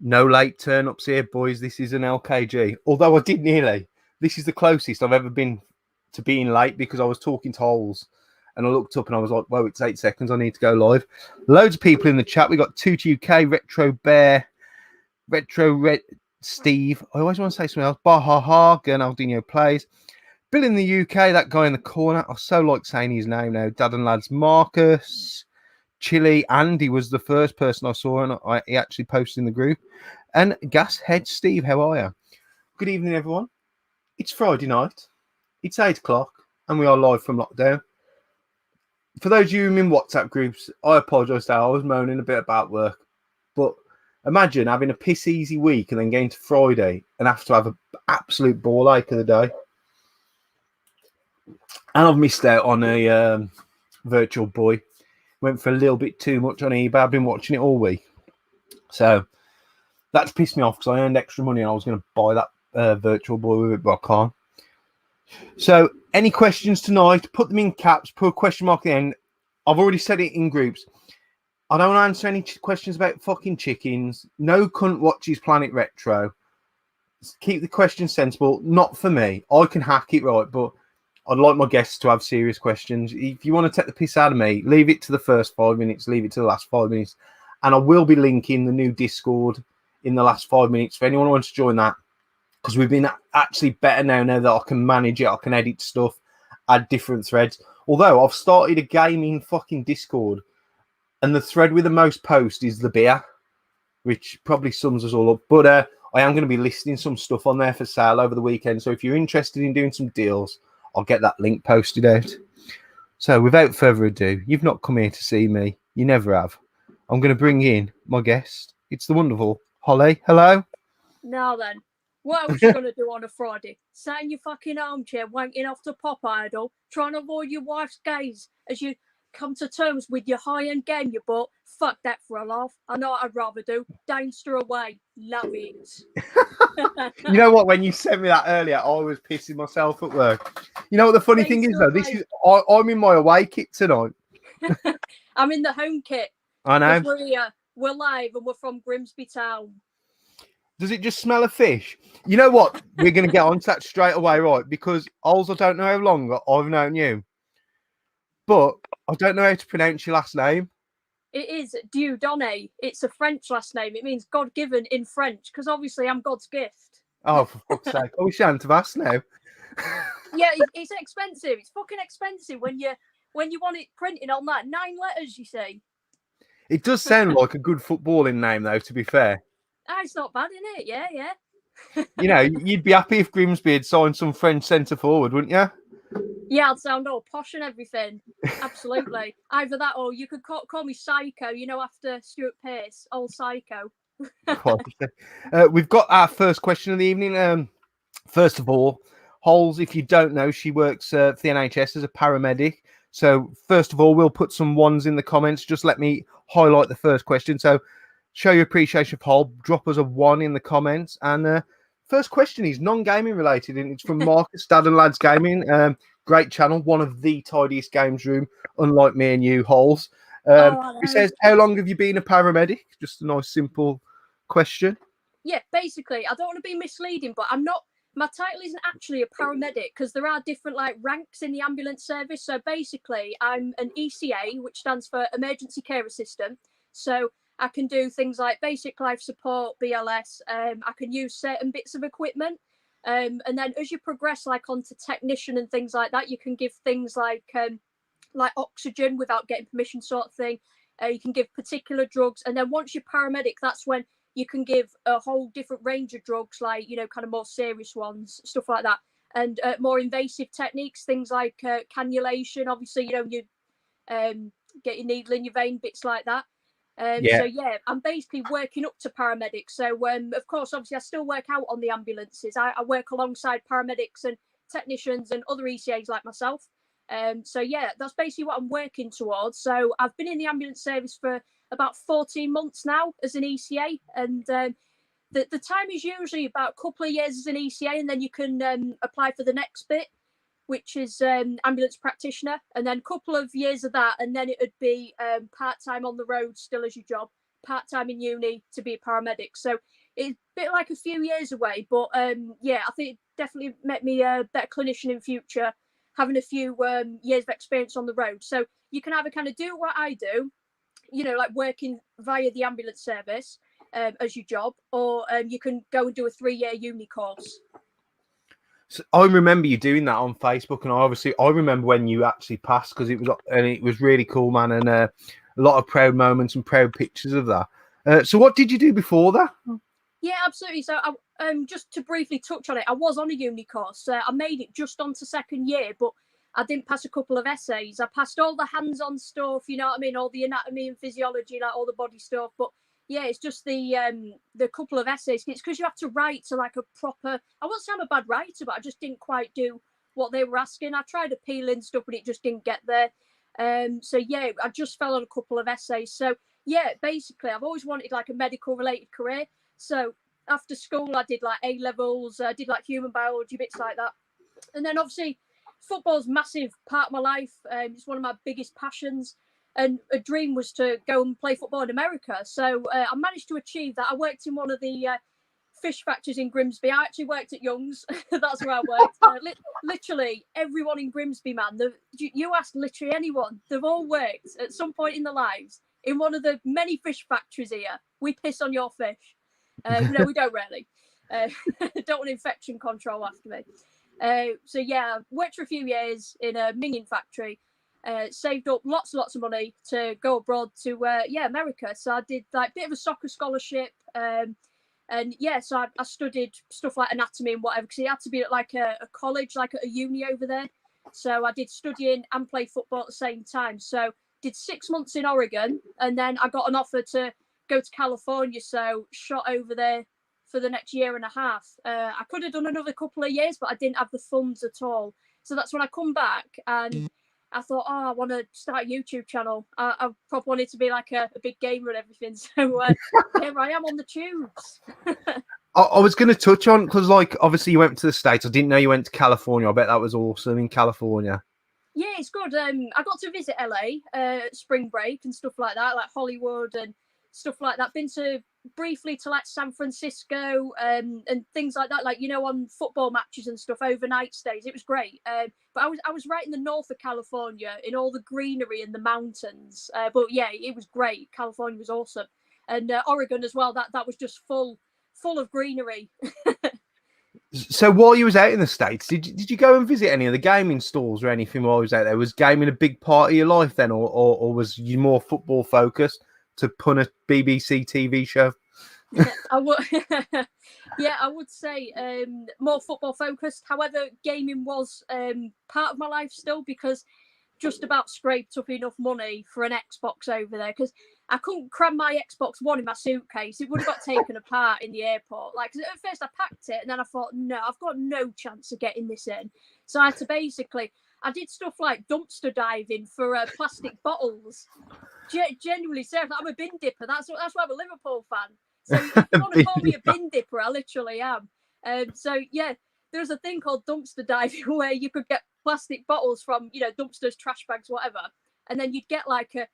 No late turn-ups here, boys. This is an LKG. Although I did nearly. This is the closest I've ever been to being late because I was talking to Holes and I looked up and I was like, well, it's 8 seconds. I need to go live. Loads of people in the chat. We got Toot UK, Retro Bear, Retro Red Steve. I always want to say something else. Bahaha, Gernaldinho Plays. Bill in the UK, that guy in the corner. I so like saying his name now. Dad and Lads Marcus. Chili Andy was the first person I saw, and he actually posted in the group. And Gashead Steve, how are you? Good evening, everyone. It's Friday night. It's 8 o'clock, and we are live from lockdown. For those of you in WhatsApp groups, I apologise that I was moaning a bit about work, but imagine having a piss easy week and then getting to Friday and have to have an absolute ball ache of the day. And I've missed out on a Virtual Boy. Went for a little bit too much on eBay. I've been watching it all week. So that's pissed me off because I earned extra money and I was going to buy that Virtual Boy with it, but I can't. So any questions tonight, put them in caps, put a question mark at the end. I've already said it in groups. I don't answer any questions about fucking chickens. No cunt watches Planet Retro. Keep the questions sensible. Not for me. I can hack it right, but I'd like my guests to have serious questions. If you want to take the piss out of me, leave it to the first 5 minutes, leave it to the last 5 minutes. And I will be linking the new Discord in the last 5 minutes for anyone who wants to join that. Because we've been actually better now that I can manage it, I can edit stuff, add different threads. Although I've started a gaming fucking Discord, and the thread with the most posts is the beer, which probably sums us all up. But I am going to be listing some stuff on there for sale over the weekend. So if you're interested in doing some deals, I'll get that link posted out. So without further ado, you've not come here to see me. You never have. I'm going to bring in my guest. It's the wonderful Hollie. Hello. Now then, what else you going to do on a Friday? Sat in your fucking armchair, wanking off the pop idol, trying to avoid your wife's gaze as you come to terms with your high-end game you bought. Fuck that for a laugh. I know what I'd rather do. Dainster away. Love it. You know what? When you sent me that earlier, I was pissing myself at work. You know what the funny thing is, though? This is I'm in my away kit tonight. I'm in the home kit. I know. We're live and we're from Grimsby Town. Does it just smell of fish? You know what? We're going to get on to that straight away, right? Because I don't know how long I've known you, but I don't know how to pronounce your last name. It is Dieudonné. It's a French last name. It means God-given in French, because obviously I'm God's gift. Oh, for fuck's sake. I wish I hadn't have asked now. Yeah, it's expensive. It's fucking expensive when you want it printed on that. 9 letters, you see. It does sound like a good footballing name, though, to be fair. It's not bad, isn't it? Yeah. You know, you'd be happy if Grimsby had signed some French centre forward, wouldn't you? Yeah, I'd sound all posh and everything. Absolutely. Either that or you could call me Psycho, after Stuart Pearce, old Psycho. We've got our first question of the evening. First of all, Holes, if you don't know, she works for the NHS as a paramedic. So first of all, we'll put some ones in the comments. Just let me highlight the first question. So show your appreciation for Hole. Drop us a 1 in the comments. And first question is non-gaming related, and it's from Marcus, Dad and Lads Gaming. Great channel, one of the tidiest games room, unlike me and you, Holes. He says, how long have you been a paramedic? Just a nice, simple question. Yeah, basically, I don't want to be misleading, but my title isn't actually a paramedic because there are different ranks in the ambulance service. So basically, I'm an ECA, which stands for Emergency Care Assistant. So I can do things like basic life support, BLS. I can use certain bits of equipment. And then as you progress onto technician and things like that, you can give things like oxygen without getting permission sort of thing. You can give particular drugs. And then once you're paramedic, that's when you can give a whole different range of drugs, kind of more serious ones, stuff like that. And more invasive techniques, things like cannulation. Obviously, you get your needle in your vein, bits like that. So yeah, I'm basically working up to paramedics. So of course, obviously, I still work out on the ambulances. I work alongside paramedics and technicians and other ECAs like myself. So yeah, that's basically what I'm working towards. So I've been in the ambulance service for about 14 months now as an ECA, and the time is usually about a couple of years as an ECA, and then you can apply for the next bit, which is ambulance practitioner, and then a couple of years of that, and then it would be part-time on the road still as your job. part-time in uni to be a paramedic. So it's a bit like a few years away, but yeah, I think it definitely made me a better clinician in future, having a few years of experience on the road. So you can either kind of do what I do, you know, like working via the ambulance service as your job, or you can go and do a 3-year uni course. So I remember you doing that on Facebook, and I remember when you actually passed, because it was really cool, man, and a lot of proud moments and proud pictures of that. So what did you do before that? Yeah, absolutely. So just to briefly touch on it, I was on a uni course. I made it just onto second year, but I didn't pass a couple of essays. I passed all the hands-on stuff, you know what I mean, all the anatomy and physiology, like all the body stuff. But yeah, it's just the couple of essays. It's because you have to write to like a proper. I won't say I'm a bad writer, but I just didn't quite do what they were asking. I tried appealing stuff, but it just didn't get there. So yeah, I just fell on a couple of essays. So yeah, basically, I've always wanted like a medical-related career. So after school, I did like A levels, I did like human biology, bits like that, and then obviously football's a massive part of my life. It's one of my biggest passions, and a dream was to go and play football in America. So I managed to achieve that. I worked in one of the fish factories in Grimsby. I actually worked at Young's. That's where I worked. Literally everyone in Grimsby, man. You ask literally anyone, they've all worked at some point in their lives in one of the many fish factories here. We piss on your fish. No, we don't really. Don't want infection control after me. So yeah, worked for a few years in a minging factory. Saved up lots of money to go abroad to America. So I did like a bit of a soccer scholarship. And yeah, so I studied stuff like anatomy and whatever, because it had to be at like a college, like at a uni over there. So I did studying and play football at the same time. So did 6 months in Oregon, and then I got an offer to go to California. So shot over there for the next year and a half. I could have done another couple of years, but I didn't have the funds at all. So that's when I come back, and I thought, I want to start a YouTube channel. I probably wanted to be like a big gamer and everything. So here I am on the tubes. I was going to touch on, because like obviously you went to the States. I didn't know you went to California. I bet that was awesome in California. Yeah, it's good. I got to visit LA spring break and stuff like that, like Hollywood and stuff like that. Been to briefly to like San Francisco and things like that, like, you know, on football matches and stuff, overnight stays. It was great. But I was right in the north of California, in all the greenery and the mountains. But yeah, it was great. California was awesome, and Oregon as well. That was just full of greenery. So while you was out in the States, did you go and visit any of the gaming stalls or anything while you was out there? Was gaming a big part of your life then, or was you more football focused, to pun a BBC TV show? I would say more football focused. However, gaming was part of my life still, because just about scraped up enough money for an Xbox over there, because I couldn't cram my Xbox One in my suitcase. It would have got taken apart in the airport. Like, at first I packed it, and then I thought, no, I've got no chance of getting this in. So I had to I did stuff like dumpster diving for plastic bottles. Genuinely, seriously, I'm a bin dipper. That's why I'm a Liverpool fan. So if you want to call me a bin dipper, I literally am. So yeah, there's a thing called dumpster diving where you could get plastic bottles from, you know, dumpsters, trash bags, whatever, and then you'd get like a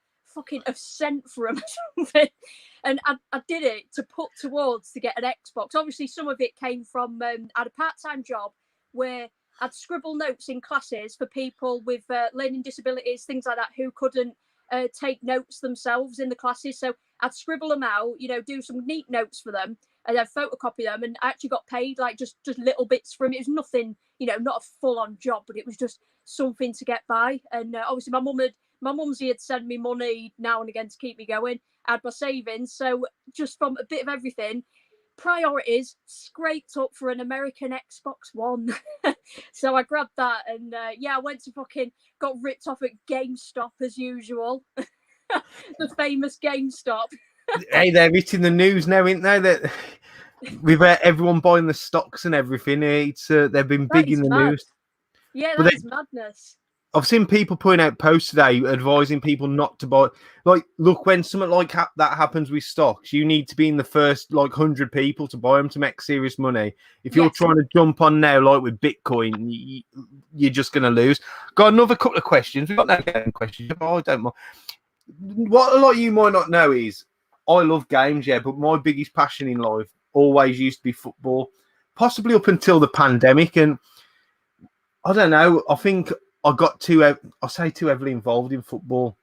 cent for them or something. And I did it to put towards to get an Xbox. Obviously, some of it came from I had a part-time job where I'd scribble notes in classes for people with learning disabilities, things like that, who couldn't take notes themselves in the classes. So I'd scribble them out, you know, do some neat notes for them, and then photocopy them, and I actually got paid like just little bits from it. It was nothing, you know, not a full-on job, but it was just something to get by. And obviously my mumsy had sent me money now and again to keep me going. I had my savings, so just from a bit of everything, priorities scraped up for an American Xbox One. So I grabbed that, and I went to got ripped off at GameStop as usual. The famous GameStop. Hey, they're hitting the news now, ain't they? That with everyone buying the stocks and everything, they've been big in the news. Yeah, that's madness. I've seen people putting out posts today advising people not to buy. Like, look, when something like that happens with stocks, you need to be in the first 100 people to buy them to make serious money. If you're trying to jump on now, like with Bitcoin, you're just going to lose. Got another couple of questions. We've got no questions. I don't mind. What a lot of you might not know is, I love games, yeah, but my biggest passion in life always used to be football, possibly up until the pandemic. And I don't know, I think I got too heavily involved in football.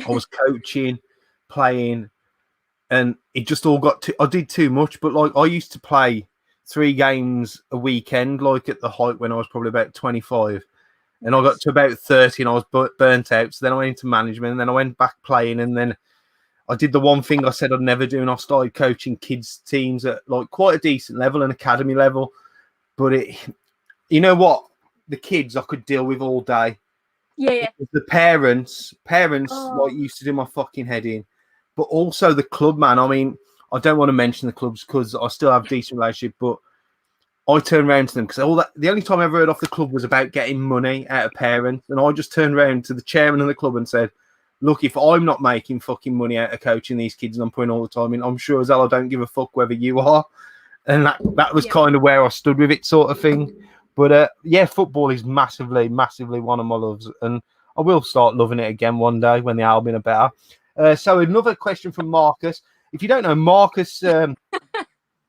I was coaching, playing, and it just all I did too much. But like, I used to play 3 games a weekend, like at the height when I was probably about 25. And I got to about 30 and I was burnt out. So then I went into management, and then I went back playing, and then I did the one thing I said I'd never do, and I started coaching kids teams at like quite a decent level, an academy level. But you know what? The kids I could deal with all day. Yeah. The parents like used to do my fucking head in. But also the club, man. I mean, I don't want to mention the clubs because I still have a decent relationship, but I turned around to them because the only time I ever heard off the club was about getting money out of parents. And I just turned around to the chairman of the club and said, look, if I'm not making fucking money out of coaching these kids and I'm putting all the time in, I'm sure as hell I don't give a fuck whether you are. And that was kind of where I stood with it, sort of thing. But yeah, football is massively, massively one of my loves. And I will start loving it again one day when the Albion are better. So another question from Marcus. If you don't know, Marcus,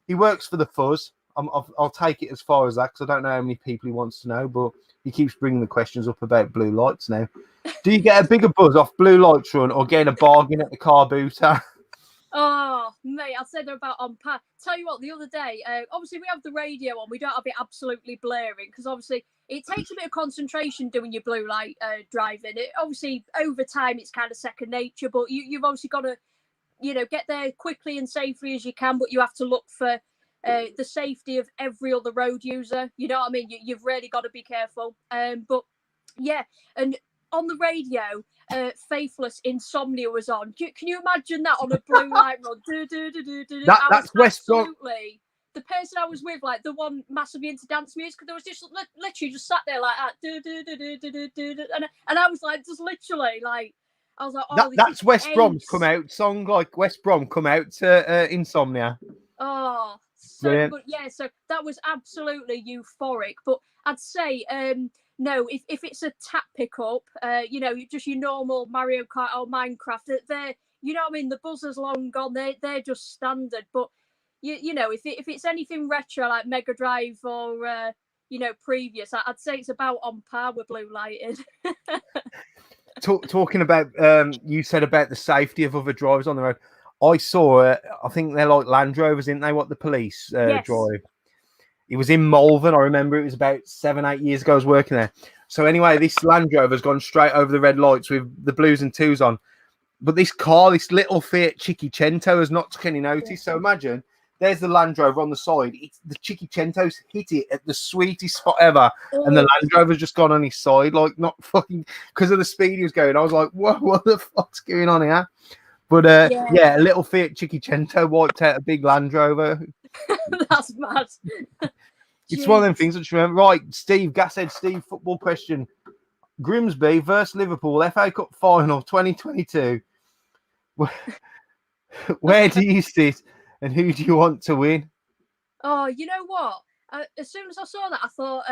he works for the Fuzz. I'll take it as far as that because I don't know how many people he wants to know, but he keeps bringing the questions up about blue lights now. Do you get a bigger buzz off blue lights run or getting a bargain at the car booter? Oh, mate, I said about on par. Tell you what, the other day, obviously we have the radio on. We don't have it absolutely blaring because obviously it takes a bit of concentration doing your blue light driving. Obviously, over time, it's kind of second nature, but you've obviously got to, get there quickly and safely as you can, but you have to look for the safety of every other road user. You know what I mean? You've really got to be careful. But yeah, and on the radio, Faithless Insomnia was on. Can you imagine that on a blue light run? That's West Brom. Absolutely. The person I was with, like the one massively into dance music, there was just literally just sat there like that, and I was like, just literally like, I was like, oh, that's West Brom's come out song, like West Brom come out to Insomnia. Oh, so good. Yeah, so that was absolutely euphoric. But I'd say, no, if it's a tap pickup, just your normal Mario Kart or Minecraft, they're, you know what I mean, the buzzer's long gone. They're just standard. But if it's anything retro like Mega Drive or previous, I'd say it's about on par with blue lighted. Talking about you said about the safety of other drivers on the road. I saw I think they're like Land Rovers, aren't they? What the police drive. It was in Malvern. I remember it was about 7-8 years ago. I was working there. So anyway, this Land Rover's gone straight over the red lights with the blues and twos on. But this car, this little Fiat Cinquecento, has not taken any notice. So imagine there's the Land Rover on the side. The Cinquecento's hit it at the sweetest spot ever. And the Land Rover's just gone on his side, like not fucking because of the speed he was going. I was like, whoa, what the fuck's going on here? But yeah, a little Fiat Cinquecento wiped out a big Land Rover. That's mad. It's one of them things that you remember. Right, Steve, Gashead Steve, football question. Grimsby versus Liverpool, FA Cup final 2022. Where do you sit and who do you want to win? Oh, you know what? As soon as I saw that, I thought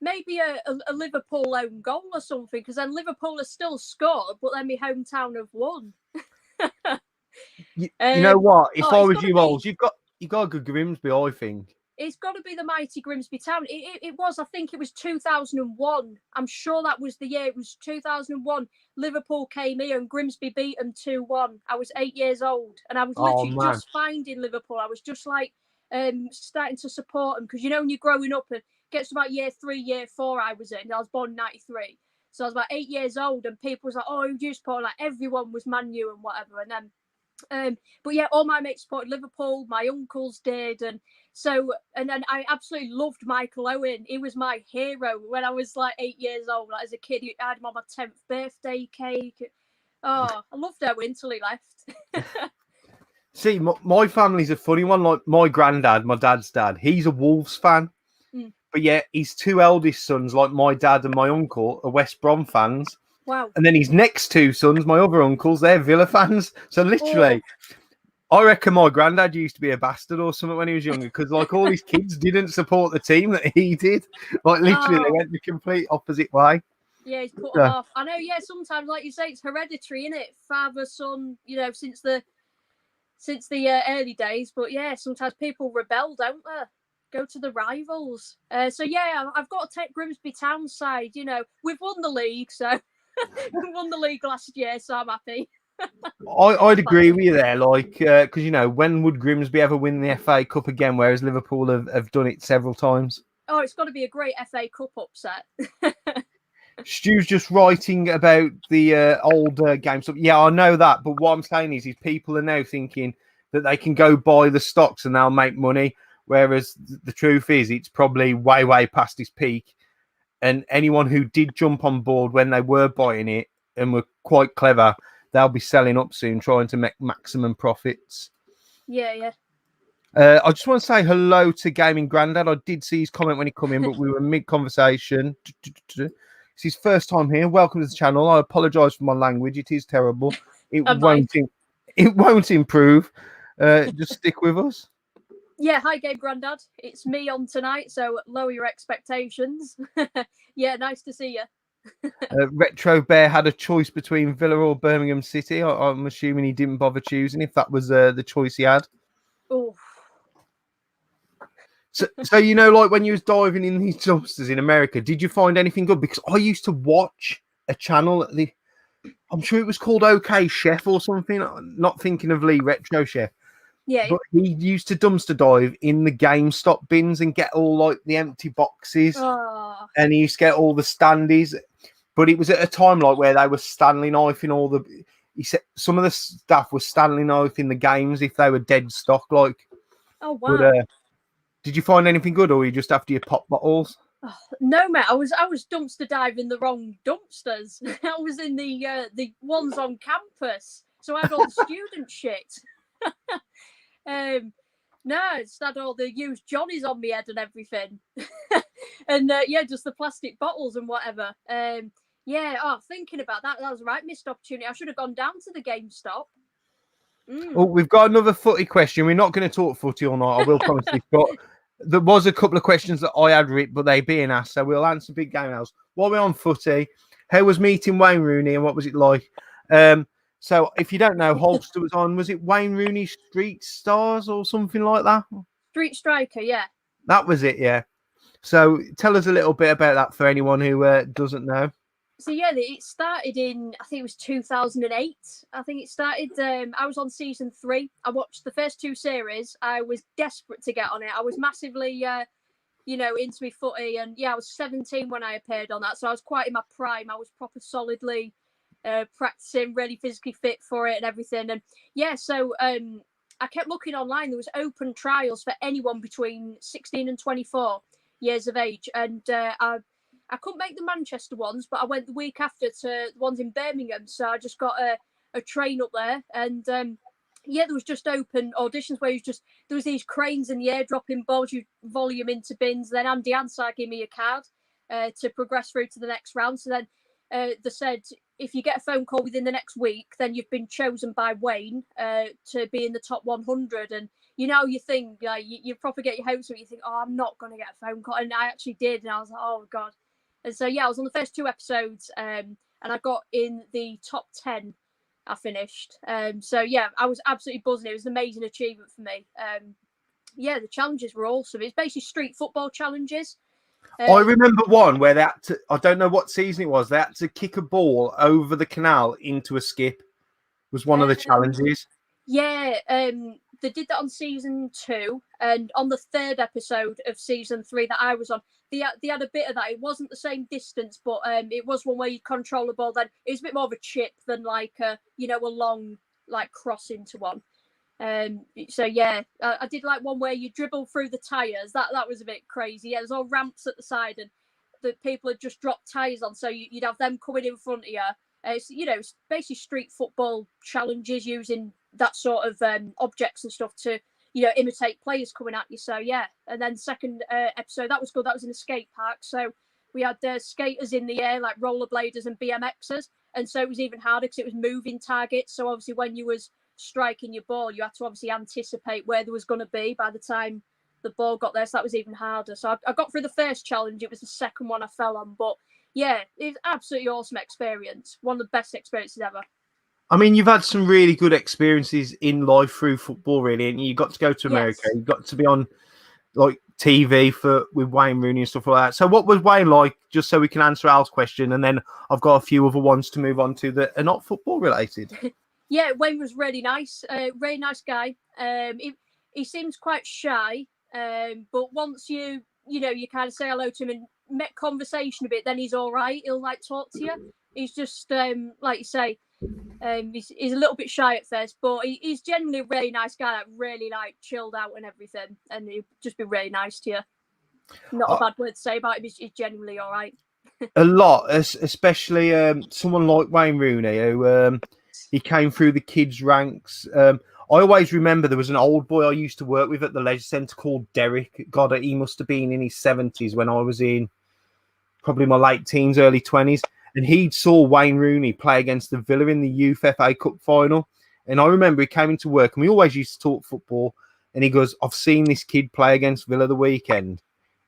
maybe a Liverpool own goal or something, because then Liverpool has still scored, but then my hometown have won. You know what? If I was you, Ols, you've got a good Grimsby, I think. It's got to be the mighty Grimsby Town. It was, I think it was 2001. I'm sure that was the year. It was 2001. Liverpool came here and Grimsby beat them 2-1. I was 8 years old and I was literally just finding Liverpool. I was just like starting to support them because, when you're growing up and gets to about year 3, year 4 I was in. I was born in 93. So I was about 8 years old and people was like, oh, who do you support? Like everyone was Man U and whatever. And then but yeah, all my mates supported Liverpool. My uncles did, and then I absolutely loved Michael Owen. He was my hero when I was like 8 years old. Like as a kid, I had him on my 10th birthday cake. Oh, I loved Owen until he left. See, my family's a funny one. Like my granddad, my dad's dad, he's a Wolves fan. But yeah, his 2 eldest sons, like my dad and my uncle, are West Brom fans. Wow. And then his next 2 sons, my other uncles, they're Villa fans. So literally, I reckon my granddad used to be a bastard or something when he was younger because like all his kids didn't support the team that he did. Like literally, they went the complete opposite way. Yeah, he's put them off. I know, yeah, sometimes, like you say, it's hereditary, isn't it? Father, son, since the since the early days. But yeah, sometimes people rebel, don't they? Go to the rivals. So yeah, I've got to take Grimsby Town side. You know, we've won the league, so we won the league last year, so I'm happy. I'd agree with you there, like, because, you know, when would Grimsby ever win the FA Cup again, whereas Liverpool have done it several times? Oh, it's got to be a great FA Cup upset. Stu's just writing about the old game stuff. Yeah, I know that, but what I'm saying is people are now thinking that they can go buy the stocks and they'll make money, whereas the truth is it's probably way, way past its peak. And anyone who did jump on board when they were buying it and were quite clever, they'll be selling up soon, trying to make maximum profits. Yeah. I just want to say hello to Gaming Grandad. I did see his comment when he come in, but we were mid-conversation. It's his first time here. Welcome to the channel. I apologise for my language. It is terrible. It won't improve. Just stick with us. Yeah, hi, Game Grandad. It's me on tonight, so lower your expectations. Yeah, nice to see you. Retro Bear had a choice between Villa or Birmingham City. I'm assuming he didn't bother choosing if that was the choice he had. Oh. So you know, like when you was diving in these dumpsters in America, did you find anything good? Because I used to watch a channel at I'm sure it was called OK Chef or something. Not thinking of Lee Retro Chef. Yeah. But he used to dumpster dive in the GameStop bins and get all like the empty boxes. Oh. And he used to get all the standees. But it was at a time like where they were Stanley knifing all the. He said some of the staff was Stanley knifing the games if they were dead stock. Like, oh wow. But, did you find anything good, or were you just after your pop bottles? Oh, no, mate. I was dumpster diving the wrong dumpsters. I was in the ones on campus, so I had all the student shit. No, it's had all the used Johnnies on my head and everything, and yeah, just the plastic bottles and whatever. Yeah. Oh, thinking about that was a right missed opportunity. I should have gone down to the GameStop. Oh, we've got another footy question. We're not going to talk footy all night, I will promise you. But there was a couple of questions that I had written, but they being asked, so we'll answer big game else. While we're on footy, how was meeting Wayne Rooney and what was it like? So if you don't know, Holster was on, was it Wayne Rooney Street Stars or something like that? Street Striker, yeah. That was it, yeah. So tell us a little bit about that for anyone who doesn't know. So yeah, it started in, I think it was 2008. I think it started. I was on season 3. I watched the first 2 series. I was desperate to get on it. I was massively, into my footy, and yeah, I was 17 when I appeared on that, so I was quite in my prime. I was proper solidly practicing, really physically fit for it and everything. And yeah, so I kept looking online. There was open trials for anyone between 16 and 24 years of age, and I couldn't make the Manchester ones, but I went the week after to the ones in Birmingham. So I just got a train up there, and yeah, there was just open auditions where there was these cranes in the air dropping balls, you volume into bins. Then Andy Ansar gave me a card to progress through to the next round. So then they said, if you get a phone call within the next week, then you've been chosen by Wayne to be in the top 100. And you think, like, you probably get your hopes up. You think, oh, I'm not going to get a phone call. And I actually did. And I was like, oh, God. And so, yeah, I was on the first 2 episodes and I got in the top 10. I finished. So, yeah, I was absolutely buzzing. It was an amazing achievement for me. Yeah, the challenges were awesome. It's basically street football challenges. I remember one where they had to, I don't know what season it was, they had to kick a ball over the canal into a skip. Was one of the challenges. Yeah, they did that on season 2, and on the 3rd episode of season 3 that I was on, they had a bit of that. It wasn't the same distance, but it was one where you control the ball. Then it was a bit more of a chip than like a long like cross into one. So yeah, I did like one where you dribble through the tires. That was a bit crazy. Yeah, there's all ramps at the side, and the people had just dropped tires on, so you'd have them coming in front of you. It's basically street football challenges using that sort of objects and stuff to imitate players coming at you. So yeah, and then second episode, that was good. That was in a skate park, so we had skaters in the air like rollerbladers and BMXers, and so it was even harder because it was moving targets. So obviously when you was striking your ball, you had to obviously anticipate where there was going to be by the time the ball got there, so that was even harder. So I got through the first challenge. It was the second one I fell on, but yeah, it was absolutely awesome experience. One of the best experiences ever. I mean, you've had some really good experiences in life through football, really, and you got to go to America. Yes. You got to be on like TV with Wayne Rooney and stuff like that. So, what was Wayne like? Just so we can answer Al's question, and then I've got a few other ones to move on to that are not football related. Yeah, Wayne was really nice. Really nice guy. He seems quite shy, but once you kind of say hello to him and make conversation a bit, then he's all right. He'll like talk to you. He's just like you say, he's a little bit shy at first, but he's genuinely a really nice guy. That really like chilled out and everything, and he'll just be really nice to you. Not a bad word to say about him. He's genuinely all right. A lot, especially someone like Wayne Rooney, who he came through the kids' ranks. I always remember there was an old boy I used to work with at the Leisure Centre called Derek. God, he must have been in his 70s when I was in probably my late teens, early 20s. And he saw Wayne Rooney play against the Villa in the Youth FA Cup final. And I remember he came into work and we always used to talk football. And he goes, I've seen this kid play against Villa the weekend.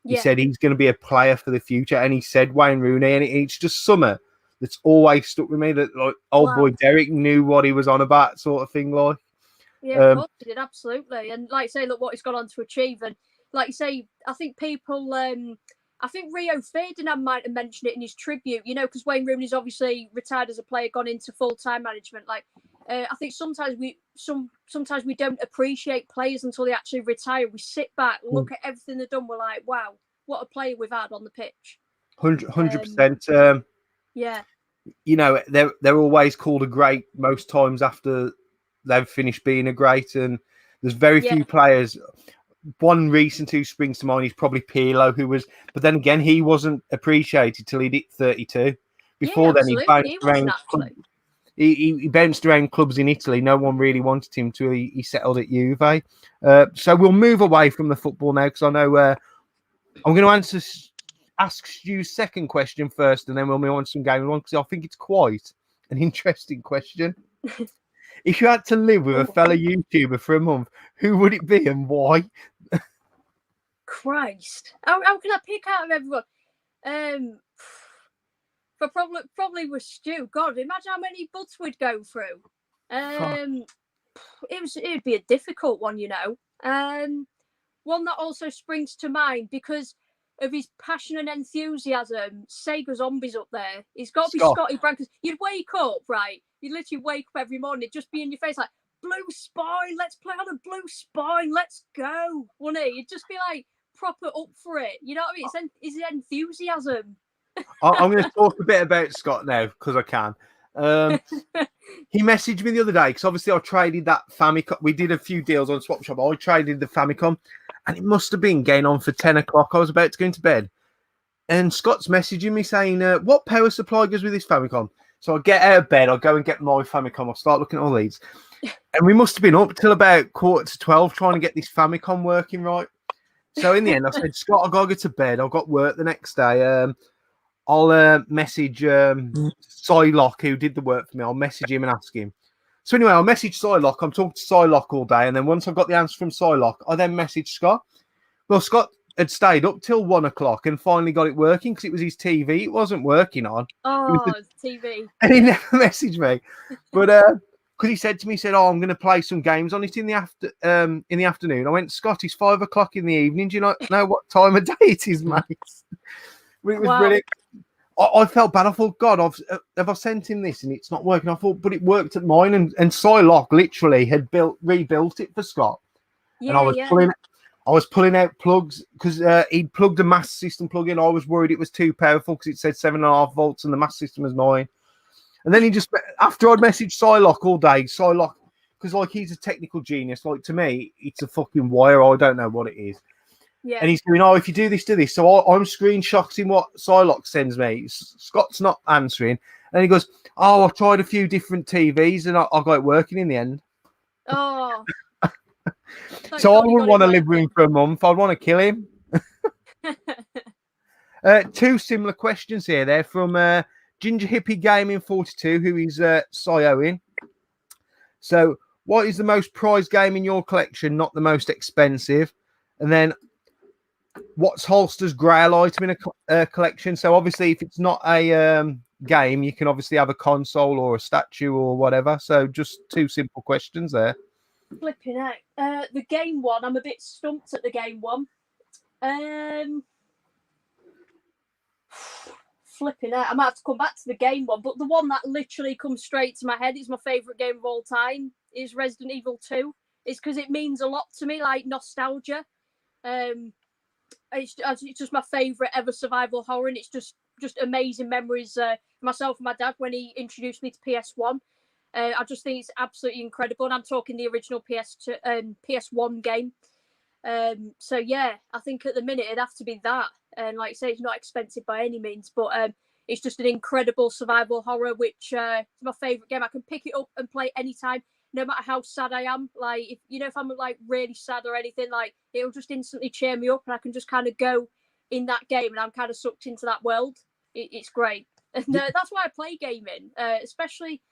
He said he's going to be a player for the future. And he said Wayne Rooney. And it's just summer that's always stuck with me, that like old boy Derek knew what he was on about, sort of thing. Like, yeah, of course he did, absolutely. And like you say, look what he's gone on to achieve. And like you say, I think people, I think Rio Ferdinand might have mentioned it in his tribute, because Wayne Rooney's obviously retired as a player, gone into full-time management. Like, I think sometimes we don't appreciate players until they actually retire. We sit back, look at everything they've done. We're like, wow, what a player we've had on the pitch. 100%. Yeah. They're always called a great most times after they've finished being a great, and there's very few players. One recent who springs to mind is probably Pirlo, but then again, he wasn't appreciated till he hit 32. Before then, he bounced around clubs in Italy. No one really wanted him till he settled at Juve. So we'll move away from the football now, because I know I'm going to ask Stu's second question first, and then we'll move on to some game one, because I think it's quite an interesting question. If you had to live with a fellow YouTuber for a month, who would it be and why? Christ, how can I pick out of everyone? For probably with Stu. God, imagine how many butts we'd go through. It'd be a difficult one, One that also springs to mind because of his passion and enthusiasm. Sega Zombie's up there. He's got to be Scotty Brown, because you'd wake up, right? You'd literally wake up every morning, it'd just be in your face like, blue spine, let's play on a blue spine, let's go, wouldn't he? You'd just be like proper up for it. You know what I mean? It's his enthusiasm. I'm going to talk a bit about Scott now, because I can. He messaged me the other day, because obviously I traded that Famicom. We did a few deals on Swap Shop. I traded the Famicom, and it must have been getting on for 10 o'clock. I was about to go into bed, and Scott's messaging me saying, what power supply goes with this Famicom? So I get out of bed, I go and get my Famicom, I start looking at all these, and we must have been up till about 11:45 trying to get this Famicom working right. So in the end, I said, Scott, I've got to go to bed. I've got work the next day. I'll message Psylocke, who did the work for me. I'll message him and ask him. So anyway, I'll message Psylocke. I'm talking to Psylocke all day. And then once I've got the answer from Psylocke, I then message Scott. Well, Scott had stayed up till 1 o'clock and finally got it working, because it was his TV. It wasn't working on. It's TV. And he never messaged me. But because he said to me, I'm going to play some games on it in the afternoon. I went, Scott, it's 5 o'clock in the evening. Do you not know what time of day it is, mate? It was brilliant. I felt bad. I thought, God, have I sent him this and it's not working? I thought, but it worked at mine. And Psylocke literally had rebuilt it for Scott. Yeah, and I was pulling out plugs, because he'd plugged a Master System plug in. I was worried it was too powerful, because it said 7.5 volts and the Master System was 9. And then after I'd messaged Psylocke all day, Psylocke, because like he's a technical genius. Like to me, it's a fucking wire. I don't know what it is. Yeah. And he's doing, if you do this, do this. So I'm screenshotting what Psylocke sends me. Scott's not answering. And he goes, I've tried a few different TVs and I got it working in the end. Oh. So I wouldn't want to live with him for a month. I'd want to kill him. Two similar questions here. They're from Ginger Hippie Gaming 42, who is Sioing. So what is the most prized game in your collection, not the most expensive? And then what's Holster's grail item in a collection? So obviously, if it's not a game, you can obviously have a console or a statue or whatever. So just two simple questions there. Flipping out. The game one, I'm a bit stumped at the game one. Flipping out. I might have to come back to the game one, but the one that literally comes straight to my head is my favourite game of all time is Resident Evil 2. It's because it means a lot to me, like nostalgia. It's just my favourite ever survival horror, and it's just amazing memories. Myself and my dad when he introduced me to PS1. I just think it's absolutely incredible, and I'm talking the original PS1 game. So yeah, I think at the minute it'd have to be that. And like I say, it's not expensive by any means, but it's just an incredible survival horror, which is my favourite game. I can pick it up and play anytime, no matter how sad I am. Like if I'm like really sad or anything, like it'll just instantly cheer me up, and I can just kind of go in that game, and I'm kind of sucked into that world. It's great, and that's why I play gaming, especially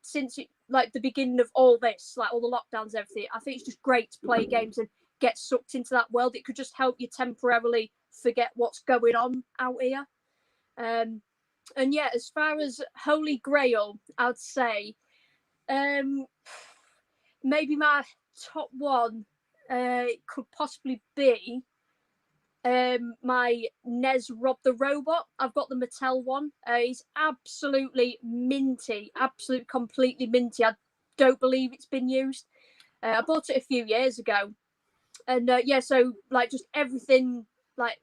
since like the beginning of all this, like all the lockdowns, and everything. I think it's just great to play games and get sucked into that world. It could just help you temporarily forget what's going on out here. And yeah, as far as Holy Grail, I'd say maybe my top one could possibly be my NES Rob the Robot. I've got the Mattel one. It's absolutely minty, absolutely completely minty. I don't believe it's been used. I bought it a few years ago. And yeah, so like just everything like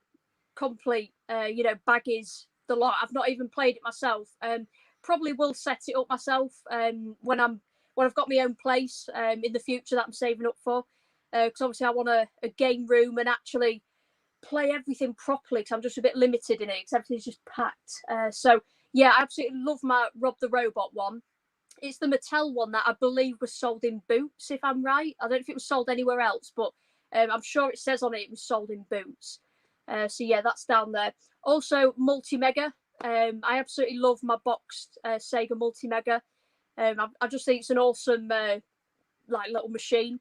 complete, baggies, the lot. I've not even played it myself. Probably will set it up myself when I've got my own place in the future that I'm saving up for. Because obviously I want a game room and actually play everything properly. Because I'm just a bit limited in it because everything's just packed. So yeah, I absolutely love my Rob the Robot one. It's the Mattel one that I believe was sold in Boots, if I'm right. I don't know if it was sold anywhere else, but I'm sure it says on it was sold in Boots. So yeah, that's down there. Also, Multi-Mega. I absolutely love my boxed Sega Multi-Mega. I just think it's an awesome like little machine,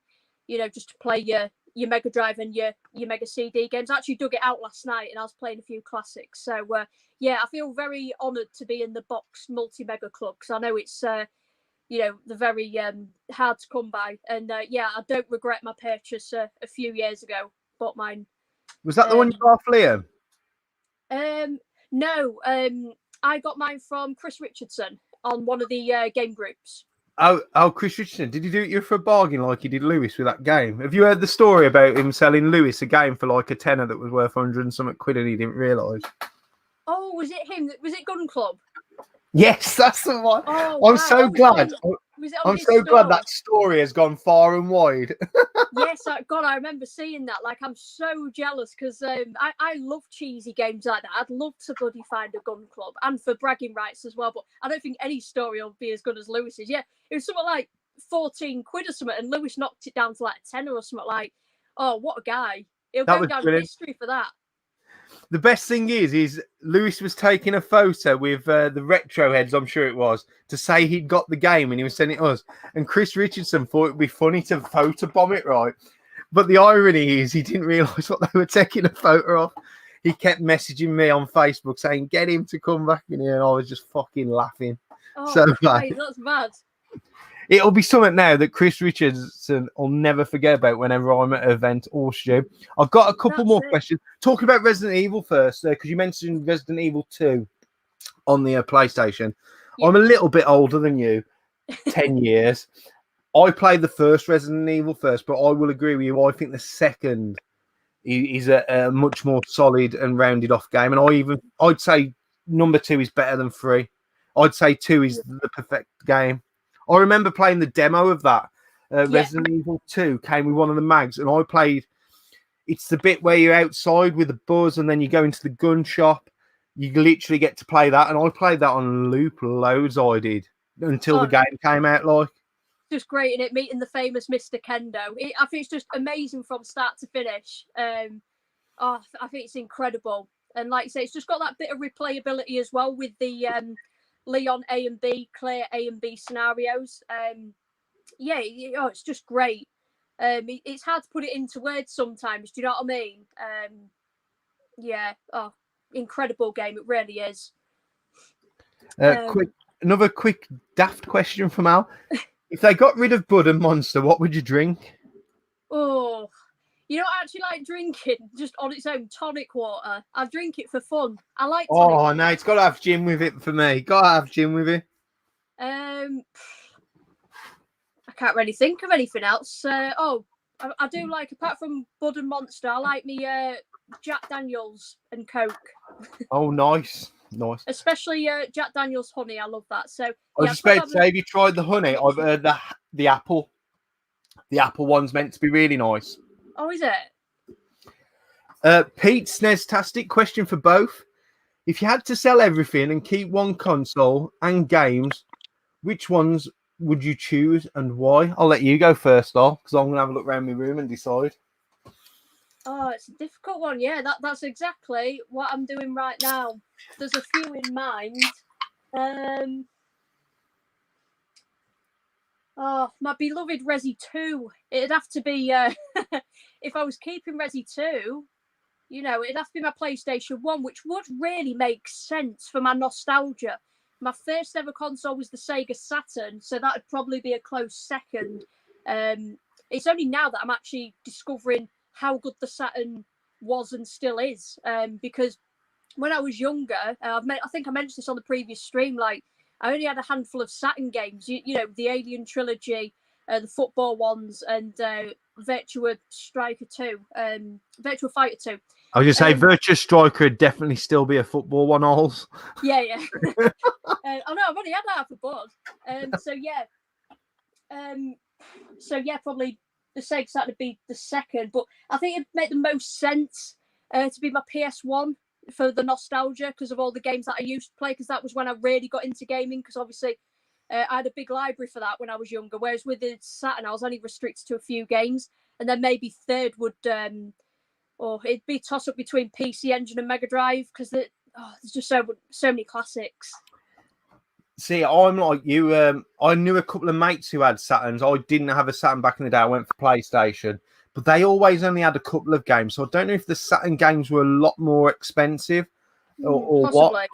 just to play your Mega Drive and your Mega CD games. I actually dug it out last night and I was playing a few classics. So yeah, I feel very honoured to be in the boxed Multi-Mega club because I know it's the very hard to come by. And yeah, I don't regret my purchase a few years ago. Bought mine. Was that the one you got off Liam? No, I got mine from Chris Richardson on one of the game groups. Oh, Chris Richardson. Did he do it for a bargain like he did Lewis with that game? Have you heard the story about him selling Lewis a game for like a tenner that was worth 100 and something quid and he didn't realise? Oh, was it him? Was it Gun Club? Yes, that's the one. Oh, I'm so glad. I'm so glad that story has gone far and wide. Yes, God, I remember seeing that. Like, I'm so jealous because I love cheesy games like that. I'd love to bloody find a Gun Club and for bragging rights as well. But I don't think any story will be as good as Lewis's. Yeah, it was something like 14 quid or something, and Lewis knocked it down to like 10 or something. Like, oh, what a guy! He'll go down in history for that. The best thing is Lewis was taking a photo with the retro heads, I'm sure it was, to say he'd got the game and he was sending it us. And Chris Richardson thought it'd be funny to photobomb it, right? But the irony is he didn't realise what they were taking a photo of. He kept messaging me on Facebook saying, get him to come back in here. And I was just fucking laughing. Oh, so that's mad. It'll be something now that Chris Richardson will never forget about whenever I'm at an event or Stu. I've got a couple more questions. Talking about Resident Evil first, because you mentioned Resident Evil 2 on the PlayStation. Yeah. I'm a little bit older than you, 10 years. I played the first Resident Evil first, but I will agree with you. I think the second is a much more solid and rounded off game. And I'd say number 2 is better than 3. I'd say 2 is the perfect game. I remember playing the demo of that. Resident Evil 2 came with one of the mags, and I played. It's the bit where you're outside with the buzz, and then you go into the gun shop. You literally get to play that, and I played that on loop loads. I did until the game came out. Like, just great in it, meeting the famous Mr. Kendo. I think it's just amazing from start to finish. I think it's incredible, and like I say, it's just got that bit of replayability as well with the Leon A and B, Claire A and B scenarios. It's just great. It's hard to put it into words sometimes. Do you know what I mean? Incredible game. It really is. Another quick daft question from Al. If they got rid of Bud and Monster, what would you drink? Oh, you know, I actually like drinking just on its own tonic water. I drink it for fun. I like tonic. Oh no, it's got to have gin with it for me. Got to have gin with it. I can't really think of anything else. I do like, apart from Bud and Monster, I like me Jack Daniels and Coke. Oh, nice. Especially Jack Daniels honey. I love that. So I was just about to say, have you tried the honey? I've heard the apple. The apple one's meant to be really nice. Oh, is it? Pete, Sneztastic question for both. If you had to sell everything and keep one console and games, which ones would you choose and why? I'll let you go first, though, because I'm going to have a look around my room and decide. Oh, it's a difficult one. Yeah, that's exactly what I'm doing right now. There's a few in mind. My beloved Resi 2. It'd have to be, if I was keeping Resi 2, you know, it'd have to be my PlayStation 1, which would really make sense for my nostalgia. My first ever console was the Sega Saturn, so that would probably be a close second. It's only now that I'm actually discovering how good the Saturn was and still is, because when I was younger, I think I mentioned this on the previous stream, like, I only had a handful of Saturn games, you know, the Alien Trilogy, the football ones, and Virtua Striker 2, Virtua Fighter 2. I was going to say, Virtua Striker would definitely still be a football one, Holes. Yeah. I know, I've only had half a bud. Probably the Sega Saturn would be the second, but I think it'd make the most sense to be my PS1 for the nostalgia, because of all the games that I used to play, because that was when I really got into gaming, because obviously I had a big library for that when I was younger, whereas with the Saturn I was only restricted to a few games, and then maybe third would it'd be a toss up between PC Engine and Mega Drive, because there's just so many classics. See, I'm like you. I knew a couple of mates who had Saturns. I didn't have a Saturn back in the day. I went for PlayStation, but they always only had a couple of games. So I don't know if the Saturn games were a lot more expensive or what.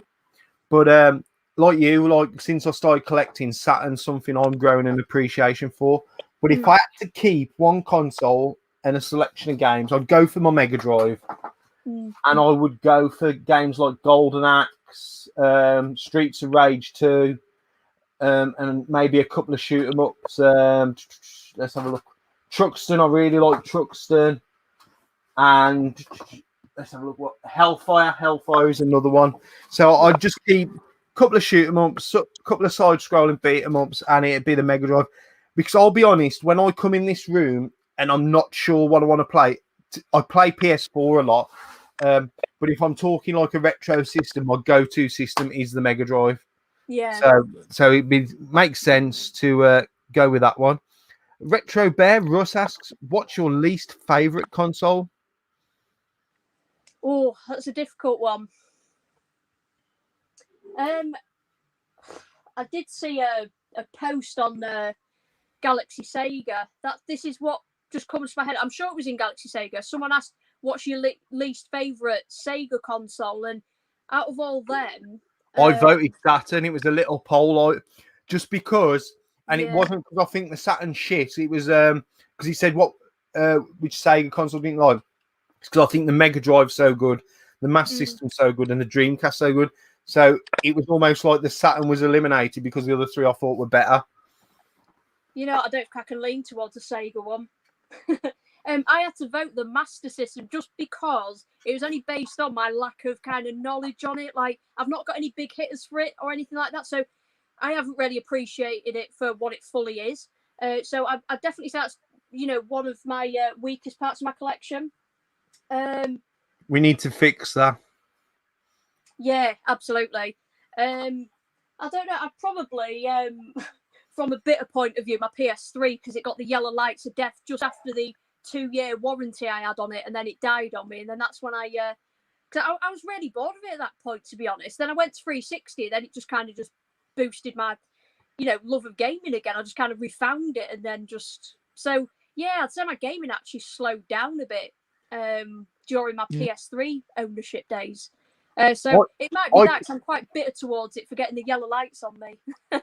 But like you, like since I started collecting Saturn, something I'm growing an appreciation for. But if I had to keep one console and a selection of games, I'd go for my Mega Drive, and I would go for games like Golden Axe, Streets of Rage 2, and maybe a couple of shoot 'em ups. Let's have a look. Truxton, I really like Truxton, and let's have a look. What Hellfire is another one. So I'd just keep a couple of shoot 'em ups, a couple of side scrolling beat 'em ups, and it'd be the Mega Drive. Because I'll be honest, when I come in this room and I'm not sure what I want to play, I play PS4 a lot. But if I'm talking like a retro system, my go-to system is the Mega Drive. Yeah. So it makes sense to go with that one. Retro Bear Russ asks, "What's your least favorite console?" Oh, that's a difficult one. I did see a post on the Galaxy Sega that this is what just comes to my head. I'm sure it was in Galaxy Sega. Someone asked, "What's your least favorite Sega console?" And out of all them, I voted Saturn. It was a little poll, just because, and it wasn't because I think the Saturn shit. It was because he said which Sega console didn't like. It's because I think the Mega Drive's so good, the Master System's so good, and the Dreamcast so good. So it was almost like the Saturn was eliminated because the other three I thought were better. You know, I don't think I can lean towards a Sega one. I had to vote the Master System just because it was only based on my lack of kind of knowledge on it. Like, I've not got any big hitters for it or anything like that. So I haven't really appreciated it for what it fully is. So I definitely say that's, you know, one of my weakest parts of my collection. We need to fix that. Yeah, absolutely. I don't know. I'd probably, from a bitter point of view, my PS3, because it got the yellow lights of death just after the 2-year warranty I had on it, and then it died on me. And then that's when I was really bored of it at that point, to be honest. Then I went to 360, then it just kind of just boosted my, you know, love of gaming again. I just kind of refound it, and then so yeah, I'd say my gaming actually slowed down a bit during my PS3 ownership days. So it might be I, that 'cause I'm quite bitter towards it for getting the yellow lights on me.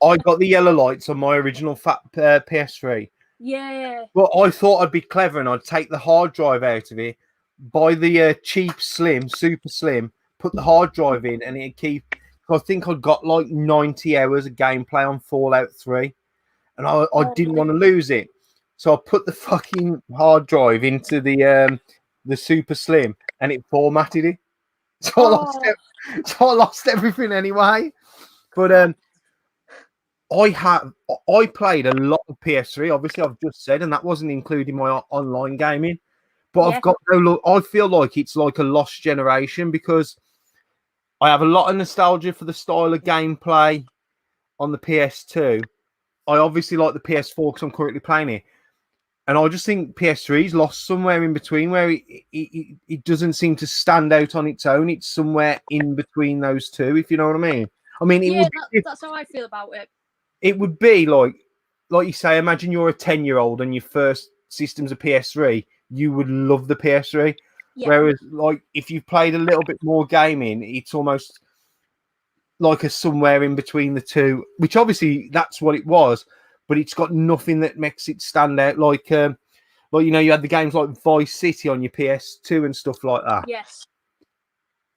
I got the yellow lights on my original fat PS3. Yeah. But I thought I'd be clever and I'd take the hard drive out of it, buy the cheap slim, super slim, put the hard drive in, and it'd keep. I think I'd got like 90 hours of gameplay on Fallout 3, and I Oh, didn't want to lose it. So I put the fucking hard drive into the super slim, and it formatted it. So oh, I lost everything anyway. But I played a lot of PS3. Obviously, I've just said, and that wasn't including my online gaming. But yeah. I've got no look. I feel like it's like a lost generation because I have a lot of nostalgia for the style of gameplay on the PS2. I obviously like the PS4 because I'm currently playing it, and I just think PS3's lost somewhere in between where it doesn't seem to stand out on its own. It's somewhere in between those two, if you know what I mean. I mean, Yeah, that's how I feel about it. it would be like you say, imagine you're a 10-year-old and your first system's a PS3, you would love the PS3. Yeah. Whereas, like, if you've played a little bit more gaming, it's almost like a somewhere in between the two, which obviously that's what it was, but it's got nothing that makes it stand out. Like you know, you had the games like Vice City on your PS2 and stuff like that. Yes.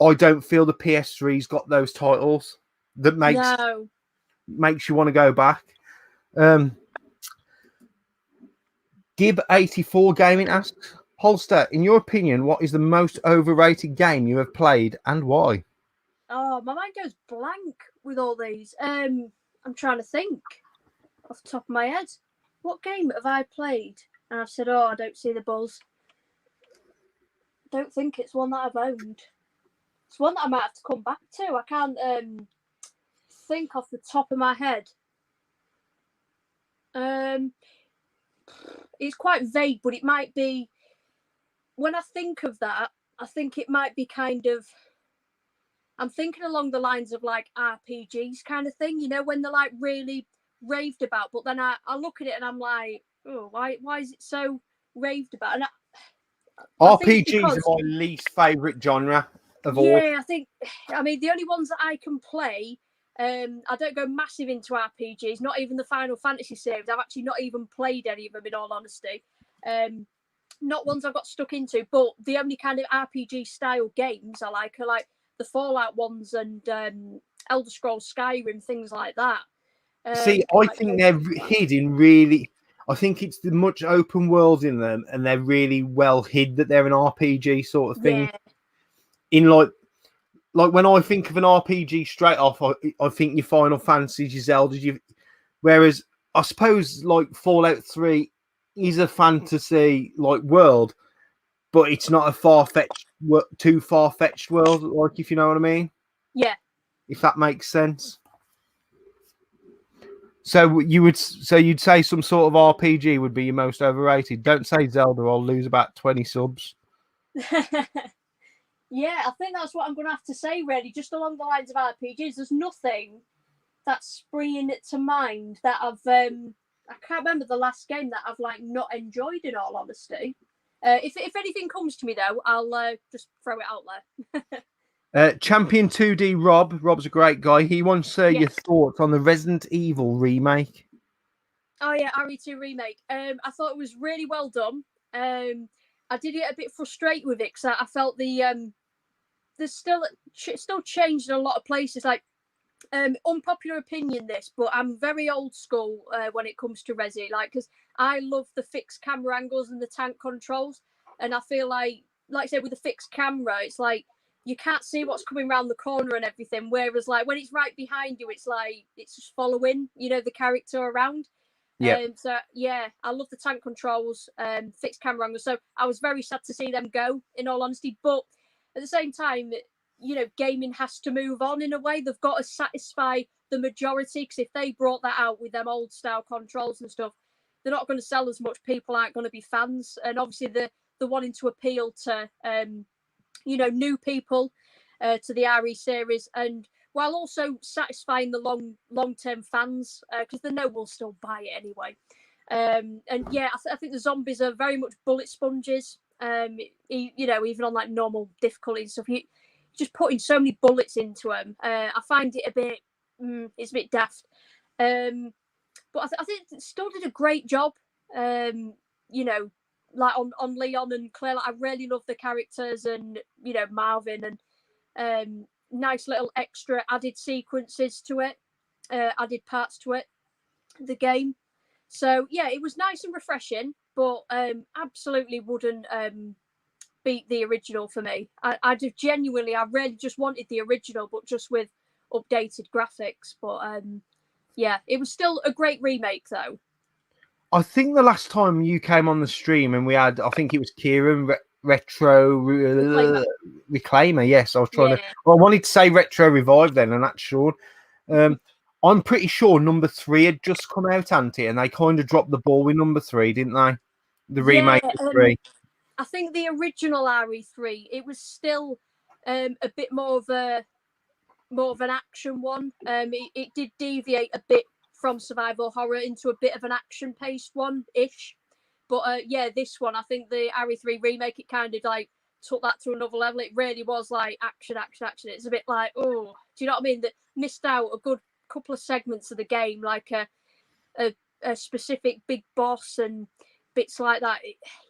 I don't feel the PS3's got those titles that makes you want to go back. Gib84 Gaming asks, Holster, in your opinion, what is the most overrated game you have played and why? Oh, my mind goes blank with all these. I'm trying to think off the top of my head. What game have I played? And I've said, oh, I don't see the buzz. Don't think it's one that I've owned. It's one that I might have to come back to. I can't think off the top of my head. It's quite vague, but it might be. When I think of that, I think it might be kind of. I'm thinking along the lines of like RPGs kind of thing, you know, when they're like really raved about. But then I look at it and I'm like, oh, why is it so raved about? And RPGs are my least favourite genre of all. Yeah, I mean, the only ones that I can play. I don't go massive into RPGs, not even the Final Fantasy series. I've actually not even played any of them, in all honesty. Not ones I've got stuck into, but the only kind of RPG style games I like are like the Fallout ones and Elder Scrolls Skyrim, things like that. See, I think they're hidden really. I think it's the much open world in them, and they're really well hid that they're an RPG sort of thing. Yeah. In like when I think of an RPG straight off, I think your Final Fantasies, your Zeldas. Whereas I suppose like Fallout 3 is a fantasy like world, but it's not a too far-fetched world. Like, if you know what I mean. Yeah. If that makes sense. So you'd say some sort of RPG would be your most overrated. Don't say Zelda, I'll lose about 20 subs. Yeah, I think that's what I'm going to have to say, really, just along the lines of RPGs. There's nothing that's springing to mind that I can't remember the last game that I've like not enjoyed, in all honesty. If anything comes to me, though, I'll just throw it out there. Champion 2D Rob's a great guy. He wants your thoughts on the Resident Evil remake. Oh yeah, RE2 remake. I thought it was really well done. I did get a bit frustrated with it because I felt there's still changed in a lot of places. Like unpopular opinion, this, but I'm very old school when it comes to Resi. Like, because I love the fixed camera angles and the tank controls, and I feel like I said, with the fixed camera, it's like you can't see what's coming around the corner and everything. Whereas, like, when it's right behind you, it's like it's just following, you know, the character around. Yeah. So yeah, I love the tank controls, fixed camera angles. So I was very sad to see them go, in all honesty. But at the same time, you know, gaming has to move on in a way. They've got to satisfy the majority, because if they brought that out with them old style controls and stuff, they're not going to sell as much. People aren't going to be fans, and obviously they're wanting to appeal to you know, new people to the RE series, and while also satisfying the long-term fans, because they know we'll still buy it anyway. And yeah, I think the zombies are very much bullet sponges. You know, even on like normal difficulty and stuff, just putting so many bullets into them. I find it a bit, it's a bit daft. But I think it still did a great job. You know, like on Leon and Claire, like, I really love the characters, and you know, Marvin, and nice little extra added sequences to it, added parts to it, the game. So yeah, it was nice and refreshing, but absolutely wouldn't beat the original for me. I just genuinely, I really just wanted the original, but just with updated graphics. But yeah, it was still a great remake though. I think the last time you came on the stream and we had, I think it was Kieran, Retro Reclaimer. Yes, I was trying to. Well, I wanted to say Retro Revive then, and that's Sean. I'm pretty sure number 3 had just come out, Auntie, and they kind of dropped the ball with number 3, didn't they? The remake of 3. I think the original RE3, it was still a bit more of an action one. It did deviate a bit from survival horror into a bit of an action-paced one-ish. But yeah, this one, I think the RE3 remake, it kind of like took that to another level. It really was like action. It's a bit like, oh, do you know what I mean? That missed out a good couple of segments of the game, like a specific big boss and bits like that.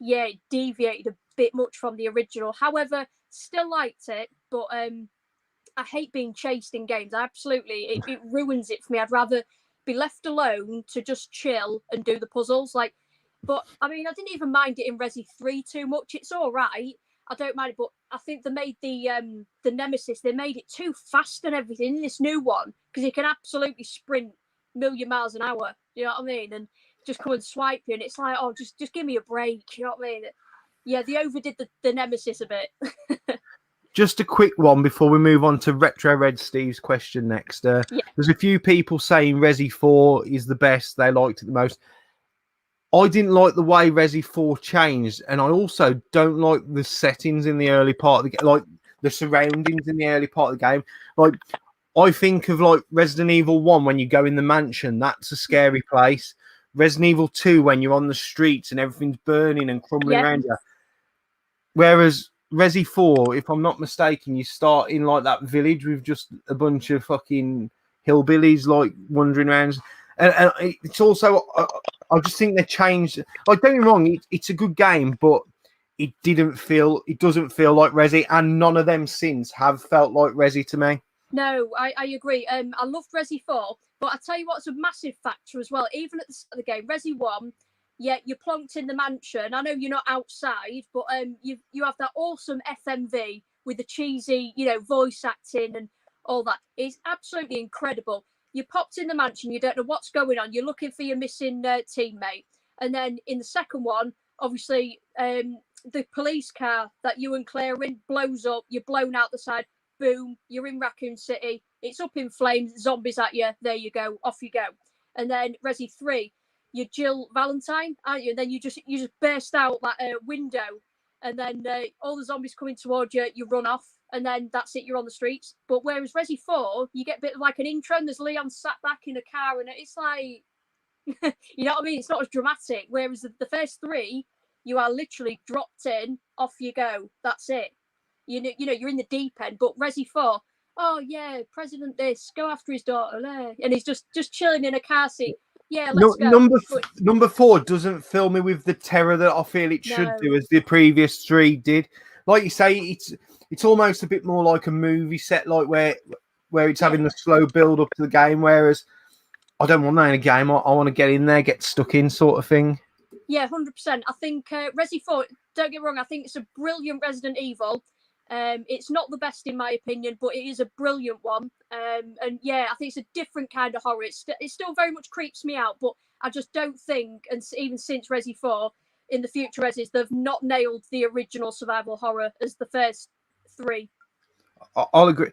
It deviated a bit much from the original. However, still liked it, but I hate being chased in games. Absolutely, it ruins it for me. I'd rather be left alone to just chill and do the puzzles. Like, but I mean, I didn't even mind it in Resi 3 too much. It's all right. I don't mind it, but I think they made the Nemesis. They made it too fast and everything in this new one, because it can absolutely sprint a million miles an hour. You know what I mean? And just come and swipe you, and it's like, oh, just give me a break. You know what I mean? Yeah, they overdid the Nemesis a bit. Just a quick one before we move on to Retro Red Steve's question next. There's a few people saying Resi 4 is the best. They liked it the most. I didn't like the way Resi 4 changed, and I also don't like the settings in the early part of the game, like the surroundings in the early part of the game. Like, I think of like Resident Evil 1 when you go in the mansion, that's a scary place. Resident Evil 2 when you're on the streets and everything's burning and crumbling around you. Whereas Resi 4, if I'm not mistaken, you start in like that village with just a bunch of fucking hillbillies like wandering around. And it's also, I just think they changed. Like, don't get me wrong, it's a good game, but it doesn't feel like Resi, and none of them since have felt like Resi to me. No, I agree. I loved Resi 4, but I tell you what's a massive factor as well. Even at the start of the game, Resi 1, yeah, you're plonked in the mansion. I know you're not outside, but you have that awesome FMV with the cheesy, you know, voice acting and all that. It's absolutely incredible. You popped in the mansion, you don't know what's going on. You're looking for your missing teammate, and then in the second one, obviously, the police car that you and Claire are in blows up. You're blown out the side. Boom! You're in Raccoon City. It's up in flames. Zombies at you. There you go. Off you go. And then Resi 3. You're Jill Valentine, aren't you? And then you just burst out that window, and then all the zombies coming towards you. You run off, and then that's it. You're on the streets. But whereas Resi 4, you get a bit of like an intro, and there's Leon sat back in a car, and it's like, you know what I mean? It's not as dramatic. Whereas the first 3, you are literally dropped in, off you go. That's it. You know, you're in the deep end. But Resi 4, oh yeah, President this, go after his daughter, and he's just chilling in a car seat. Yeah, let's go. Number 4 doesn't fill me with the terror that I feel it should do, as the previous 3 did. Like you say, it's almost a bit more like a movie set, like where it's having the slow build up to the game. Whereas I don't want that in a game. I want to get in there, get stuck in, sort of thing. Yeah, 100%. I think Resi 4. Don't get me wrong. I think it's a brilliant Resident Evil. It's not the best in my opinion, but it is a brilliant one. And yeah, I think it's a different kind of horror. It still very much creeps me out, but I just don't think, and even since Resi 4, in the future Resis, they've not nailed the original survival horror as the first 3. I'll agree.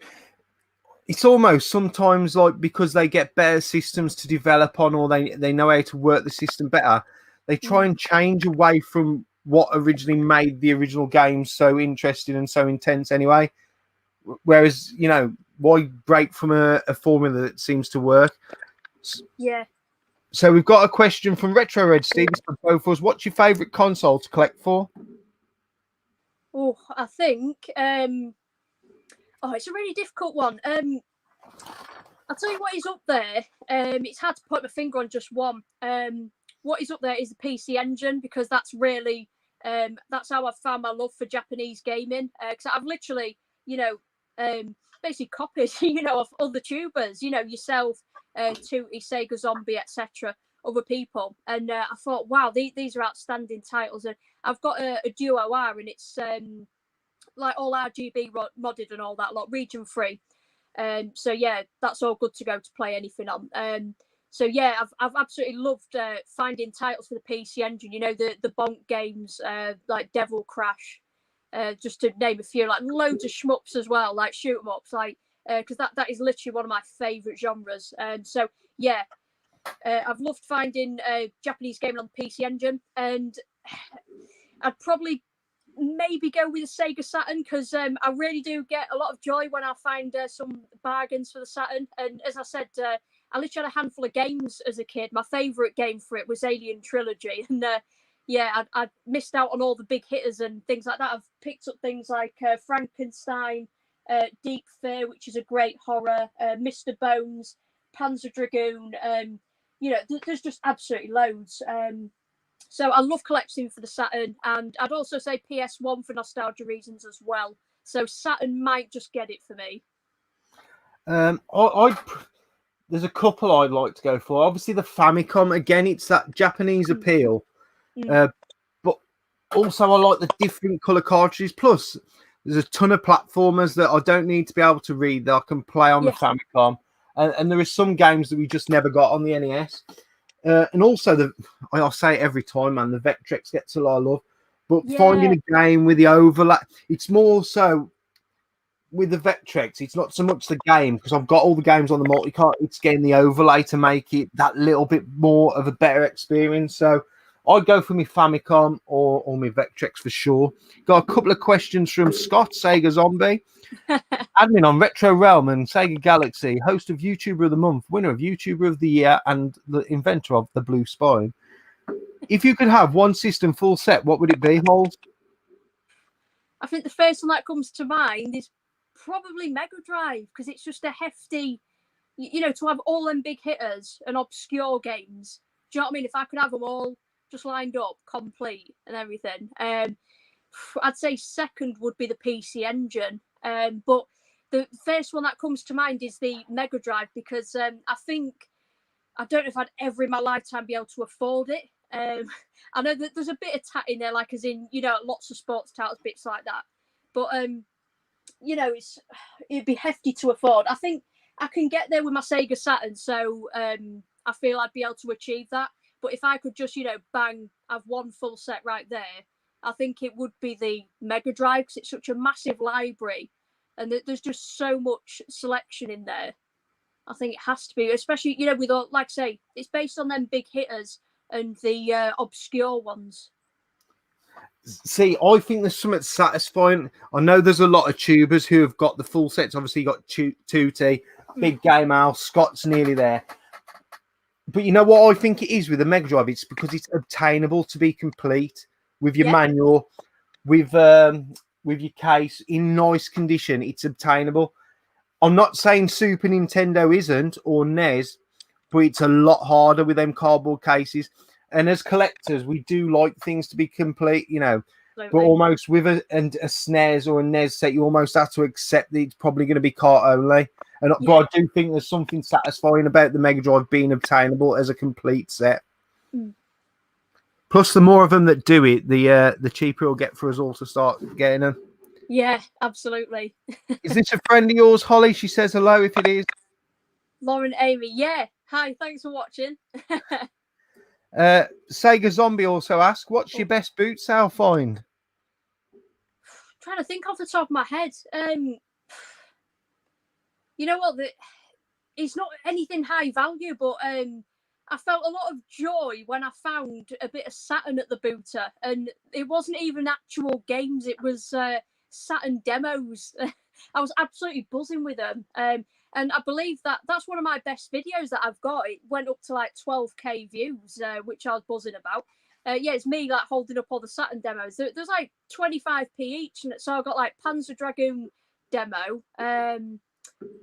It's almost sometimes like because they get better systems to develop on, or they know how to work the system better, they try and change away from what originally made the original game so interesting and so intense anyway. Whereas, you know, why break from a formula that seems to work? Yeah. So we've got a question from Retro Red Steve for both of us. What's your favourite console to collect for? Oh, I think Oh, it's a really difficult one. I'll tell you what is up there. It's hard to put my finger on just one. What is up there is the PC Engine, because that's really that's how I've found my love for Japanese gaming. Because I've literally, basically copied, of other tubers, yourself, Tootie, Sega Zombie, etc., other people. And I thought, wow, these are outstanding titles. And I've got a Duo R, and it's like all RGB modded and all that lot, region free. So yeah, that's all good to go to play anything on. So yeah, I've absolutely loved finding titles for the PC Engine. The bonk games like Devil Crash, just to name a few. Like loads of shmups as well, like shoot 'em ups, like because that is literally one of my favourite genres. So yeah, I've loved finding Japanese gaming on the PC Engine, and I'd probably maybe go with the Sega Saturn, because I really do get a lot of joy when I find some bargains for the Saturn. And as I said, I literally had a handful of games as a kid. My favourite game for it was Alien Trilogy, and yeah, I missed out on all the big hitters and things like that. I've picked up things like Frankenstein, Deep Fear, which is a great horror, Mr. Bones, Panzer Dragoon. There's just absolutely loads. So I love collecting for the Saturn, and I'd also say PS1 for nostalgia reasons as well. So Saturn might just get it for me. There's a couple I'd like to go for. Obviously, the Famicom. Again, it's that Japanese appeal. But also, I like the different color cartridges. Plus, there's a ton of platformers that I don't need to be able to read that I can play on the Famicom. And there are some games that we just never got on the NES. And also, I'll say it every time, man, the Vectrex gets a lot of love. But finding a game with the overlap, it's more so with the Vectrex, it's not so much the game, because I've got all the games on the multi-cart. It's getting the overlay to make it that little bit more of a better experience. So I'd go for my Famicom or my Vectrex for sure. Got a couple of questions from Scott, Sega Zombie. Admin on Retro Realm and Sega Galaxy, host of YouTuber of the Month, winner of YouTuber of the Year, and the inventor of the Blue Spine. If you could have one system full set, what would it be, Holt? I think the first one that comes to mind is probably Mega Drive, because it's just a hefty, to have all them big hitters and obscure games. Do you know what I mean? If I could have them all just lined up, complete and everything. I'd say second would be the PC Engine. But the first one that comes to mind is the Mega Drive, because I don't know if I'd ever in my lifetime be able to afford it. I know that there's a bit of tat in there, like as in, lots of sports titles, bits like that. But, it'd be hefty to afford. I think I can get there with my Sega Saturn, so I feel I'd be able to achieve that. But if I could just, have one full set right there, I think it would be the Mega Drive, because it's such a massive library and there's just so much selection in there. I think it has to be, especially, with all, like I say, it's based on them big hitters and the obscure ones. See, I think there's something satisfying. I know there's a lot of tubers who have got the full sets. Obviously, you got Tootie, Big Game House, Scott's nearly there. But you know what I think it is with the Mega Drive? It's because it's obtainable to be complete with your manual, with your case in nice condition. It's obtainable. I'm not saying Super Nintendo isn't, or NES, but it's a lot harder with them cardboard cases. And as collectors, we do like things to be complete, But almost with a SNES or a NES set, you almost have to accept that it's probably going to be cart only. But I do think there's something satisfying about the Mega Drive being obtainable as a complete set. Plus, the more of them that do it, the cheaper it'll get for us all to start getting them. Yeah, absolutely. Is this a friend of yours, Hollie? She says hello if it is. Lauren Amy, yeah. Hi, thanks for watching. Sega Zombie also asks, what's your best boot sale find? I'm trying to think off the top of my head. You know what? It's not anything high value, but I felt a lot of joy when I found a bit of Saturn at the booter, and it wasn't even actual games. It was Saturn demos. I was absolutely buzzing with them. And I believe that's one of my best videos that I've got. It went up to like 12k views, which I was buzzing about. It's me like holding up all the Saturn demos. There's like 25p each, and so I got like Panzer Dragoon demo.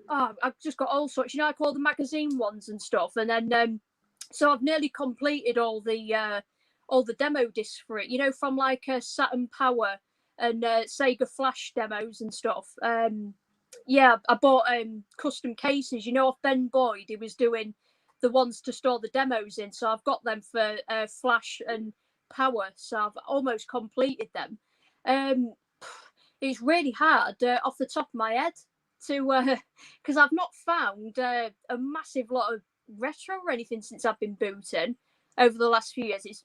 I've just got all sorts, like all the magazine ones and stuff, and then so I've nearly completed all the demo discs for it, from like Saturn Power and Sega Flash demos and stuff. I bought custom cases, off Ben Boyd. He was doing the ones to store the demos in, so I've got them for Flash and Power, so I've almost completed them. It's really hard off the top of my head to because I've not found a massive lot of retro or anything since I've been booting over the last few years.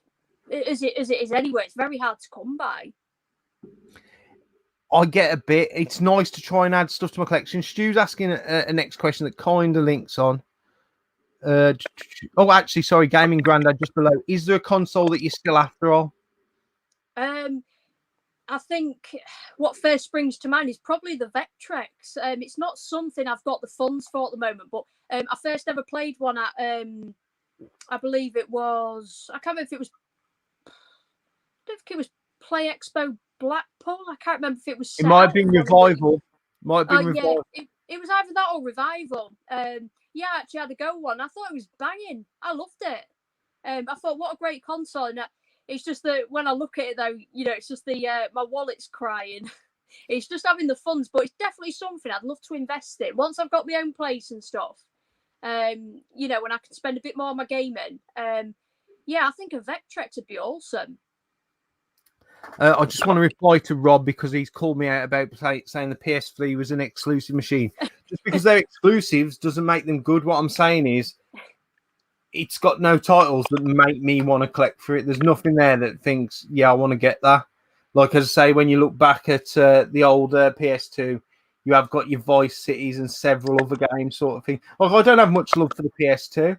As it is anyway, it's very hard to come by. I get a bit. It's nice to try and add stuff to my collection. Stu's asking a next question that kind of links on. Actually, sorry, Gaming Grandad just below. Is there a console that you're still after all? I think what first springs to mind is probably the Vectrex. It's not something I've got the funds for at the moment, but I first ever played one at, I believe it was, I can't remember if it was, I don't think it was Play Expo Blackpool. I can't remember if it was. It might have been Revival. Revival. Yeah, it was either that or Revival. I actually had a go one. I thought it was banging. I loved it. I thought, what a great console. And it's just that when I look at it, though, it's just my wallet's crying. It's just having the funds, but it's definitely something I'd love to invest in once I've got my own place and stuff. When I can spend a bit more on my gaming. I think a Vectrex would be awesome. I just want to reply to Rob because he's called me out about saying the PS3 was an exclusive machine. Just because they're exclusives doesn't make them good. What I'm saying is it's got no titles that make me want to collect for it. There's nothing there that thinks, I want to get that. Like, as I say, when you look back at the old PS2, you have got your Vice Cities and several other games sort of thing. Like, I don't have much love for the PS2.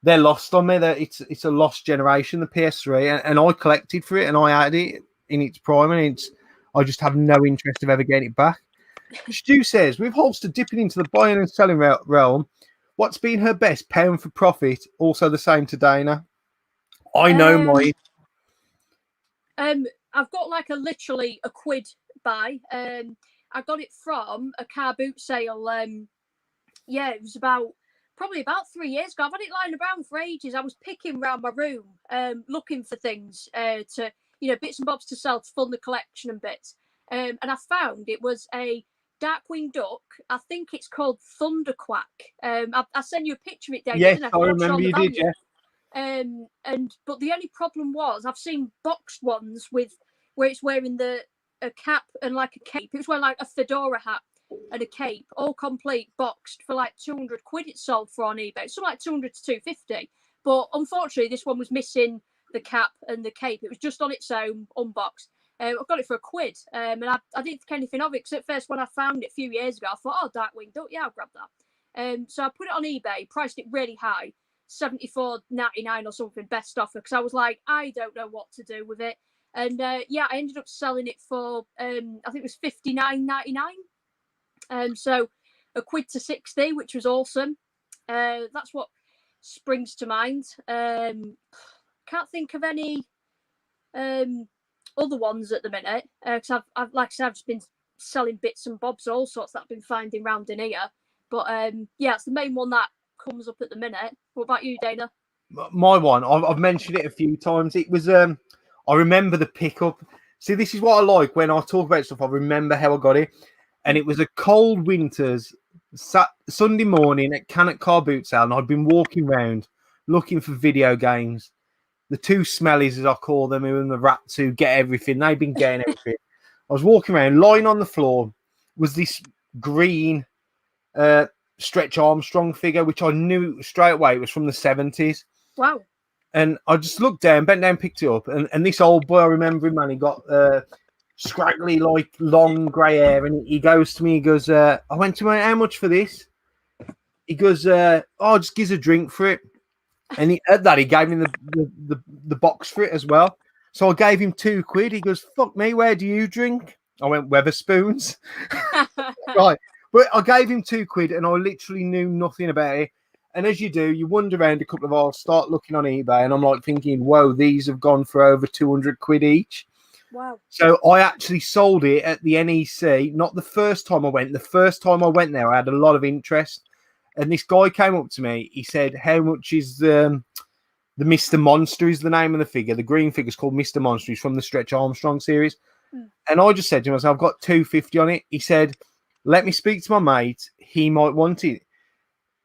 They're lost on me. It's a lost generation, the PS3, and I collected for it, and I had it in its prime, and I just have no interest of ever getting it back. Stu says, with Holster dipping into the buying and selling realm, what's been her best pound for profit? Also the same to Dana. I know mine. I've got like literally a quid buy. I got it from a car boot sale. It was probably about 3 years ago. I've had it lying around for ages. I was picking around my room, looking for things to, bits and bobs to sell to fund the collection and bits. And I found it was a Darkwing Duck. I think it's called Thunderquack. I sent you a picture of it, David. Yes, I remember you did, yeah. But the only problem was I've seen boxed ones where it's wearing a cap and like a cape. It was wearing like a fedora hat and a cape, all complete, boxed for like 200 quid. It sold for on eBay, so like 200 to 250. But unfortunately, this one was missing the cap and the cape. It was just on its own, unboxed. I got it for a quid, and I didn't think anything of it because at first when I found it a few years ago, I thought, oh, Darkwing Duck, yeah, I'll grab that. So I put it on eBay, priced it really high, $74.99 or something, best offer, because I was like, I don't know what to do with it. And I ended up selling it for I think it was $59.99. So a quid to 60, which was awesome. That's what springs to mind. Can't think of any other ones at the minute because I've like I said, I've just been selling bits and bobs, all sorts that I've been finding round in here. But it's the main one that comes up at the minute. What about you, Dana? My one, I've mentioned it a few times. It was I remember the pickup. See, this is what I like when I talk about stuff. I remember how I got it, and it was a cold winter's Sunday morning at Cannock Car Boot Sale, and I'd been walking around looking for video games. The two smellies, as I call them, who and the rats who get everything. They've been getting everything. I was walking around, lying on the floor was this green Stretch Armstrong figure, which I knew straight away it was from the 70s. Wow. And I just looked down, bent down, picked it up. And this old boy, I remember him, man, he got scraggly, like long grey hair. And he goes to me, he goes, I went to him, how much for this? He goes, just gives a drink for it. And at that, he gave me the box for it as well. So I gave him £2. He goes, fuck me, where do you drink? I went, Weatherspoons. Right. But I gave him £2 and I literally knew nothing about it. And as you do, you wander around a couple of hours, start looking on eBay, and I'm like thinking, whoa, these have gone for over 200 quid each. Wow. So I actually sold it at the NEC. Not the first time I went. The first time I went there, I had a lot of interest. And this guy came up to me. He said, "How much is the Mr. Monster is the name of the figure. The green figure is called Mr. Monster. He's from the Stretch Armstrong series." And I just said to him, "I've got 250 on it." He said, "Let me speak to my mate. He might want it."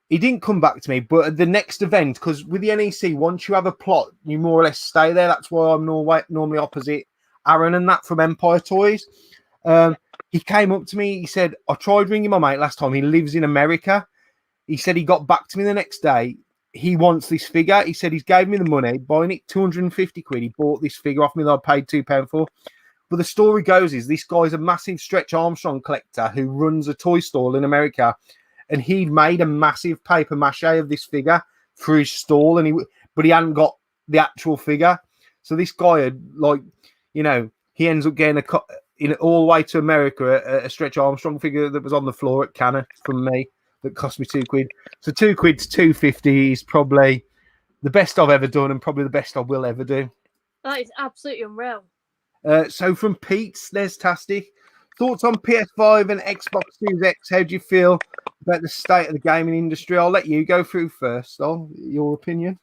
He didn't come back to me, but at the next event, because with the NEC, once you have a plot, you more or less stay there. That's why I'm normally opposite Aaron and that from Empire Toys. He came up to me. He said, "I tried ringing my mate last time. He lives in America." He said he got back to me the next day. He wants this figure. He said he's gave me the money, buying it 250 quid. He bought this figure off me that I paid £2 for. But the story goes is this guy's a massive Stretch Armstrong collector who runs a toy stall in America. And he made a massive paper mache of this figure for his stall, but he hadn't got the actual figure. So this guy had, like, he ends up getting all the way to America a Stretch Armstrong figure that was on the floor at Canna from me that cost me £2. So £2 to 250 is probably the best I've ever done and probably the best I will ever do. That is absolutely unreal. So from Pete, there's Tastic. Thoughts on PS5 and Xbox Series X? How do you feel about the state of the gaming industry? I'll let you go through first. Your opinion.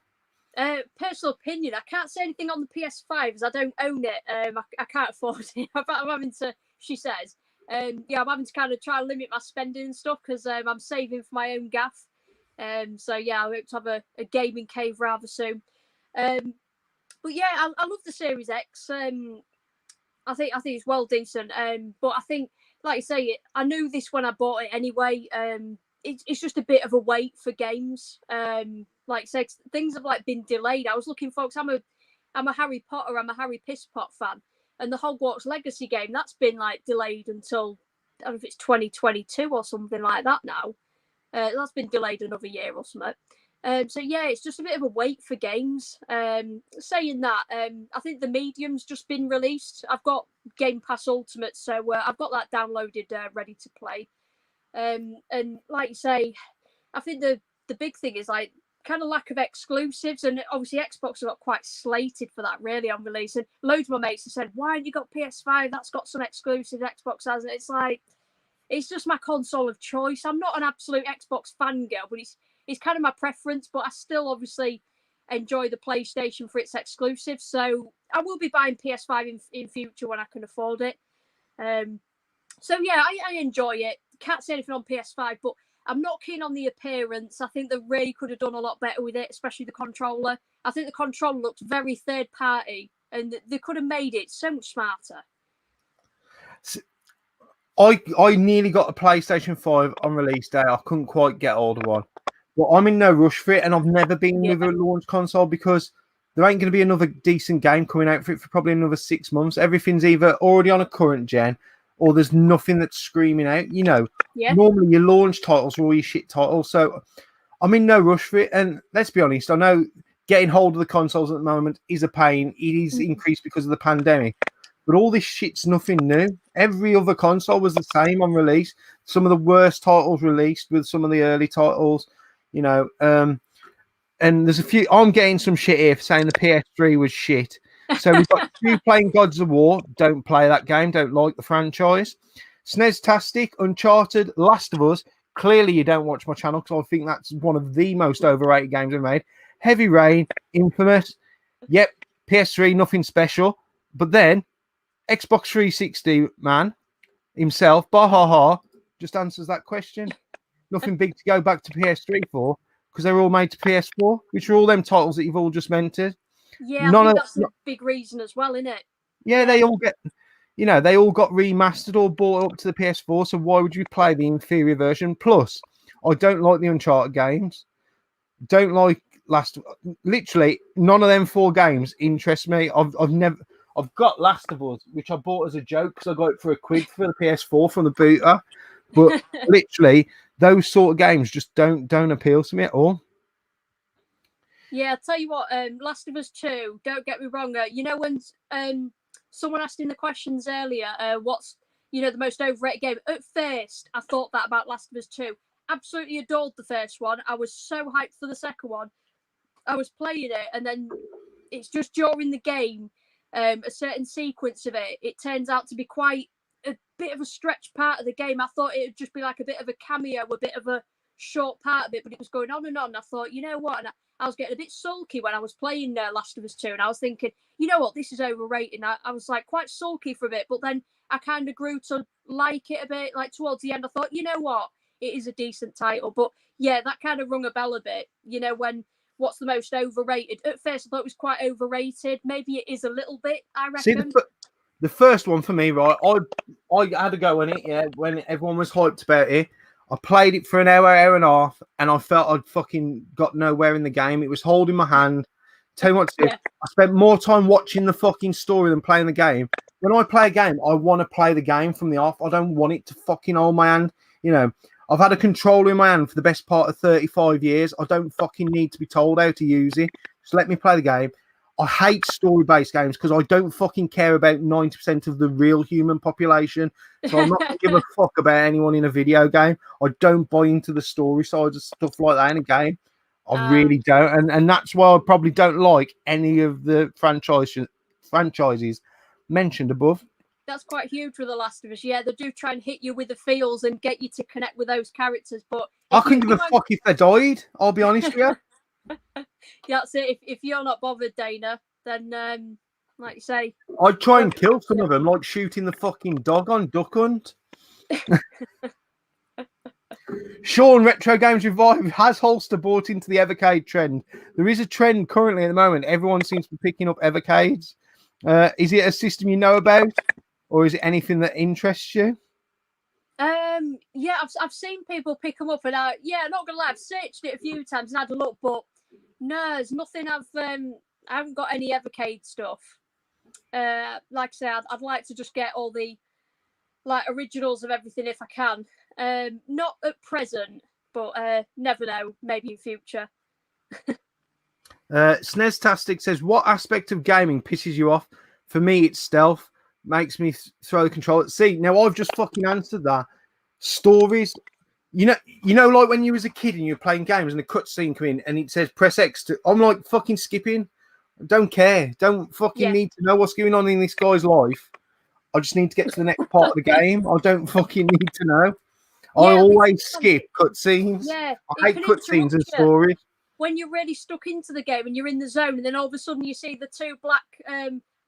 Personal opinion. I can't say anything on the PS5 as I don't own it. I can't afford it. I'm having to. She says. I'm having to kind of try and limit my spending and stuff because I'm saving for my own gaff. I hope to have a gaming cave rather soon. I love the Series X. I think it's well decent. But I think, like you say, I knew this when I bought it anyway. It's just a bit of a wait for games. Like I say, things have been delayed. I was looking, folks. I'm a Harry Potter. I'm a Harry Pisspot fan, and the Hogwarts Legacy game that's been delayed until I don't know if it's 2022 or something like that now. That's been delayed another year or something. It's just a bit of a wait for games. Saying that, I think the Medium's just been released. I've got Game Pass Ultimate, so I've got that downloaded, ready to play. And like you say, I think the big thing is kind of lack of exclusives, and obviously Xbox have got quite slated for that really on release. And loads of my mates have said, "Why haven't you got PS5? That's got some exclusives. Xbox has." And it's just my console of choice. I'm not an absolute Xbox fangirl, but it's kind of my preference. But I still obviously enjoy the PlayStation for its exclusives. So I will be buying PS5 in future when I can afford it. I enjoy it. Can't say anything on PS5, but I'm not keen on the appearance. I think they really could have done a lot better with it, especially the controller. I think the controller looks very third party, and they could have made it so much smarter. I nearly got a PlayStation 5 on release day. I couldn't quite get hold of one. But I'm in no rush for it, and I've never been with a launch console because there ain't going to be another decent game coming out for it for probably another 6 months. Everything's either already on a current gen or there's nothing that's screaming out. Normally your launch titles are all your shit titles. So I'm in no rush for it. And let's be honest, I know getting hold of the consoles at the moment is a pain. It is increased because of the pandemic. But all this shit's nothing new. Every other console was the same on release. Some of the worst titles released with some of the early titles, and there's a few. I'm getting some shit here for saying the PS3 was shit. So we've got two playing Gods of War. Don't play that game. Don't like the franchise. Sneztastic, Uncharted, Last of Us. Clearly, you don't watch my channel because I think that's one of the most overrated games I've made. Heavy Rain, Infamous. Yep, PS3, nothing special. But then Xbox 360 man himself, Bahaha, just answers that question. Nothing big to go back to PS3 for because they were all made to PS4, which are all them titles that you've all just mentioned. Yeah, I think that's a big reason as well, isn't it? Yeah, they all get, they all got remastered or bought up to the PS4. So why would you play the inferior version? Plus, I don't like the Uncharted games. Don't like literally none of them 4 games interest me. I've got Last of Us, which I bought as a joke because I got it for £1 for the PS4 from the booter. But literally, those sort of games just don't appeal to me at all. Yeah, I'll tell you what, Last of Us 2, don't get me wrong. When someone asked in the questions earlier, what's the most overrated game? At first, I thought that about Last of Us 2. Absolutely adored the first one. I was so hyped for the second one. I was playing it, and then it's just during the game, a certain sequence of it, it turns out to be quite a bit of a stretch part of the game. I thought it would just be like a bit of a cameo, a bit of a short part of it, but it was going on and on. I thought, you know what? And I was getting a bit sulky when I was playing Last of Us 2, and I was thinking, you know what, this is overrated. And I was like quite sulky for a bit, but then I kind of grew to like it a bit. Like towards the end, I thought, you know what, it is a decent title. But yeah, that kind of rung a bell a bit. You know, when what's the most overrated? At first, I thought it was quite overrated. Maybe it is a little bit, I reckon. See, the first one for me, right? I had a go in it, yeah, when everyone was hyped about it. I played it for an hour and a half, and I felt I'd fucking got nowhere in the game. It was holding my hand. Tell you what, Yeah. I spent more time watching the fucking story than playing the game. When I play a game, I want to play the game from the off. I don't want it to fucking hold my hand. You know, I've had a controller in my hand for the best part of 35 years. I don't fucking need to be told how to use it. Just let me play the game. I hate story-based games because I don't fucking care about 90% of the real human population. So I'm not going to give a fuck about anyone in a video game. I don't buy into the story side of stuff like that in a game. I really don't. And that's why I probably don't like any of the franchises mentioned above. That's quite huge for The Last of Us. Yeah, they do try and hit you with the feels and get you to connect with those characters. But I couldn't give a fuck if they died. I'll be honest with you. Yeah, that's it. If you're not bothered, Dana, then like you say, I'd try and kill some of them, like shooting the fucking dog on Duck Hunt. Sean, Retro Games Revive, has Holster bought into the Evercade trend? There is a trend currently at the moment. Everyone seems to be picking up Evercades. Is it a system you know about, or is it anything that interests you? Yeah, I've seen people pick them up, and not gonna lie, I've searched it a few times and had a look, but no, there's nothing. I haven't got any Evercade stuff. Like I say, I'd like to just get all the like originals of everything if I can. Not at present, but never know, maybe in future. Sneztastic says, what aspect of gaming pisses you off? For me, it's stealth. Makes me throw the controller. See, now I've just fucking answered that. Stories. You know, like when you was a kid and you're playing games and the cutscene come in and it says press X I'm like fucking skipping. Don't care. Don't fucking need to know what's going on in this guy's life. I just need to get to the next part of the game. I don't fucking need to know. I always skip cutscenes. Yeah, I hate cutscenes and stories. When you're really stuck into the game and you're in the zone, and then all of a sudden you see the two black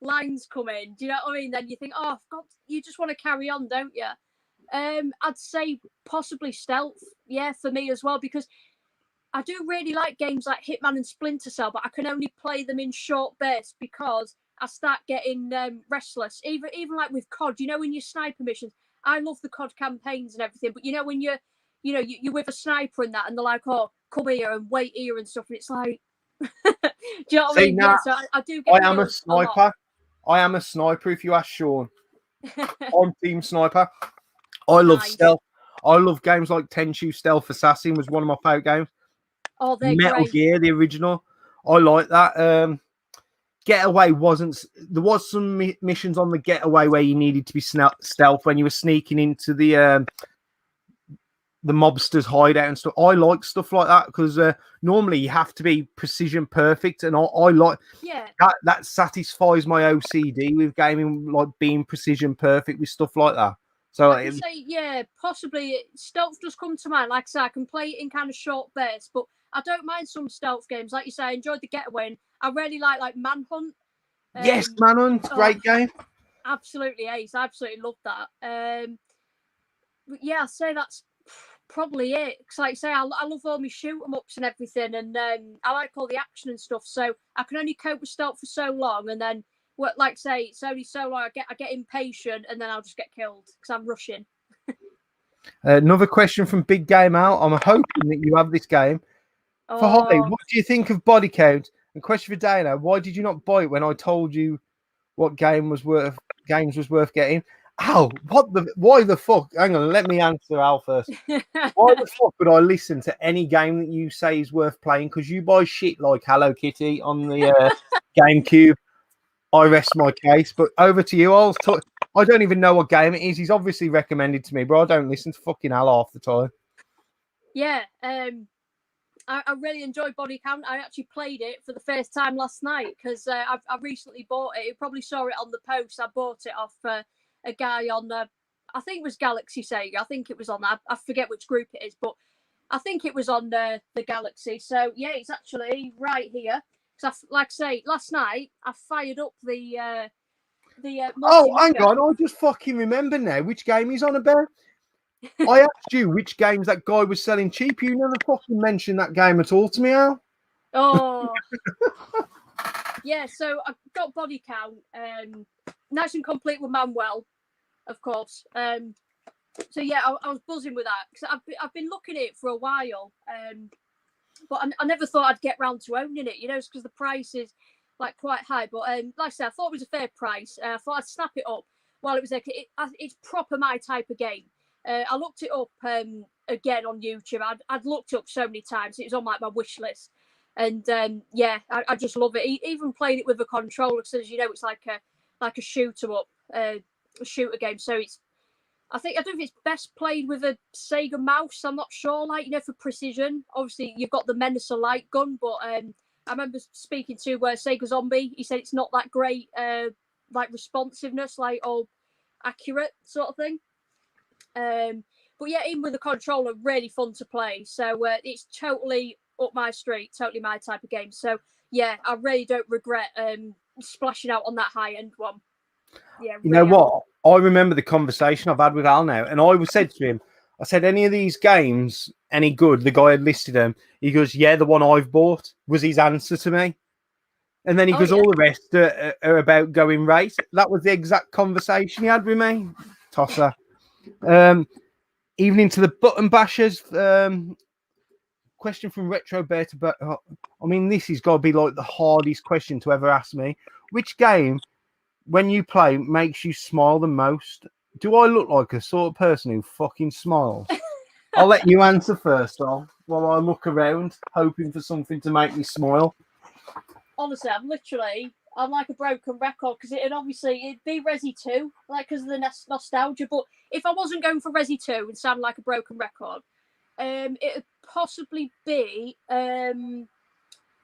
lines come in. Do you know what I mean? Then you think, oh God, you just want to carry on, don't you? I'd say possibly stealth. Yeah, for me as well, because I do really like games like Hitman and Splinter Cell, but I can only play them in short bursts because I start getting restless. Even like with COD, you know, in your sniper missions, I love the COD campaigns and everything, but you know when you're with a sniper and that, and they're like, oh, come here and wait here and stuff, and it's like, do you know what I mean? Yeah, so I do. I am a sniper. I am a sniper. If you ask Sean, I'm team sniper. I love stealth. I love games like Tenchu Stealth Assassin was one of my favorite games. Oh, they're Metal great. Gear, the original. I like that. Getaway wasn't. There was some missions on the Getaway where you needed to be stealth when you were sneaking into the mobsters' hideout and stuff. I like stuff like that because normally you have to be precision perfect, and I like that satisfies my OCD with gaming, like being precision perfect with stuff like that. So I can say, possibly stealth does come to mind. Like I say, I can play it in kind of short bursts, but I don't mind some stealth games. Like you say, I enjoyed the Getaway, and I really like Manhunt. Yes, Manhunt, great game. Absolutely ace. I absolutely love that. But yeah, I'd say that's probably it. Because like I say, I love all my shoot 'em ups and everything, and I like all the action and stuff. So I can only cope with stealth for so long, and then like I say, it's only so long I get impatient, and then I'll just get killed because I'm rushing. Another question from Big Game Out. I'm hoping that you have this game. For Hollie, what do you think of body count? And question for Dana: why did you not buy it when I told you what games was worth getting? Al, why the fuck? Hang on, let me answer Al first. Why the fuck would I listen to any game that you say is worth playing? Because you buy shit like Hello Kitty on the GameCube. I rest my case. But over to you. I don't even know what game it is. He's obviously recommended to me, but I don't listen to fucking Al half the time. Yeah. I really enjoyed Body Count. I actually played it for the first time last night because I recently bought it. You probably saw it on the post. I bought it off a guy on, I think it was Galaxy Sega. I think it was on, I forget which group it is, but I think it was on the Galaxy. So, yeah, it's actually right here. Because, like I say, last night I fired up the Oh, hang on. I just fucking remember now which game he's on about. I asked you which games that guy was selling cheap. You never fucking mentioned that game at all to me, Al. Oh. Yeah, so I got Body Count. Nice and complete with Manuel, of course. So, yeah, I was buzzing with that. Because I've been looking at it for a while. But I never thought I'd get round to owning it, you know, because the price is like quite high. But like I said, I thought it was a fair price. I thought I'd snap it up while it was there. It's proper my type of game. I looked it up again on YouTube. I'd looked it up so many times. It was on like my wish list. And yeah, I just love it. Even playing it with a controller, because as you know, it's like a shooter up, a shooter game. So I don't know if it's best played with a Sega mouse. I'm not sure. Like, you know, for precision, obviously you've got the Menacer light gun, but I remember speaking to Sega Zombie. He said it's not that great, like responsiveness, like all accurate sort of thing. But yeah, even with the controller, really fun to play. So it's totally up my street, totally my type of game. So yeah, I really don't regret splashing out on that high end one. Yeah, you know what? I remember the conversation I've had with Al now, and I said to him, I said, any of these games any good? The guy had listed them. He goes, yeah, the one I've bought was his answer to me. And then he goes, all the rest are about going rate. That was the exact conversation he had with me. Tosser. Evening to the button bashers. Question from Retro Beta. But I mean, this has got to be like the hardest question to ever ask me. Which game, when you play, makes you smile the most? Do I look like a sort of person who fucking smiles? I'll let you answer first, Al, while I look around, hoping for something to make me smile. Honestly, I'm like a broken record because it'd be Resi 2, like because of the nostalgia. But if I wasn't going for Resi 2 and sound like a broken record, it'd possibly be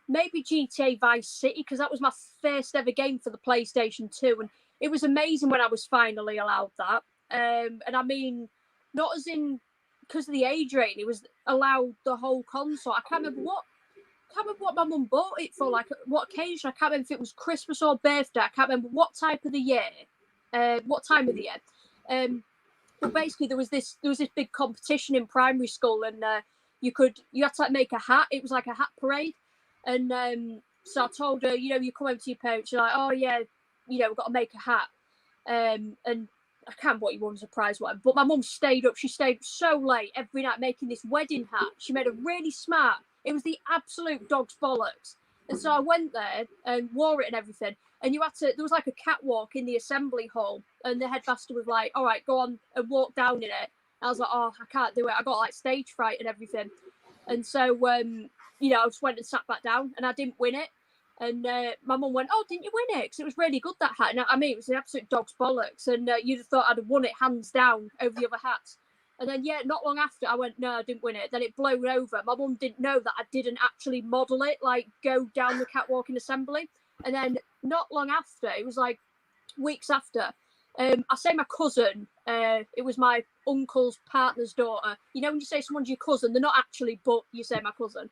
maybe GTA Vice City, because that was my first ever game for the PlayStation 2, and it was amazing when I was finally allowed that. And I mean, not as in because of the age rating, it was allowed the whole console. I can't remember what my mum bought it for, like what occasion. I can't remember if it was Christmas or birthday. I can't remember what time of the year. But basically there was this big competition in primary school, and you had to like make a hat. It was like a hat parade, and so I told her, you know, you come over to your parents, you're like, oh yeah, you know, we've got to make a hat, and I can't remember what you won as a prize, whatever. But my mum stayed up. She stayed so late every night making this wedding hat. She made a really smart. It was the absolute dog's bollocks. And so I went there and wore it and everything. And there was like a catwalk in the assembly hall. And the headmaster was like, all right, go on and walk down in it. And I was like, oh, I can't do it. I got like stage fright and everything. And so, you know, I just went and sat back down and I didn't win it. And my mum went, oh, didn't you win it? Because it was really good, that hat. And I mean, it was the absolute dog's bollocks. And you'd have thought I'd have won it hands down over the other hats. And then, yeah, not long after, I went, no, I didn't win it. Then it blew over. My mum didn't know that I didn't actually model it, like go down the catwalk in assembly. And then not long after, it was like weeks after, I say my cousin, it was my uncle's partner's daughter. You know, when you say someone's your cousin, they're not actually, but you say my cousin.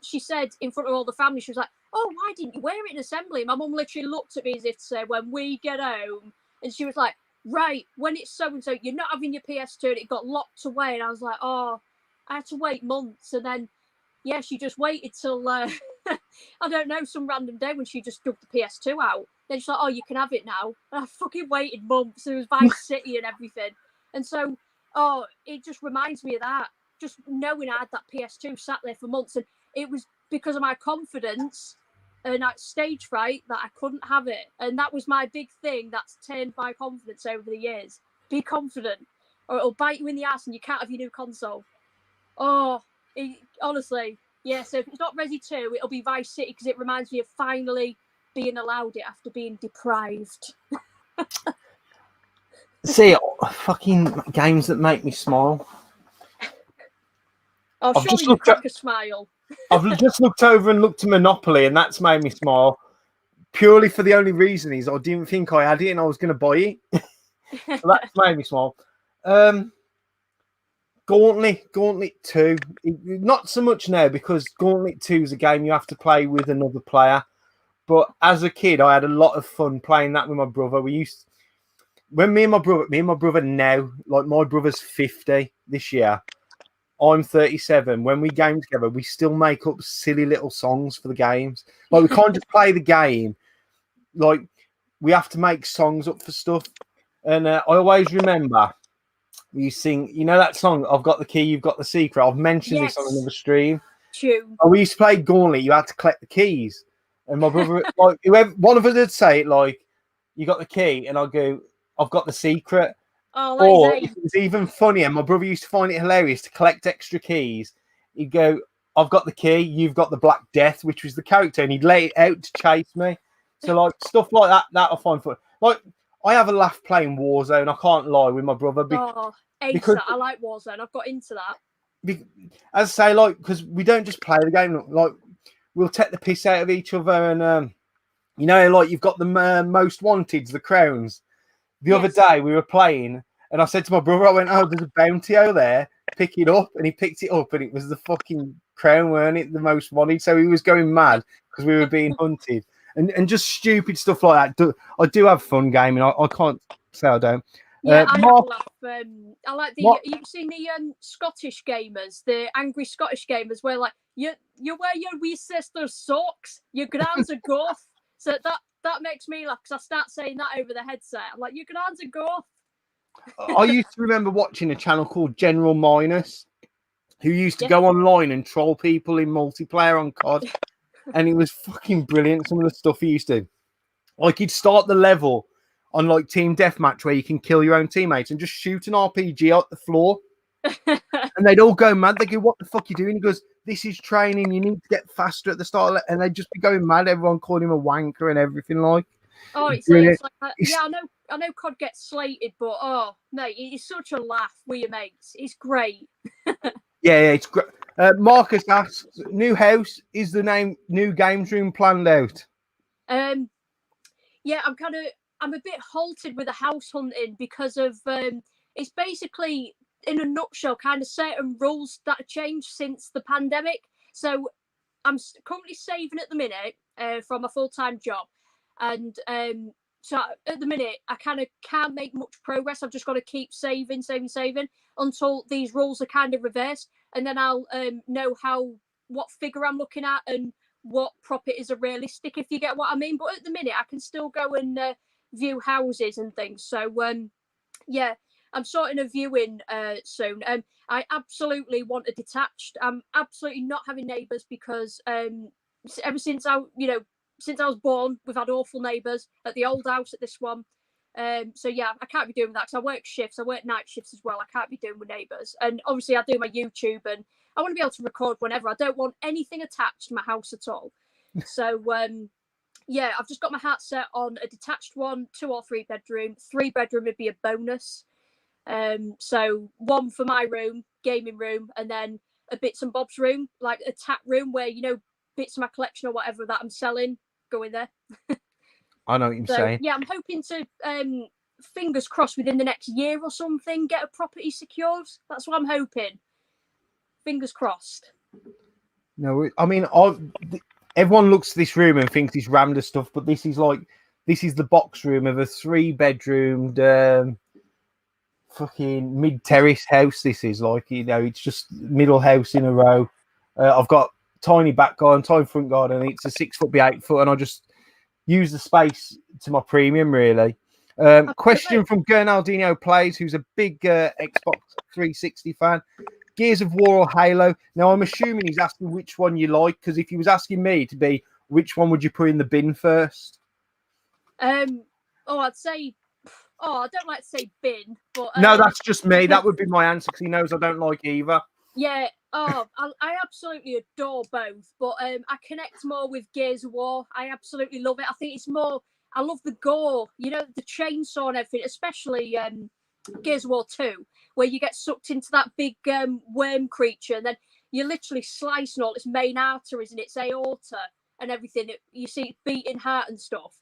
She said in front of all the family, she was like, oh, why didn't you wear it in assembly? My mum literally looked at me as if to say, when we get home. And she was like, right, when it's so-and-so, you're not having your PS2, and it got locked away. And I was like, oh, I had to wait months. And then, yeah, she just waited till, I don't know, some random day when she just took the PS2 out. Then she's like, oh, you can have it now. And I fucking waited months. It was Vice City and everything. And so, oh, it just reminds me of that. Just knowing I had that PS2 sat there for months. And it was because of my confidence and that stage fright that I couldn't have it. And that was my big thing that's turned my confidence over the years. Be confident, or it'll bite you in the ass and you can't have your new console. Oh, honestly, yeah. So if it's not Resi 2, it'll be Vice City, because it reminds me of finally being allowed it after being deprived. See, fucking games that make me smile. Oh, surely you crack a smile. I've just looked over and looked at Monopoly, and that's made me smile. Purely for the only reason is I didn't think I had it and I was going to buy it. So that's made me smile. Gauntlet 2. Not so much now because Gauntlet 2 is a game you have to play with another player. But as a kid, I had a lot of fun playing that with my brother. When me and my brother now, like my brother's 50 this year, I'm 37. When we game together, we still make up silly little songs for the games. Like we can't just play the game. Like we have to make songs up for stuff. And I always remember we sing, you know that song, I've got the key, you've got the secret. I've mentioned this on another stream. True. And we used to play Gauntlet, you had to collect the keys. And my brother, like, whoever, one of us would say it like, you got the key, and I'll go, I've got the secret. Oh, or if it was even funnier, my brother used to find it hilarious to collect extra keys. He'd go, I've got the key, you've got the Black Death, which was the character, and he'd lay it out to chase me. So, like, stuff like that I find fun. Like, I have a laugh playing Warzone, I can't lie, with my brother. Because I like Warzone. I've got into that. As I say, like, because we don't just play the game, like, we'll take the piss out of each other, and you know, like you've got the most wanteds, the crowns. The other day we were playing, and I said to my brother, I went, "Oh, there's a bounty over there. Pick it up." And he picked it up, and it was the fucking crown, weren't it? The most wanted. So he was going mad because we were being hunted, and just stupid stuff like that. I do have fun gaming. I can't say I don't. Yeah, I like the. You've seen the Scottish gamers, the angry Scottish gamers, where like you wear your wee sister's socks, your grands are goth. So that makes me laugh because I start saying that over the headset. I'm like, your grands are goth. I used to remember watching a channel called General Minus, who used to go online and troll people in multiplayer on COD, and it was fucking brilliant. Some of the stuff he used to, like, he'd start the level on like team deathmatch where you can kill your own teammates and just shoot an RPG out the floor, and they'd all go mad. They go, "What the fuck are you doing?" He goes, "This is training. You need to get faster at the start," and they'd just be going mad. Everyone called him a wanker and everything like. Oh, it's like yeah, I know COD gets slated, but oh mate, it's such a laugh with your mates. It's great. Yeah, it's great. Marcus asks, "New house, is the new games room planned out?" Yeah, I'm a bit halted with the house hunting because of it's basically in a nutshell kind of certain rules that have changed since the pandemic. So I'm currently saving at the minute from a full-time job, and so at the minute I kind of can't make much progress. I've just got to keep saving until these rules are kind of reversed, and then I'll know what figure I'm looking at and what properties are realistic, if you get what I mean. But at the minute I can still go and view houses and things. So yeah, I'm sorting a viewing soon. I absolutely want a detached. I'm absolutely not having neighbours because ever since I was born, we've had awful neighbours at the old house, at this one. So yeah, I can't be doing that because I work shifts. I work night shifts as well. I can't be doing with neighbours. And obviously I do my YouTube, and I want to be able to record whenever. I don't want anything attached to my house at all. So yeah, I've just got my heart set on a detached one, 2 or 3 bedroom. 3 bedroom would be a bonus. So one for my room, gaming room, and then a bits and bobs room, like a tap room where, you know, bits of my collection or whatever that I'm selling go in there. I know what you're saying. Yeah, I'm hoping to fingers crossed within the next year or something get a property secured. That's what I'm hoping. Fingers crossed. No, I mean, everyone looks at this room and thinks it's random stuff, but this is the box room of a 3-bedroomed fucking mid-terrace house. This is like, you know, it's just middle house in a row. I've got tiny back garden, tiny front garden. It's a 6 foot by 8 foot, and I just use the space to my premium, really. Question from Gernaldinho Plays, who's a big Xbox 360 fan. Gears of War or Halo? Now, I'm assuming he's asking which one you like, because if he was asking me to be, which one would you put in the bin first? I'd say, I don't like to say bin, but... No, that's just me. That would be my answer, because he knows I don't like either. Yeah, I absolutely adore both, but I connect more with Gears of War. I absolutely love it. I think it's more... I love the gore, you know, the chainsaw and everything, especially Gears of War 2, where you get sucked into that big worm creature, and then you're literally slicing all its main arteries and its aorta and everything. You see it beating heart and stuff.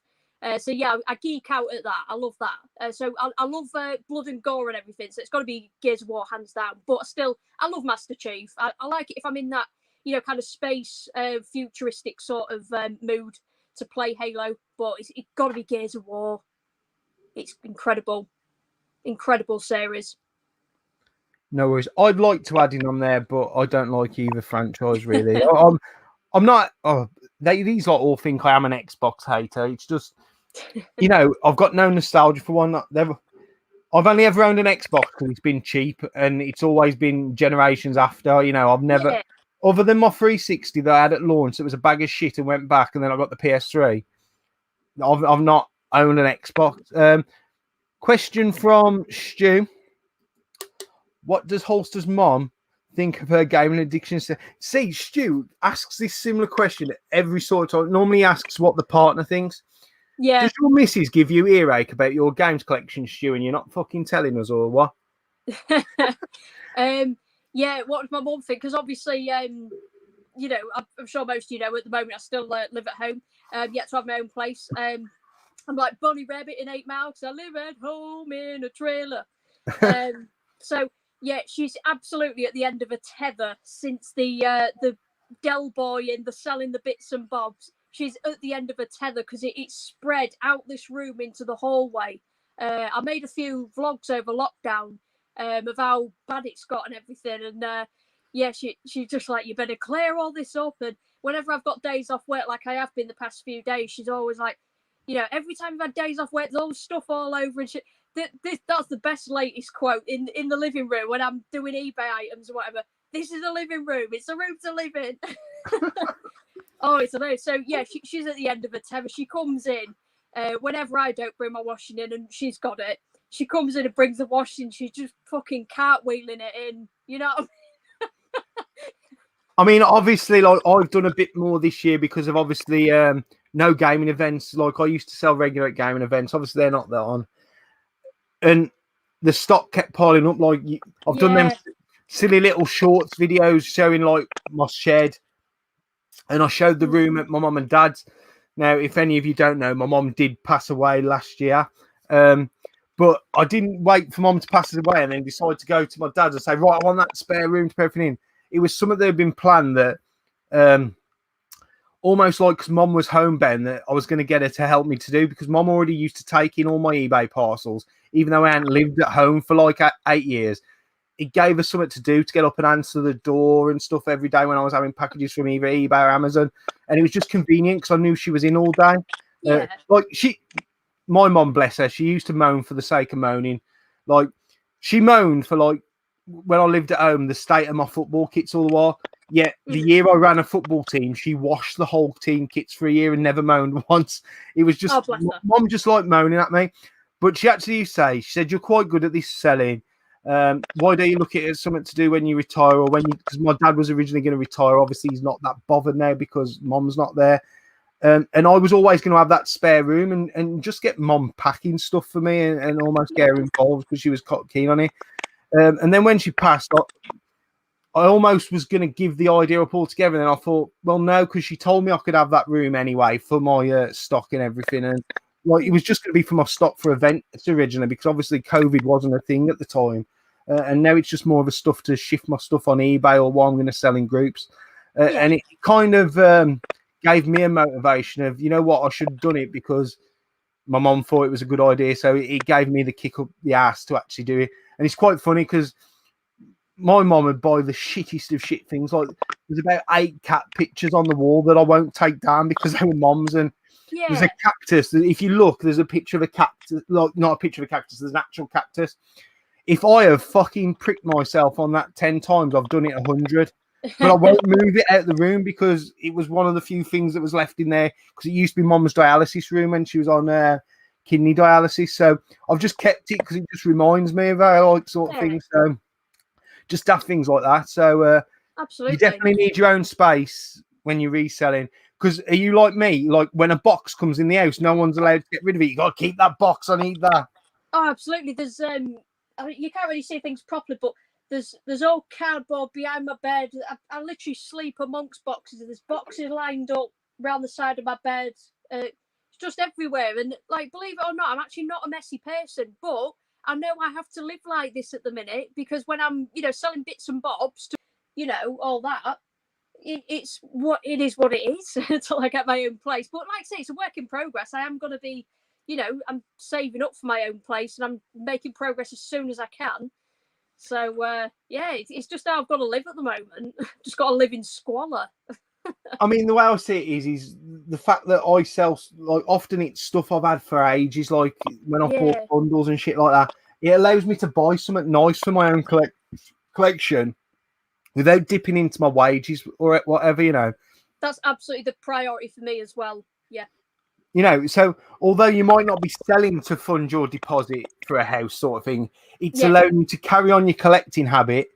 So yeah, I geek out at that. I love that. So I love blood and gore and everything. So it's got to be Gears of War hands down. But still, I love Master Chief. I like it if I'm in that, you know, kind of space futuristic sort of mood to play Halo. But it's got to be Gears of War. It's incredible series. No worries. I'd like to add in on there, but I don't like either franchise really. I'm not. These lot all think I am an Xbox hater. It's just, you know, I've got no nostalgia for one. I've only ever owned an Xbox because it's been cheap, and it's always been generations after. You know, I've never, other than my 360 that I had at launch, it was a bag of shit and went back, and then I got the PS3. I've not owned an Xbox. Question from Stu. What does Holster's mom think of her gaming addiction? See, Stu asks this similar question every sort of time. Normally asks what the partner thinks. Yeah. Does your missus give you earache about your games collection, Stu, and you're not fucking telling us, or what? Yeah, what does my mum think? Because obviously, you know, I'm sure most of you know, at the moment I still live at home. Yet to have my own place. I'm like Bonnie Rabbit in 8 Mile because I live at home in a trailer. So yeah, she's absolutely at the end of a tether since the Del Boy and the selling the bits and bobs. She's at the end of a tether because it spread out this room into the hallway. I made a few vlogs over lockdown of how bad it's got and everything. And yeah, she's just like, you better clear all this up. And whenever I've got days off work, like I have been the past few days, she's always like, you know, every time I've had days off work, there's all stuff all over and shit. That's the best latest quote in the living room when I'm doing eBay items or whatever. This is a living room. It's a room to live in. Oh, it's amazing. So yeah, she's at the end of a tether. She comes in whenever I don't bring my washing in, and she's got it. She comes in and brings the washing. She's just fucking cartwheeling it in. You know. I mean, obviously, like I've done a bit more this year because of obviously no gaming events. Like I used to sell regular gaming events. Obviously, they're not there on. And the stock kept piling up. Like I've done them silly little shorts videos showing like my shed, and I showed the room at my mum and dad's. Now, if any of you don't know, my mum did pass away last year, but I didn't wait for mum to pass away and then decide to go to my dad's and say, right, I want that spare room to put everything in. It was something that had been planned that almost like because mum was homebound that I was going to get her to help me to do, because mum already used to take in all my eBay parcels, even though I hadn't lived at home for like 8 years. It gave us something to do, to get up and answer the door and stuff every day when I was having packages from either eBay or Amazon. And it was just convenient because I knew she was in all day. Yeah. My mum, bless her, she used to moan for the sake of moaning. Like, she moaned for, like, when I lived at home, the state of my football kits all the while. Yet the year I ran a football team, she washed the whole team kits for a year and never moaned once. It was just, mum just like moaning at me. But she actually she said, you're quite good at this selling. Why don't you look at it as something to do when you retire, or because my dad was originally going to retire. Obviously, he's not that bothered now because mum's not there. And I was always going to have that spare room and just get mum packing stuff for me and almost get her involved because she was quite keen on it. And then when she passed, I almost was going to give the idea up altogether. And then I thought, well, no, because she told me I could have that room anyway for my stock and everything. And like, it was just going to be for my stock for events originally, because obviously COVID wasn't a thing at the time. And now it's just more of a stuff to shift my stuff on eBay or what I'm going to sell in groups. And it kind of gave me a motivation of, you know what, I should have done it because my mum thought it was a good idea. So it gave me the kick up the ass to actually do it. And it's quite funny because my mum would buy the shittest of shit things. Like, there's about 8 cat pictures on the wall that I won't take down because they were mum's. And there's a cactus. If you look, there's a picture of a cactus. Like, not a picture of a cactus, there's an actual cactus. If I have fucking pricked myself on that 10 times, I've done it 100. But I won't move it out of the room because it was one of the few things that was left in there, because it used to be mum's dialysis room when she was on kidney dialysis. So I've just kept it because it just reminds me of her, like, sort of thing. So just daft things like that. So absolutely, you definitely need your own space when you're reselling. Because are you like me? Like, when a box comes in the house, no one's allowed to get rid of it. You got to keep that box. I need that. Oh, absolutely. There's you can't really see things properly, but there's all cardboard behind my bed. I literally sleep amongst boxes. There's boxes lined up around the side of my bed. It's just everywhere. And like, believe it or not, I'm actually not a messy person, but I know I have to live like this at the minute because when I'm, selling bits and bobs, all that, it's what it is, what it is until I get my own place. But like I say, it's a work in progress. I am going to be, I'm saving up for my own place and I'm making progress as soon as I can. So, it's just how I've got to live at the moment. Just got to live in squalor. I mean, the way I see it is the fact that I sell, like, often it's stuff I've had for ages, like when I bought bundles and shit like that. It allows me to buy something nice for my own collection without dipping into my wages or whatever. That's absolutely the priority for me as well. Yeah. So although you might not be selling to fund your deposit for a house sort of thing, it's allowing you to carry on your collecting habit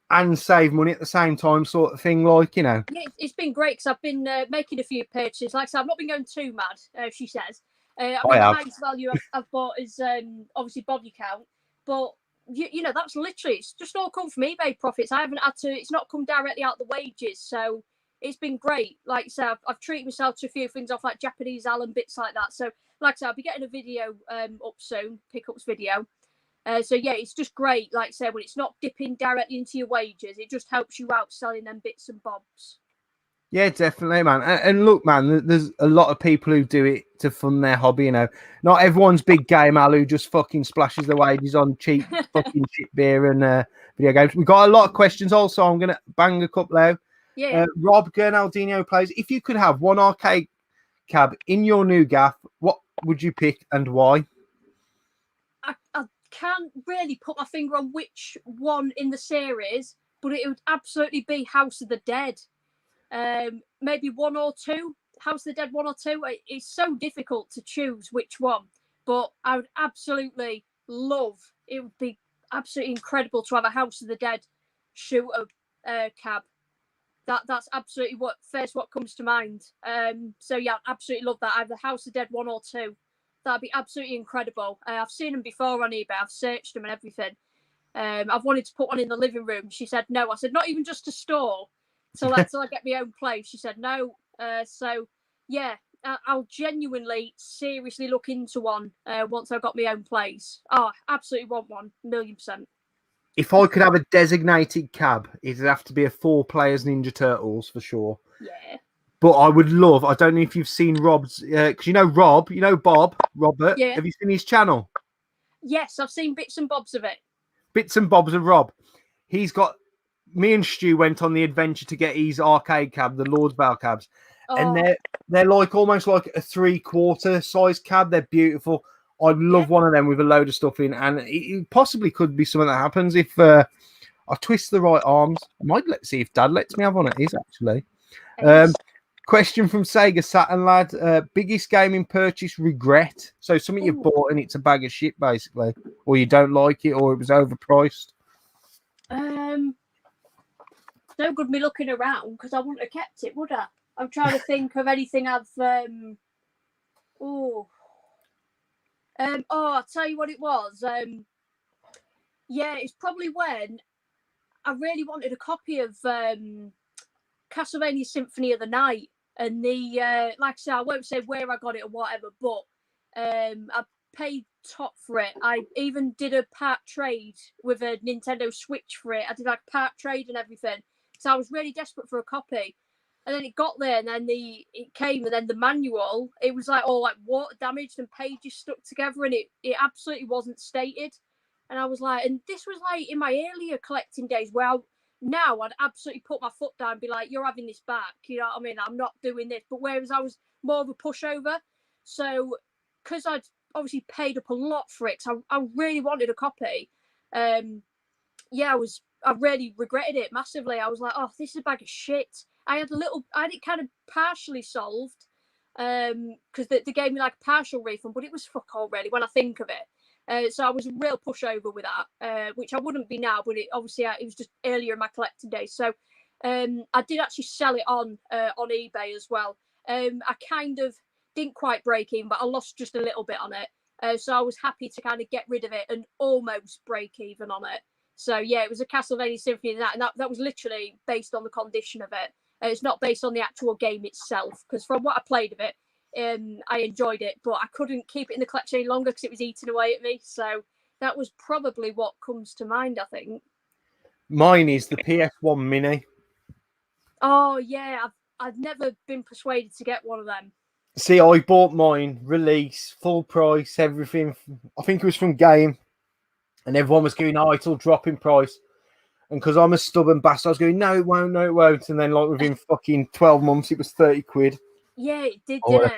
and save money at the same time sort of thing, like. Yeah, it's been great because I've been making a few purchases. Like I said, I've not been going too mad, she says. The highest value I've bought is obviously body count, but that's literally, it's just all come from eBay profits. I haven't had to, it's not come directly out the wages, so it's been great. Like I said, I've treated myself to a few things off, like Japanese Allen, bits like that. So like I said, I'll be getting a video up soon, pickups video. It's just great. Like I said, when it's not dipping directly into your wages, it just helps you out selling them bits and bobs. Yeah, definitely, man. And look, man, there's a lot of people who do it to fund their hobby. Not everyone's big gamer who just fucking splashes their wages on cheap fucking shit beer and video games. We've got a lot of questions also. I'm gonna bang a couple out. Yeah. Rob Gernaldino plays. If you could have one arcade cab in your new gaff, what would you pick and why? I can't really put my finger on which one in the series, but it would absolutely be House of the Dead. Maybe 1 or 2. House of the Dead 1 or 2. It's so difficult to choose which one, but I would absolutely love. It would be absolutely incredible to have a House of the Dead shooter cab. That's absolutely what comes to mind. I absolutely love that. Either House of Dead 1 or 2. That'd be absolutely incredible. I've seen them before on eBay. I've searched them and everything. I've wanted to put one in the living room. She said no. I said not even just to store. Till I get my own place. She said no. I'll genuinely, seriously look into one once I've got my own place. Oh, absolutely want one, 1,000,000%. If I could have a designated cab, it'd have to be a 4 players Ninja Turtles for sure. Yeah. But I would love, I don't know if you've seen Rob's, because Rob, Robert. Yeah. Have you seen his channel? Yes, I've seen bits and bobs of it. Bits and bobs of Rob. He's got, me and Stu went on the adventure to get his arcade cab, the Lord's Vale cabs. Oh. And they're like almost like a 3/4 size cab. They're beautiful. I'd love one of them with a load of stuff in, and it possibly could be something that happens if I twist the right arms. I might see if Dad lets me have one of these, actually. Question from Sega Saturn lad. Biggest gaming purchase regret? So something you bought and it's a bag of shit, basically, or you don't like it, or it was overpriced. No good me looking around because I wouldn't have kept it, would I? I'm trying to think of anything I've. I'll tell you what it was. It's probably when I really wanted a copy of Castlevania Symphony of the Night, and the like I said, I won't say where I got it or whatever, but I paid top for it. I even did a part trade with a Nintendo Switch for it. I did like part trade and everything, so I was really desperate for a copy. And then it got there, and then it came, and then the manual, it was like all like water damaged and pages stuck together, and it absolutely wasn't stated. And I was like, and this was like in my earlier collecting days where now I'd absolutely put my foot down and be like, you're having this back, you know what I mean? I'm not doing this. But whereas I was more of a pushover, so because I'd obviously paid up a lot for it, because I really wanted a copy. I really regretted it massively. I was like, oh, this is a bag of shit. I had it kind of partially solved because they gave me like a partial refund, but it was fuck all really when I think of it. So I was a real pushover with that, which I wouldn't be now, but it was just earlier in my collecting days. So I did actually sell it on eBay as well. I kind of didn't quite break even, but I lost just a little bit on it. So I was happy to kind of get rid of it and almost break even on it. So yeah, it was a Castlevania Symphony, and that was literally based on the condition of it. It's not based on the actual game itself, because from what I played of it, I enjoyed it, but I couldn't keep it in the collection any longer because it was eating away at me. So that was probably what comes to mind, I think. Mine is the PS1 Mini. Oh yeah, I've never been persuaded to get one of them. See, I bought mine, release, full price, everything. I think it was from Game, and everyone was going, "Oh, it'll drop in price." And because I'm a stubborn bastard, I was going, "No, it won't, no, it won't." And then, like, within fucking 12 months, it was 30 quid. Yeah, it did, Oh, didn't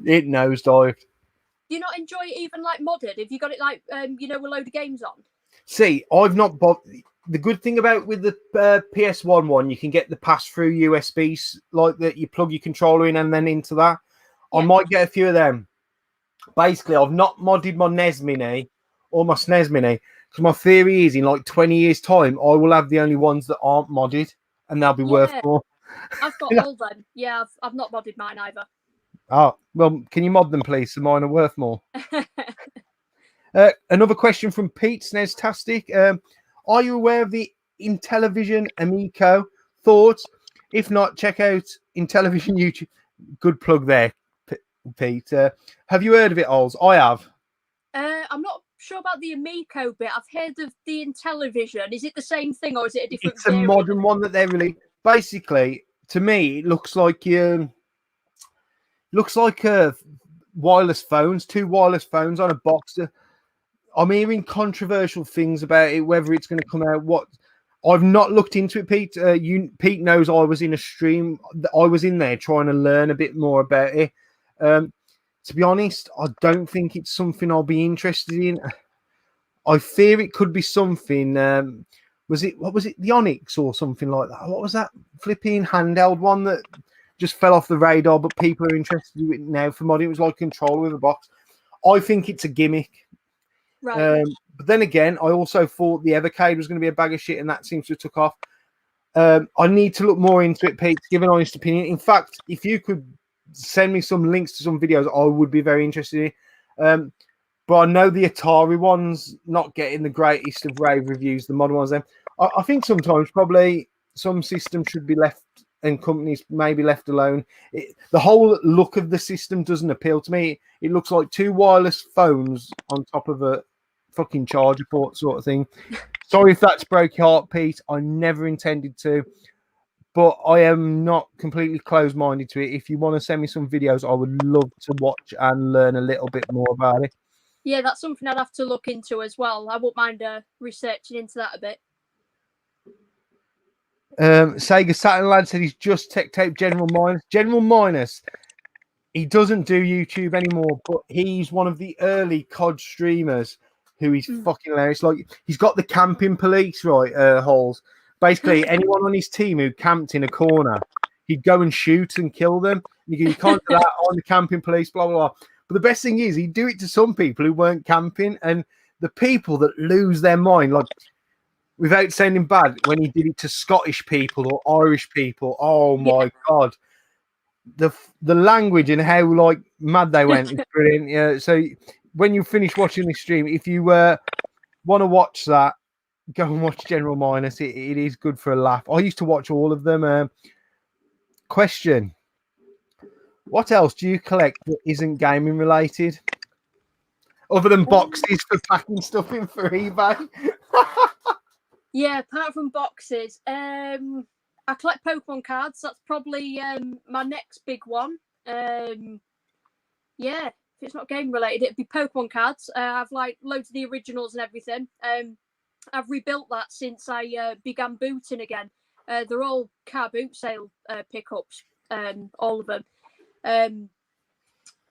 it? It nosedived. Do you not enjoy it even like modded? Have you got it like, with a load of games on? See, I've not bought. The good thing about with the PS1 one, you can get the pass-through USBs, like that you plug your controller in and then into that. Yeah. I might get a few of them. Basically, I've not modded my NES Mini or my SNES Mini, because my theory is in like 20 years' time, I will have the only ones that aren't modded, and they'll be worth more. I've got all them. Yeah, I've not modded mine either. Oh, well, can you mod them, please? So mine are worth more. Another question from Pete Snestastic. Are you aware of the Intellivision Amico? Thoughts? If not, check out Intellivision YouTube. Good plug there, Pete. Have you heard of it, Ols? I have. I'm not sure about the Amico bit. I've heard of the Intellivision. Is it the same thing, or is it a different? It's a modern one that they're really. Basically, to me, it looks like wireless phones, two wireless phones on a box. I'm hearing controversial things about it, whether it's going to come out. What I've not looked into it, Pete. Pete knows I was in a stream. I was in there trying to learn a bit more about it. To be honest, I don't think it's something I'll be interested in. I fear it could be something. What was it? The Onyx or something like that? What was that flipping handheld one that just fell off the radar, but people are interested in it now for modding? It was like a controller with a box. I think it's a gimmick. Right. But then again, I also thought the Evercade was going to be a bag of shit, and that seems to have took off. I need to look more into it, Pete, to give an honest opinion. In fact, if you could send me some links to some videos, I would be very interested in. But I know the Atari one's not getting the greatest of rave reviews, the modern ones. Then I think sometimes probably some systems should be left and companies maybe left alone. The whole look of the system doesn't appeal to me. It looks like two wireless phones on top of a fucking charger port sort of thing. Sorry if that's broke your heart, Pete. I never intended to, but I am not completely closed-minded to it. If you want to send me some videos, I would love to watch and learn a little bit more about it. Yeah, that's something I'd have to look into as well. I wouldn't mind researching into that a bit. Sega Saturn Lad said he's just tech tape General Minus. General Minus, he doesn't do YouTube anymore, but he's one of the early COD streamers who is fucking hilarious. Like, he's got the camping police, right, Halls. Basically, anyone on his team who camped in a corner, he'd go and shoot and kill them. You can't do that on the camping police, blah, blah, blah. But the best thing is, he'd do it to some people who weren't camping, and the people that lose their mind, like, without sounding bad, when he did it to Scottish people or Irish people, oh my God. The language and how like mad they went is brilliant. Yeah. So when you finish watching this stream, if you want to watch that, go and watch General Minus. It is good for a laugh. I used to watch all of them. Question: what else do you collect that isn't gaming related, other than boxes for packing stuff in for eBay? Yeah, apart from boxes, I collect Pokemon cards. That's probably my next big one. Yeah, if it's not game related, it'd be Pokemon cards. I've like loads of the originals and everything. I've rebuilt that since I began booting again. They're all car boot sale pickups, all of them.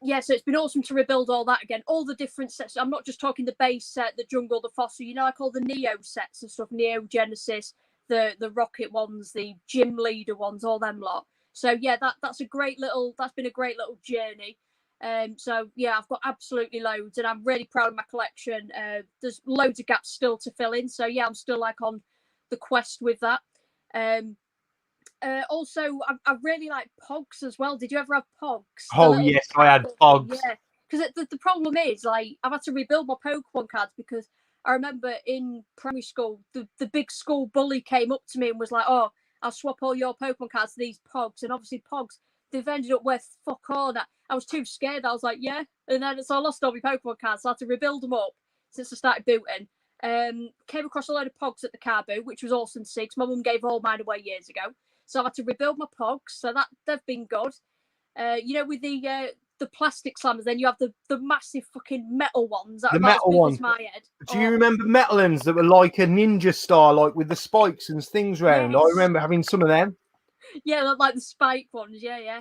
Yeah, so it's been awesome to rebuild all that again. All the different sets. I'm not just talking the base set, the jungle, the fossil. You know, like all the Neo sets and stuff, Neo Genesis, the rocket ones, the gym leader ones, all them lot. So yeah, that's been a great little journey. So yeah, I've got absolutely loads, and I'm really proud of my collection. There's loads of gaps still to fill in. So yeah, I'm still like on the quest with that. Also, I really like Pogs as well. Did you ever have Pogs? Oh, yes, I had Pogs. Yeah, because the problem is, like, I've had to rebuild my Pokemon cards because I remember in primary school, the big school bully came up to me and was like, "Oh, I'll swap all your Pokemon cards to these Pogs." And obviously, Pogs, they've ended up worth fuck all. That I was too scared. I was like, "Yeah." And then so I lost all my Pokemon cards. So I had to rebuild them up since I started booting. Came across a load of Pogs at the car boot, which was awesome. Six. My mum gave all mine away years ago, so I had to rebuild my Pogs. So that they've been good. With the plastic slammers, then you have the massive fucking metal ones that are about as big as my head. Do you remember metalins that were like a ninja star, like with the spikes and things round? Yes. I remember having some of them. Yeah, like the spike ones. Yeah.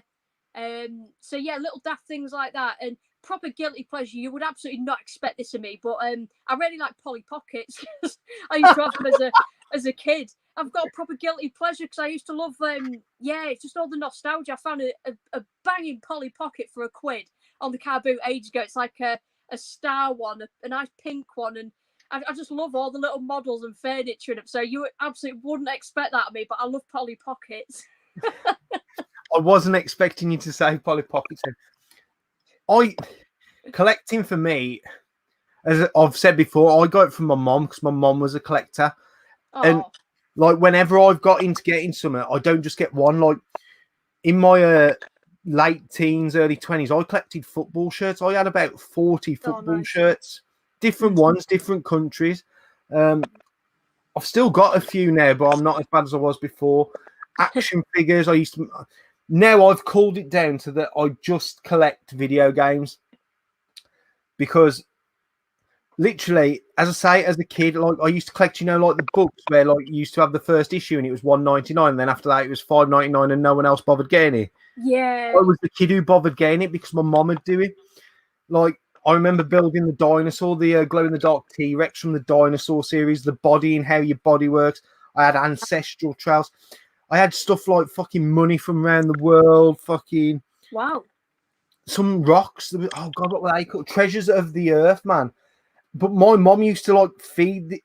So yeah, little daft things like that, and proper guilty pleasure. You would absolutely not expect this of me, but I really like Polly Pockets. I used to have them as a kid. I've got a proper guilty pleasure because I used to love it's just all the nostalgia. I found a banging Polly Pocket for £1 on the car boot ages ago. It's like a star one, a nice pink one, and I just love all the little models and furniture in them. So you absolutely wouldn't expect that of me, but I love Polly Pockets. I wasn't expecting you to say Polly Pockets. Collecting for me, as I've said before, I got it from my mom because my mom was a collector. Oh. And like whenever I've got into getting something, I don't just get one. Like in my late teens, early 20s, I collected football shirts. I had about 40 football shirts, different ones, different countries. I've still got a few now, but I'm not as bad as I was before. Action figures, now I've cooled it down to that I just collect video games because literally, as I say, as a kid, like I used to collect, like the books where like you used to have the first issue and it was $1.99, and then after that it was $5.99, and no one else bothered getting it. Yeah, I was the kid who bothered getting it because my mom would do it. Like I remember building the dinosaur, the glow-in-the-dark T-Rex from the dinosaur series, the body and how your body works. I had ancestral trails. I had stuff like fucking money from around the world, fucking wow, some rocks. Oh god, what were they called? Treasures of the earth, man. But my mom used to like feed.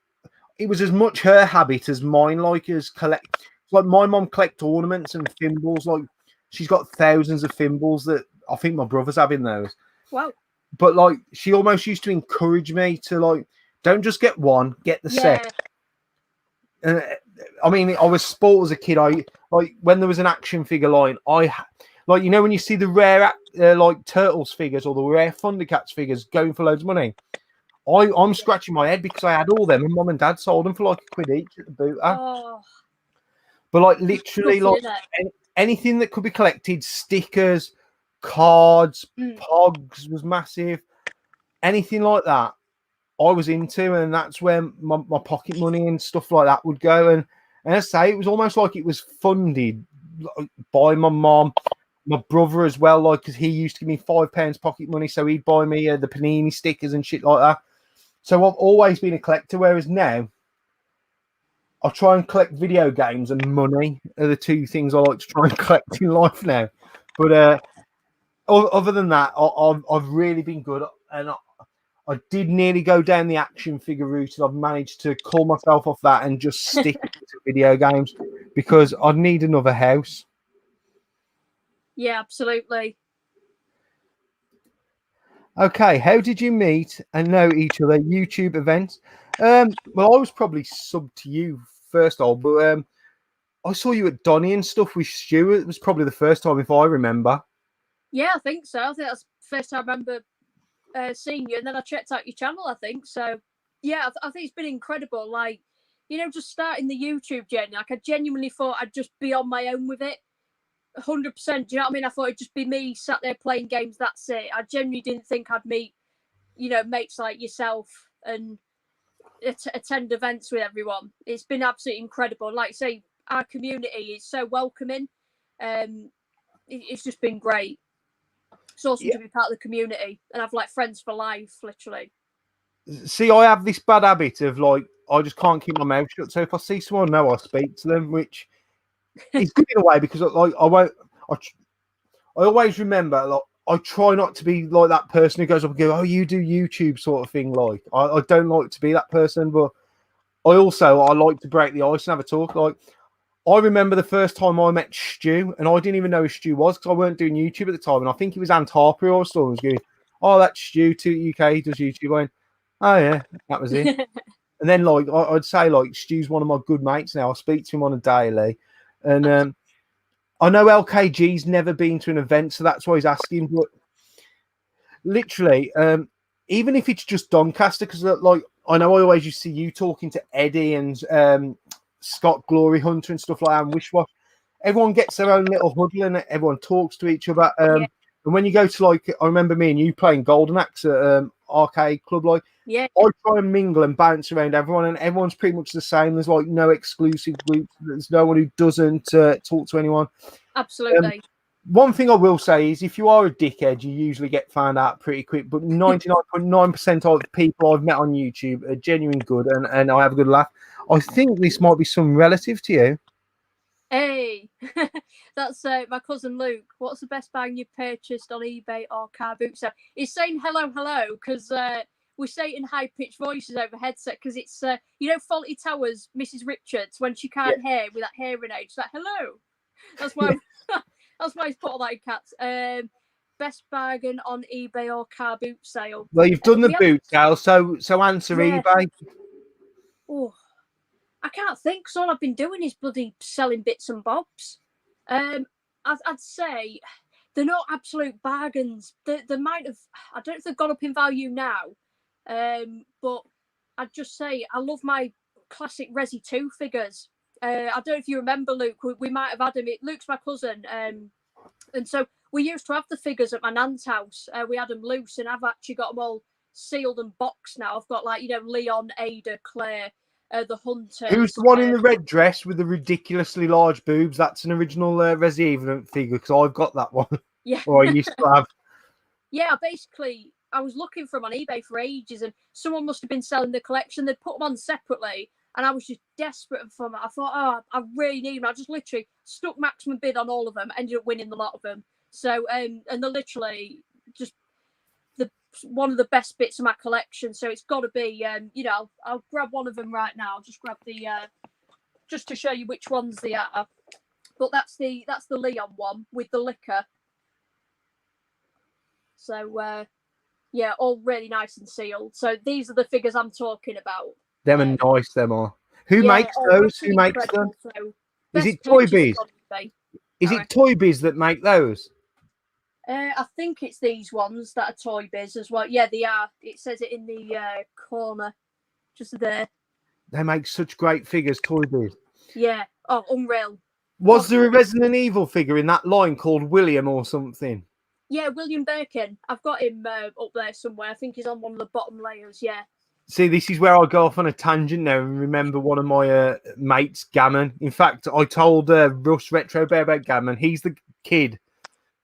It was as much her habit as mine. Like as collect. Like my mom collect ornaments and thimbles. Like she's got thousands of thimbles that I think my brother's having those. Wow. But like she almost used to encourage me to like, don't just get one, get the set. And I mean, I was spoiled as a kid. I like when there was an action figure line. Like when you see the rare like Turtles figures or the rare Thundercats figures going for loads of money. I'm scratching my head because I had all them, and mum and dad sold them for like £1 each at the booter. Oh. But like literally, like anything that could be collected, stickers, cards, pogs was massive. Anything like that, I was into, and that's where my pocket money and stuff like that would go. And I say it was almost like it was funded by my mom, my brother as well, like because he used to give me £5 pocket money, so he'd buy me the Panini stickers and shit like that. So I've always been a collector, whereas now I try and collect video games, and money are the two things I like to try and collect in life now. But other than that, I've really been good, and I did nearly go down the action figure route, and I've managed to call myself off that and just stick to video games because I'd need another house. Yeah, absolutely. Okay, how did you meet and know each other? YouTube events. Well, I was probably sub to you first of all, but I saw you at Donny and stuff with Stu. It was probably the first time, if I remember. Yeah, I think so. I think that's the first time I remember seeing you, and then I checked out your channel, I think. So, yeah, I think it's been incredible. Like, just starting the YouTube journey, like I genuinely thought I'd just be on my own with it. 100%. Do you know what I mean? I thought it'd just be me sat there playing games. That's it. I genuinely didn't think I'd meet, mates like yourself and attend events with everyone. It's been absolutely incredible. Like I say, our community is so welcoming. It's just been great. It's awesome to be part of the community and have like friends for life, literally. See, I have this bad habit of like I just can't keep my mouth shut. So if I see someone I know, I speak to them, which is good in a way because I always remember like I try not to be like that person who goes up and goes, "Oh, you do YouTube," sort of thing. Like I don't like to be that person, but I like to break the ice and have a talk. Like I remember the first time I met Stu, and I didn't even know who Stu was because I weren't doing YouTube at the time, and I think it was Ant Harper or someone was going, "Oh, that's Stu to UK, he does YouTube." I went, "Oh yeah, that was it." And then like I'd say like Stu's one of my good mates now. I speak to him on a daily, and I know LKG's never been to an event, so that's why he's asking. But literally, even if it's just Doncaster, because like I know I always used to see you talking to Eddie and Scott Glory Hunter and stuff like that, and Wishwash. Everyone gets their own little huddle and everyone talks to each other. Yeah. And when you go to like, I remember me and you playing Golden Axe at Arcade Club, like, Yeah. I try and mingle and bounce around everyone, and everyone's pretty much the same. There's like no exclusive groups. There's no one who doesn't talk to anyone. Absolutely. One thing I will say is if you are a dickhead, you usually get found out pretty quick. But 99.9% of people I've met on YouTube are genuine good, and I have a good laugh. I think this might be some relative to you. Hey, that's my cousin Luke. What's the best bag you purchased on eBay or car boot sale? He's saying hello, because we say it in high pitched voices over headset because it's Faulty Towers, Mrs. Richards when she can't hear with that hearing aid. She's like hello. That's why that's why he's put all that in cats. Best bargain on eBay or car boot sale. Well, you've done the boot sale, so answer eBay. Oh. I can't think. So all I've been doing is bloody selling bits and bobs. I'd say they're not absolute bargains. They might have. I don't know if they've gone up in value now. But I'd just say I love my classic Resi 2 figures. I don't know if you remember, Luke. We might have had him. Luke's my cousin, and so we used to have the figures at my nan's house. We had them loose, and I've actually got them all sealed and boxed now. I've got Leon, Ada, Claire. The Hunter. Who's the one in the red dress with the ridiculously large boobs? That's an original Resident figure because I've got that one. Yeah. Or I used to have. Yeah, basically, I was looking for them on eBay for ages, and someone must have been selling the collection. They'd put them on separately, and I was just desperate for them. I thought, I really need them. I just literally stuck maximum bid on all of them, ended up winning a lot of them. So, and they're literally just one of the best bits of my collection, so it's got to be I'll grab one of them right now. I'll just grab the just to show you which ones they are, but that's the Leon one with the liquor. So all really nice and sealed. So these are the figures I'm talking about. Them are nice, them are. Who makes those? Who makes them? So is it Toy Biz? Is it Toy Biz that make those? I think it's these ones that are Toy Biz as well. Yeah, they are. It says it in the corner, just there. They make such great figures, Toy Biz. Yeah. Oh, unreal. Was there a Resident Evil figure in that line called William or something? Yeah, William Birkin. I've got him up there somewhere. I think he's on one of the bottom layers. Yeah. See, this is where I go off on a tangent now and remember one of my mates, Gammon. In fact, I told Russ Retro Bear about Gammon. He's the kid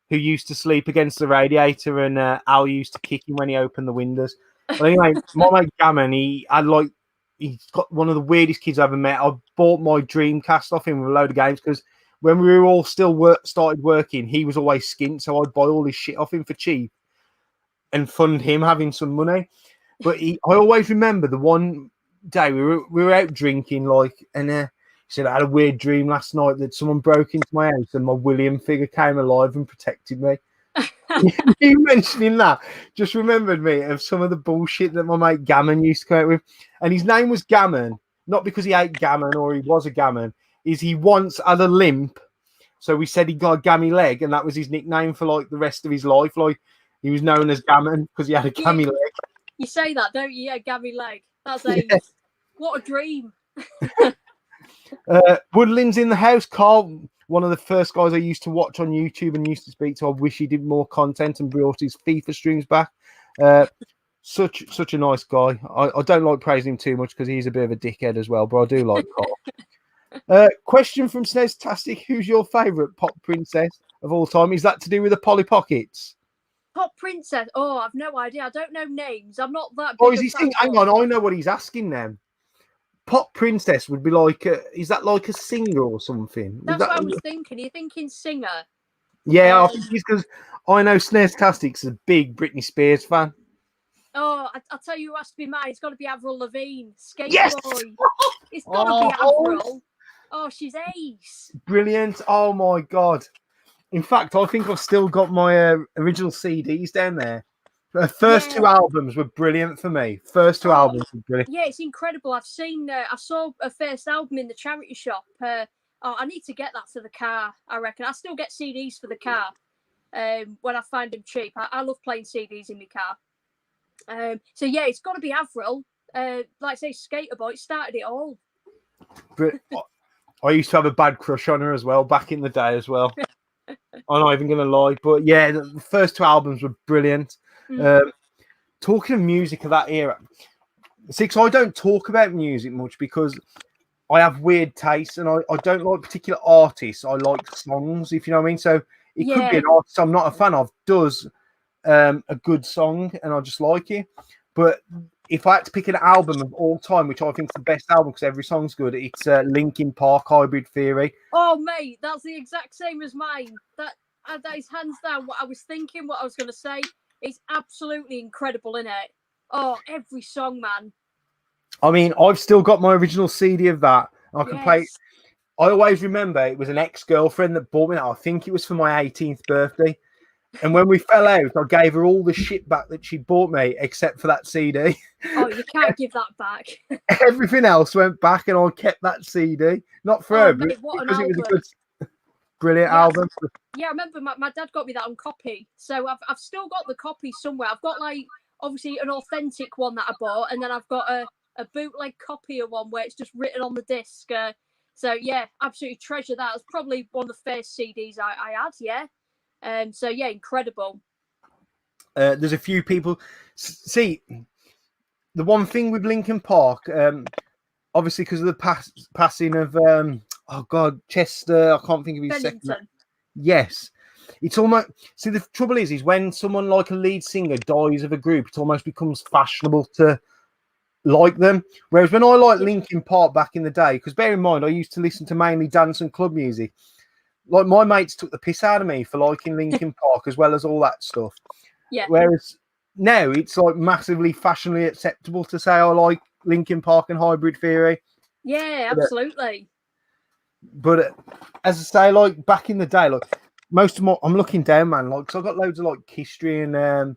who used to sleep against the radiator, and Al used to kick him when he opened the windows. But anyway, my mate Gammon, he's got one of the weirdest kids I've ever met. I bought my Dreamcast off him with a load of games because when we were all still started working, he was always skint, so I'd buy all his shit off him for cheap and fund him having some money. But I always remember the one day we were out drinking, and he said, I had a weird dream last night that someone broke into my house and my William figure came alive and protected me. You mentioning that just remembered me of some of the bullshit that my mate Gammon used to come out with. And his name was Gammon, not because he ate gammon or he was a gammon, is he once had a limp. So we said he got a gammy leg, and that was his nickname for the rest of his life. He was known as Gammon because he had a gammy leg. You say that, don't you? Yeah, gammy leg. That's what a dream. Woodland's in the house. Carl, one of the first guys I used to watch on YouTube and used to speak to. I wish he did more content and brought his FIFA streams back. Such a nice guy. I don't like praising him too much because he's a bit of a dickhead as well, but I do like Carl. Question from Snestastic: who's your favourite pop princess of all time? Is that to do with the Polly Pockets? Pop princess? Oh, I've no idea. I don't know names. I'm not that. Oh, is he saying? Hang on, I know what he's asking then. Pop princess would be is that like a singer or something? That's what I was thinking. Are you thinking singer? Yeah, I think it's because I know Snestastic's a big Britney Spears fan. Oh, I'll tell you who has to be mine. It's got to be Avril Lavigne. Skate yes! Boy. It's got to be Avril. Oh, she's ace. Brilliant. Oh, my God. In fact, I think I've still got my original CDs down there. The first two albums were brilliant for me. First two albums were brilliant. Yeah, it's incredible. I saw a first album in the charity shop. I need to get that for the car, I reckon. I still get CDs for the car when I find them cheap. I love playing CDs in my car. So yeah, it's got to be Avril. Like I say, Skater Boy started it all. I used to have a bad crush on her as well back in the day as well. I'm not even going to lie. But yeah, the first two albums were brilliant. Talking of music of that era, I don't talk about music much because I have weird tastes and I don't like particular artists. I like songs, if you know what I mean. So it could be an artist I'm not a fan of does a good song and I just like it. But if I had to pick an album of all time, which I think is the best album because every song's good, it's Linkin Park, Hybrid Theory. Oh, mate, that's the exact same as mine. That is hands down what I was thinking, what I was going to say. It's absolutely incredible, isn't it? Oh, every song, man. I mean, I've still got my original CD of that. I can play. I always remember it was an ex-girlfriend that bought me that. I think it was for my 18th birthday. And when we fell out, I gave her all the shit back that she bought me, except for that CD. Oh, you can't give that back. Everything else went back, and I kept that CD. Not for her, mate, but because it was a good, brilliant album. Yeah, I remember my dad got me that on copy. So I've still got the copy somewhere. I've got, like, obviously an authentic one that I bought, and then I've got a bootleg copy of one where it's just written on the disc. So, yeah, absolutely treasure that. It's probably one of the first CDs I had, yeah. So yeah, incredible. There's a few people. See, the one thing with Linkin Park, obviously because of the passing of Chester. I can't think of his second name. Yes, it's almost. See, the trouble is when someone like a lead singer dies of a group, it almost becomes fashionable to like them. Whereas when I liked Linkin Park back in the day, because bear in mind I used to listen to mainly dance and club music. Like my mates took the piss out of me for liking Linkin Park as well as all that stuff. Yeah. Whereas now it's like massively fashionably acceptable to say I like Linkin Park and Hybrid Theory. Yeah, absolutely. But as I say, like back in the day, like most of my, I'm looking down, man. Like, cause I got loads of like history and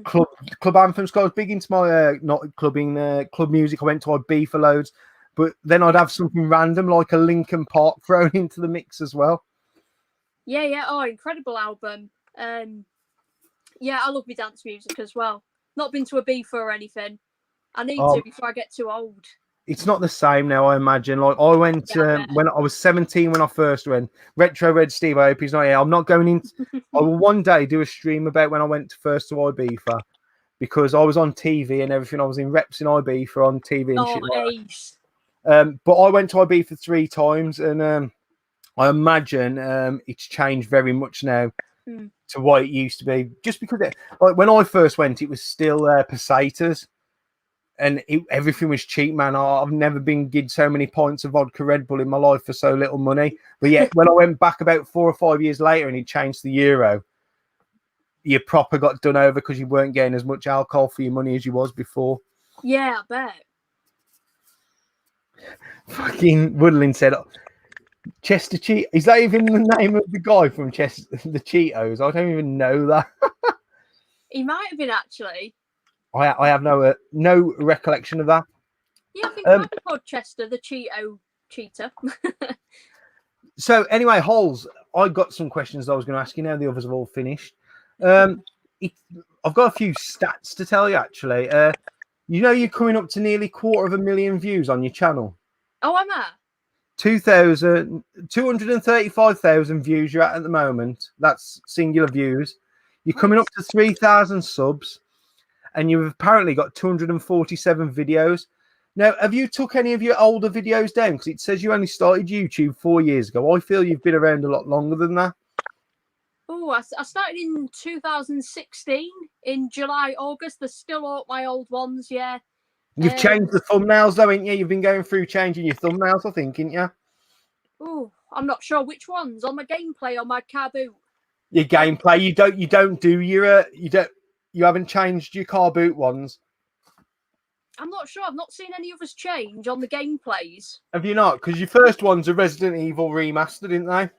club anthems. Cause I was big into my not clubbing club music. I went to IB for loads, but then I'd have something random like a Linkin Park thrown into the mix as well. Yeah. Oh, incredible album. Yeah, I love my dance music as well. Not been to a beefer or anything. I need to before I get too old. It's not the same now, I imagine. Like I went when I was 17 when I first went. Retro Red Steve, I hope he's not here. I'm not going in. I will one day do a stream about when I went first to Ibiza because I was on TV and everything. I was in reps in Ibiza on TV and shit like that. But I went to Ibiza 3 times and I imagine it's changed very much now to what it used to be. Just because, like when I first went, it was still pesetas, and everything was cheap, man. I've never been given so many pints of vodka Red Bull in my life for so little money. But yet, when I went back about 4 or 5 years later, and it changed the euro, you proper got done over because you weren't getting as much alcohol for your money as you was before. Yeah, I bet. Fucking Woodland said. Chester Cheat, is that even the name of the guy from Chester the Cheetos? I don't even know that. He might have been actually. I have no recollection of that. Yeah, I think I'm called Chester the Cheetah. So anyway, Holes, I got some questions I was going to ask you. Now the others have all finished. I've got a few stats to tell you actually. You know you're coming up to nearly 250,000 views on your channel. Oh, am I? 235,000 views you're at the moment. That's singular views. You're coming up to 3,000 subs, and you've apparently got 247 videos. Now, have you took any of your older videos down? Because it says you only started YouTube 4 years ago. I feel you've been around a lot longer than that. Oh, I started in 2016 in July, August. There's still all my old ones, yeah. You've changed the thumbnails, though, ain't you? You've been going through changing your thumbnails, I think, ain't you? Oh, I'm not sure which ones. On my gameplay, on my car boot. Your gameplay, you haven't changed your car boot ones. I'm not sure. I've not seen any others change on the gameplays. Have you not? Because your first ones are Resident Evil remastered, didn't they?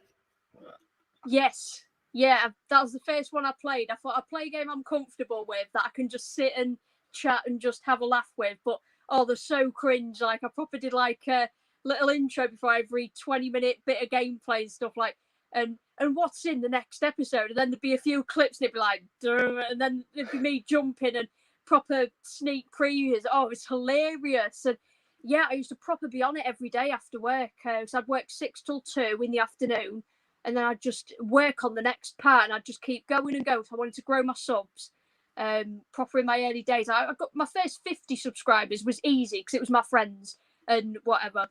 Yes. Yeah, that was the first one I played. I thought I'd play a game I'm comfortable with, that I can just sit and chat and just have a laugh with. But oh, they're so cringe. Like, I probably did like a little intro before every 20-minute bit of gameplay and stuff, like, and what's in the next episode, and then there'd be a few clips and it'd be like, duh, and then there'd be me jumping and proper sneak previews. Oh, it's hilarious. And yeah, I used to proper be on it every day after work. So I'd work 6 till 2 in the afternoon, and then I'd just work on the next part, and I'd just keep going and going. So I wanted to grow my subs. Proper in my early days, I got my first 50 subscribers was easy because it was my friends and whatever.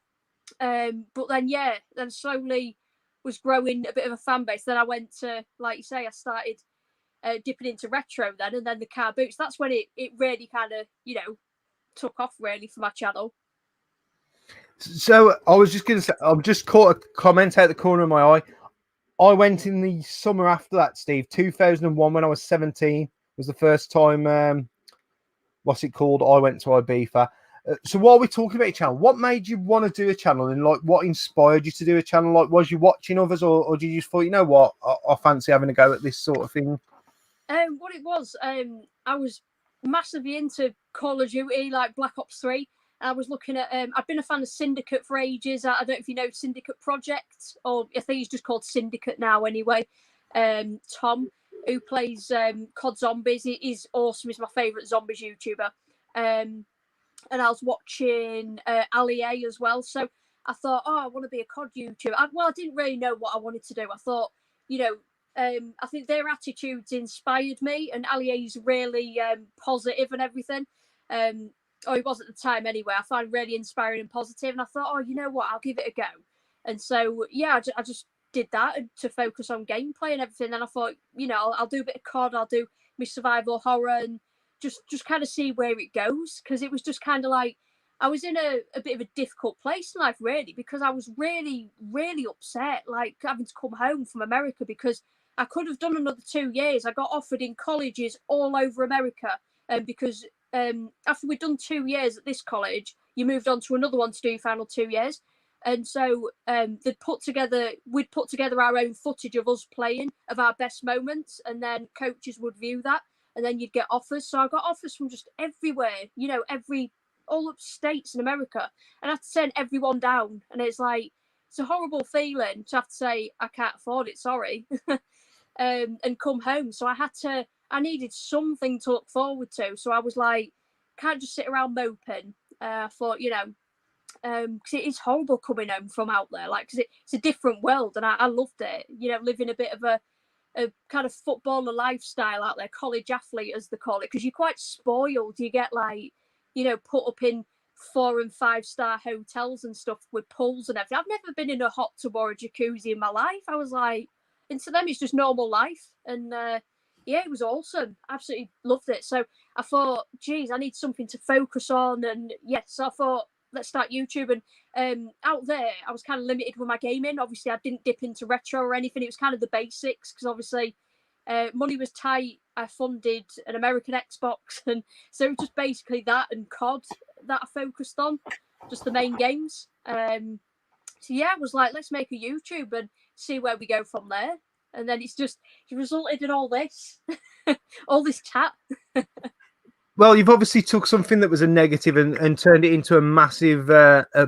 But then then slowly was growing a bit of a fan base. Then I went to, like you say, I started dipping into retro then, and then the car boots. That's when it really kind of, took off really for my channel. So I was just going to say, I've just caught a comment out the corner of my eye. I went in the summer after that, Steve. 2001, when I was 17, was the first time. What's it called? I went to Ibiza. So while we're talking about your channel, what made you want to do a channel, and like what inspired you to do a channel? Like, was you watching others, or did you just thought, you know what, I fancy having a go at this sort of thing? What it was, I was massively into Call of Duty, like Black Ops 3. I was looking at, I've been a fan of Syndicate for ages. I don't know if you know Syndicate Project, or I think he's just called Syndicate now anyway. Tom, who plays COD Zombies, he's awesome. He's my favourite zombies YouTuber. And I was watching Ali A as well. So I thought, I want to be a COD YouTuber. I didn't really know what I wanted to do. I thought, I think their attitudes inspired me, and Ali A's really positive and everything. He was at the time anyway. I found really inspiring and positive, and I thought, you know what, I'll give it a go. And so, yeah, I just did that to focus on gameplay and everything. And I thought, I'll do a bit of COD, I'll do my survival horror, and just kind of see where it goes, because it was just kind of like I was in a bit of a difficult place in life, really, because I was really, really upset, like having to come home from America, because I could have done another 2 years. I got offered in colleges all over America, because after we'd done 2 years at this college, you moved on to another one to do your final 2 years. And so we'd put together our own footage of us playing, of our best moments, and then coaches would view that, and then you'd get offers. So I got offers from just everywhere, all up states in America, and I had to turn everyone down. And it's like, it's a horrible feeling to have to say, I can't afford it, sorry, and come home. So I needed something to look forward to. So I was like, can't just sit around moping. I thought, because it is horrible coming home from out there, like, because it's a different world, and I loved it, living a bit of a kind of footballer lifestyle out there, college athlete as they call it, because you're quite spoiled. You get like, put up in 4 and 5 star hotels and stuff with pools and everything. I've never been in a hot tub or a jacuzzi in my life. I was like, and to them it's just normal life. And it was awesome. Absolutely loved it. So I thought, geez, I need something to focus on. And yes, I thought, let's start YouTube. And out there, I was kind of limited with my gaming. Obviously, I didn't dip into retro or anything. It was kind of the basics, because obviously money was tight. I funded an American Xbox, and so it was just basically that and COD that I focused on, just the main games. So yeah, I was like, let's make a YouTube and see where we go from there. And then it resulted in all this, all this chat. Well, you've obviously took something that was a negative and turned it into a massive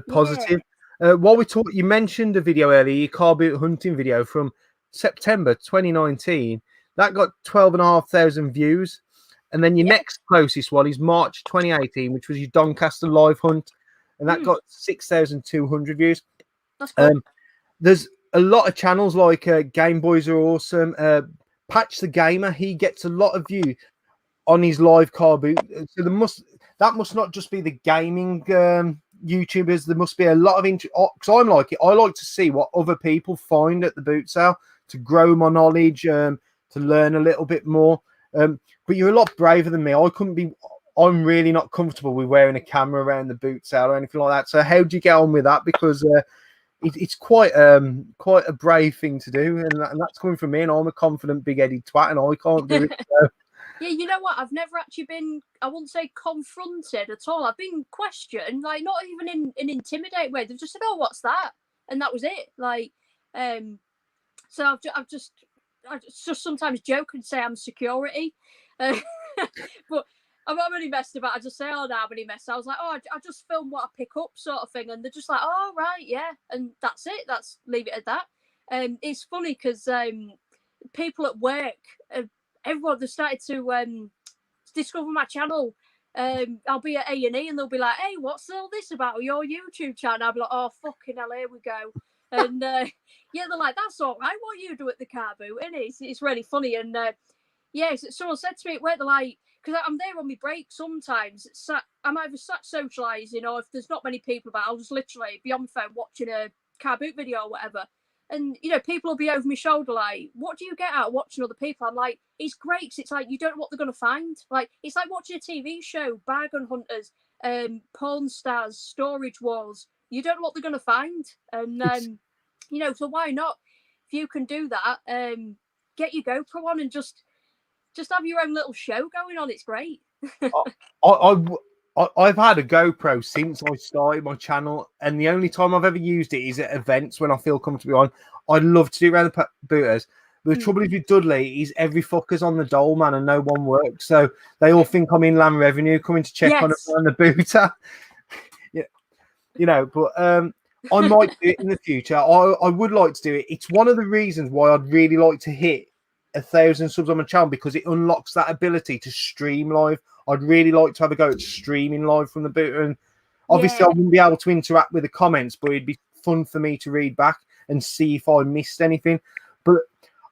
positive. Yeah. While we talk, you mentioned a video earlier, your car boot hunting video from September 2019. That got 12,500 views. And then your next closest one is March 2018, which was your Doncaster live hunt. And that got 6,200 views. That's cool. There's a lot of channels like Game Boys are awesome. Patch the Gamer, he gets a lot of views on his live car boot. So that must not just be the gaming YouTubers. There must be a lot of interest. Because I'm like it. I like to see what other people find at the boot sale to grow my knowledge, to learn a little bit more. But you're a lot braver than me. I'm really not comfortable with wearing a camera around the boot sale or anything like that. So how do you get on with that? Because it's quite a brave thing to do, and that's coming from me. And I'm a confident, big-headed twat, and I can't do it. So. Yeah, you know what? I've never actually been, I wouldn't say confronted at all. I've been questioned, like, not even in an intimidating way. They've just said, "Oh, what's that?" And that was it. Like, so I've just just sometimes joke and say I'm security, but I'm not really messed about. I just say, oh, no, I'm really messed. I was like, oh, I just film what I pick up, sort of thing, and they're just like, oh, right, yeah, and that's it. Leave it at that. It's funny because people at work, everyone, they started to discover my channel. I'll be at A&E and they'll be like, hey, what's all this about your YouTube channel? I'll be like, oh, fucking hell, here we go. And yeah, they're like, that's all right, what you do at the car boot, and it's really funny. And yeah, someone said to me at work, they're like, because I'm there on my break sometimes. I'm either sat socialising, or if there's not many people about, I'll just literally be on my phone watching a car boot video or whatever. And, you know, people will be over my shoulder like, what do you get out of watching other people? I'm like, it's great because it's like, you don't know what they're going to find. Like, it's like watching a TV show, bargain hunters, porn stars, storage wars. You don't know what they're going to find. And, you know, so why not? If you can do that, get your GoPro on and just have your own little show going on. It's great. I've had a GoPro since I started my channel, and the only time I've ever used it is at events when I feel comfortable on. I'd love to do it around the booters. But the trouble is with Dudley is every fucker's on the dole, man, and no one works. So they all think I'm in land revenue coming to check on the booter. Yeah, you know, but I might do it in the future. I would like to do it. It's one of the reasons why I'd really like to hit 1,000 subs on my channel, because it unlocks that ability to stream live. I'd really like to have a go at streaming live from the booter, and obviously I wouldn't be able to interact with the comments, but it'd be fun for me to read back and see if I missed anything. But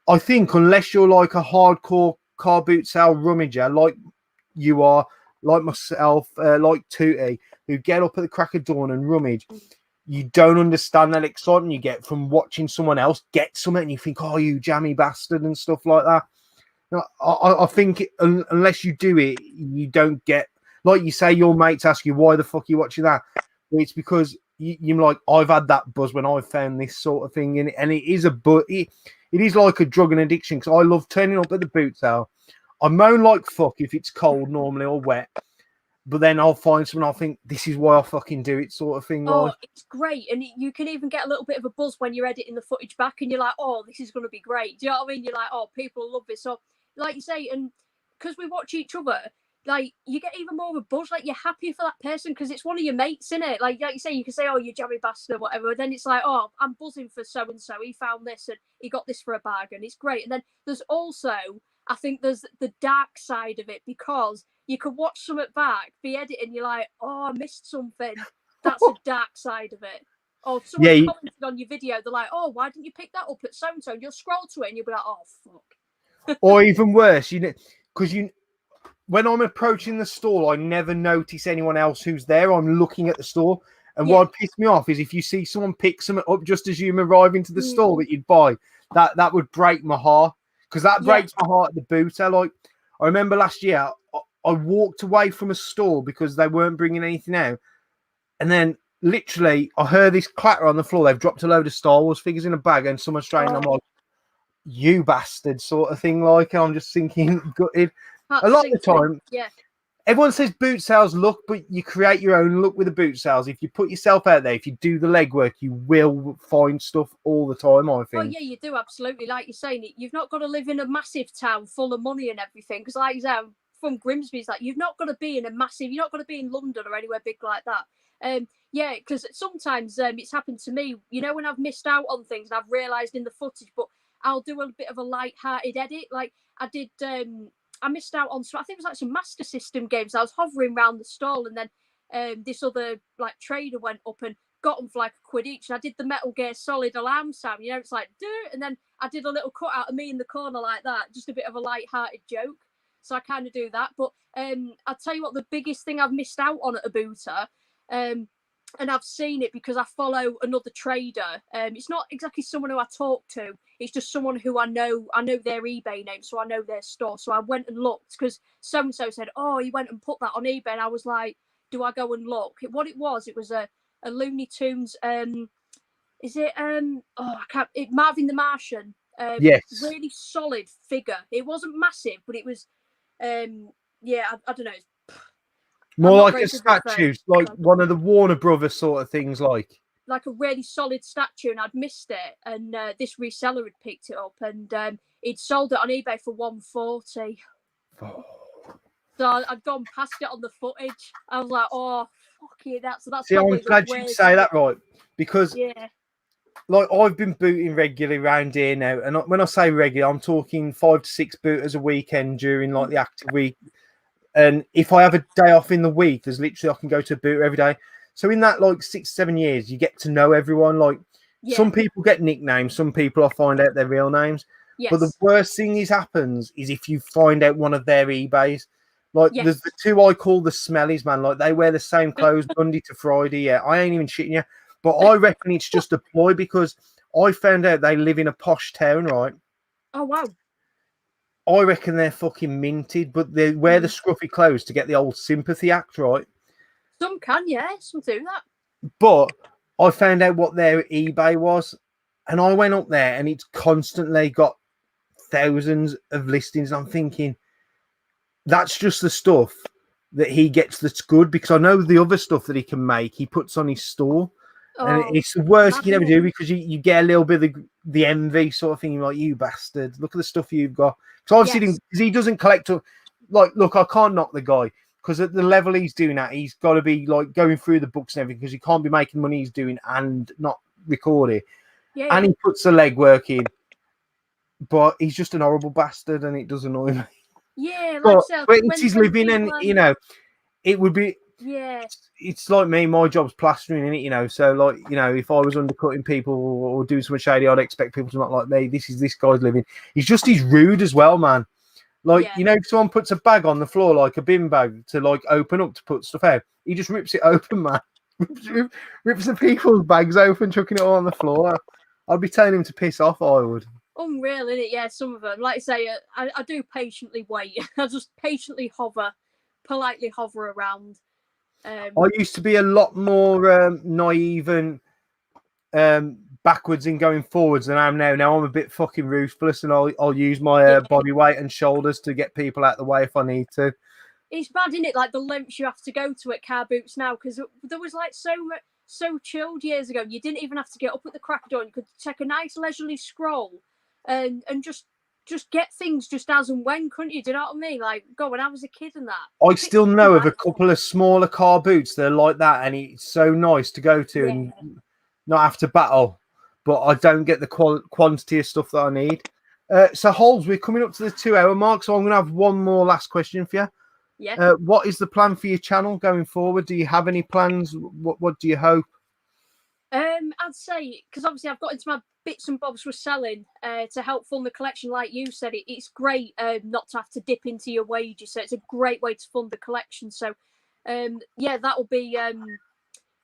I think unless you're like a hardcore car boot sale rummager like you are, like myself, like Tootie, who get up at the crack of dawn and rummage, you don't understand that excitement you get from watching someone else get something and you think, oh, you jammy bastard, and stuff like that. I think unless you do it, you don't get, like you say, your mates ask you, why the fuck are you watching that? Well, it's because you're like, I've had that buzz when I found this sort of thing, and it is a it is like a drug and addiction, because I love turning up at the boot sale. I moan like fuck if it's cold normally or wet, but then I'll find someone, I'll think, this is why I fucking do it, sort of thing. Oh, it's great. And you can even get a little bit of a buzz when you're editing the footage back and you're like, oh, this is going to be great. Do you know what I mean? You're like, oh, people love this. So, like you say, and because we watch each other, like, you get even more of a buzz. Like, you're happy for that person because it's one of your mates, innit? Like you say, you can say, oh, you jammy bastard or whatever. And then it's like, oh, I'm buzzing for so-and-so. He found this and he got this for a bargain. It's great. And then there's also, I think there's the dark side of it, because you could watch something back, be editing, you're like, oh, I missed something. That's a dark side of it. Or someone commented on your video, they're like, oh, why didn't you pick that up at so-and-so? And you'll scroll to it and you'll be like, oh, fuck. Or even worse, because when I'm approaching the stall, I never notice anyone else who's there. I'm looking at the store. And what pissed me off is if you see someone pick something up just as you arrive into the store that you'd buy, that would break my heart. Because that breaks my heart at the booter. Like, I remember last year, I walked away from a store because they weren't bringing anything out. And then literally, I heard this clatter on the floor. They've dropped a load of Star Wars figures in a bag, and someone's straight. I'm like, you bastard, sort of thing. Like, I'm just thinking, gutted. A lot of the time, everyone says boot sales look, but you create your own look with the boot sales. If you put yourself out there, if you do the legwork, you will find stuff all the time, I think. Oh, yeah, you do, absolutely. Like you're saying, you've not got to live in a massive town full of money and everything. Because, like you say, I'm from Grimsby, it's like, you've not got to be in a massive, you're not going to be in London or anywhere big like that. Yeah, because sometimes it's happened to me, you know, when I've missed out on things and I've realised in the footage, but I'll do a bit of a light-hearted edit. Like I did, I missed out on some, I think it was like some Master System games. I was hovering around the stall, and then this other like trader went up and got them for like £1 each. And I did the Metal Gear Solid alarm sound, you know, it's like, duh, and then I did a little cut out of me in the corner like that, just a bit of a light-hearted joke. So I kind of do that. But I'll tell you what, the biggest thing I've missed out on at a booter, and I've seen it because I follow another trader. It's not exactly someone who I talk to. It's just someone who I know their eBay name, so I know their store. So I went and looked because so-and-so said, oh, he went and put that on eBay. And I was like, do I go and look? What it was a Looney Tunes, is it, Marvin the Martian. Yes. Really solid figure. It wasn't massive, but it was, I don't know. More like a statue, like one of the Warner Brothers sort of things, like a really solid statue, and I'd missed it, and this reseller had picked it up, and he'd sold it on eBay for 140. So I'd gone past it on the footage. I was like, oh, fuck it, that's See, probably I'm glad you say that, right? Because like I've been booting regularly around here now, and when I say regular, I'm talking 5 to 6 booters a weekend during like the active week. And if I have a day off in the week, there's literally I can go to a booter every day. So in that like 6-7 years, you get to know everyone. Like some people get nicknames, some people I find out their real names. But the worst thing happens is if you find out one of their eBays. Like there's the two I call the smellies, man. Like they wear the same clothes Monday to Friday. Yeah, I ain't even shitting you. But I reckon it's just a ploy because I found out they live in a posh town, right? Oh, wow. I reckon they're fucking minted, but they wear the scruffy clothes to get the old sympathy act, right? Some can, some do that. But I found out what their eBay was, and I went up there, and it's constantly got thousands of listings. I'm thinking, that's just the stuff that he gets that's good, because I know the other stuff that he can make, he puts on his store. And it's the worst you can ever do, because you get a little bit of the envy sort of thing. You're like, you bastard, look at the stuff you've got. So obviously, he doesn't collect. Like, look, I can't knock the guy, because at the level he's doing that, he's got to be like going through the books and everything, because he can't be making money he's doing and not record it. And he puts the legwork in. But he's just an horrible bastard, and it does annoy me. Yeah, like but it's his living, and it would be. It's like me, my job's plastering in it, so like, if I was undercutting people or doing something shady, I'd expect people to not like me. This guy's living. He's rude as well, man. Like, if someone puts a bag on the floor, like a bin bag, to like open up to put stuff out, he just rips it open, man. rips the people's bags open, chucking it all on the floor. I'd be telling him to piss off, I would. Unreal, isn't it? Yeah, some of them, like I say, I do patiently wait. I just patiently politely hover around. I used to be a lot more naive and backwards in going forwards than I am now. Now I'm a bit fucking ruthless, and I'll use my body weight and shoulders to get people out of the way if I need to. It's bad, isn't it? Like the lengths you have to go to at car boots now, because there was like so chilled years ago. You didn't even have to get up at the crack of dawn. You could take a nice leisurely scroll and just get things just as and when, couldn't you? Do you know what I mean? Like, when I was a kid and that. I still know of a couple of smaller car boots that are like that, and it's so nice to go to and not have to battle. But I don't get the quantity of stuff that I need. So, Holds, we're coming up to the 2-hour mark, so I'm going to have one more last question for you. Yeah. What is the plan for your channel going forward? Do you have any plans? What do you hope? I'd say, because obviously I've got into my bits and bobs with selling to help fund the collection. Like you said, it's great not to have to dip into your wages, so it's a great way to fund the collection. So that will be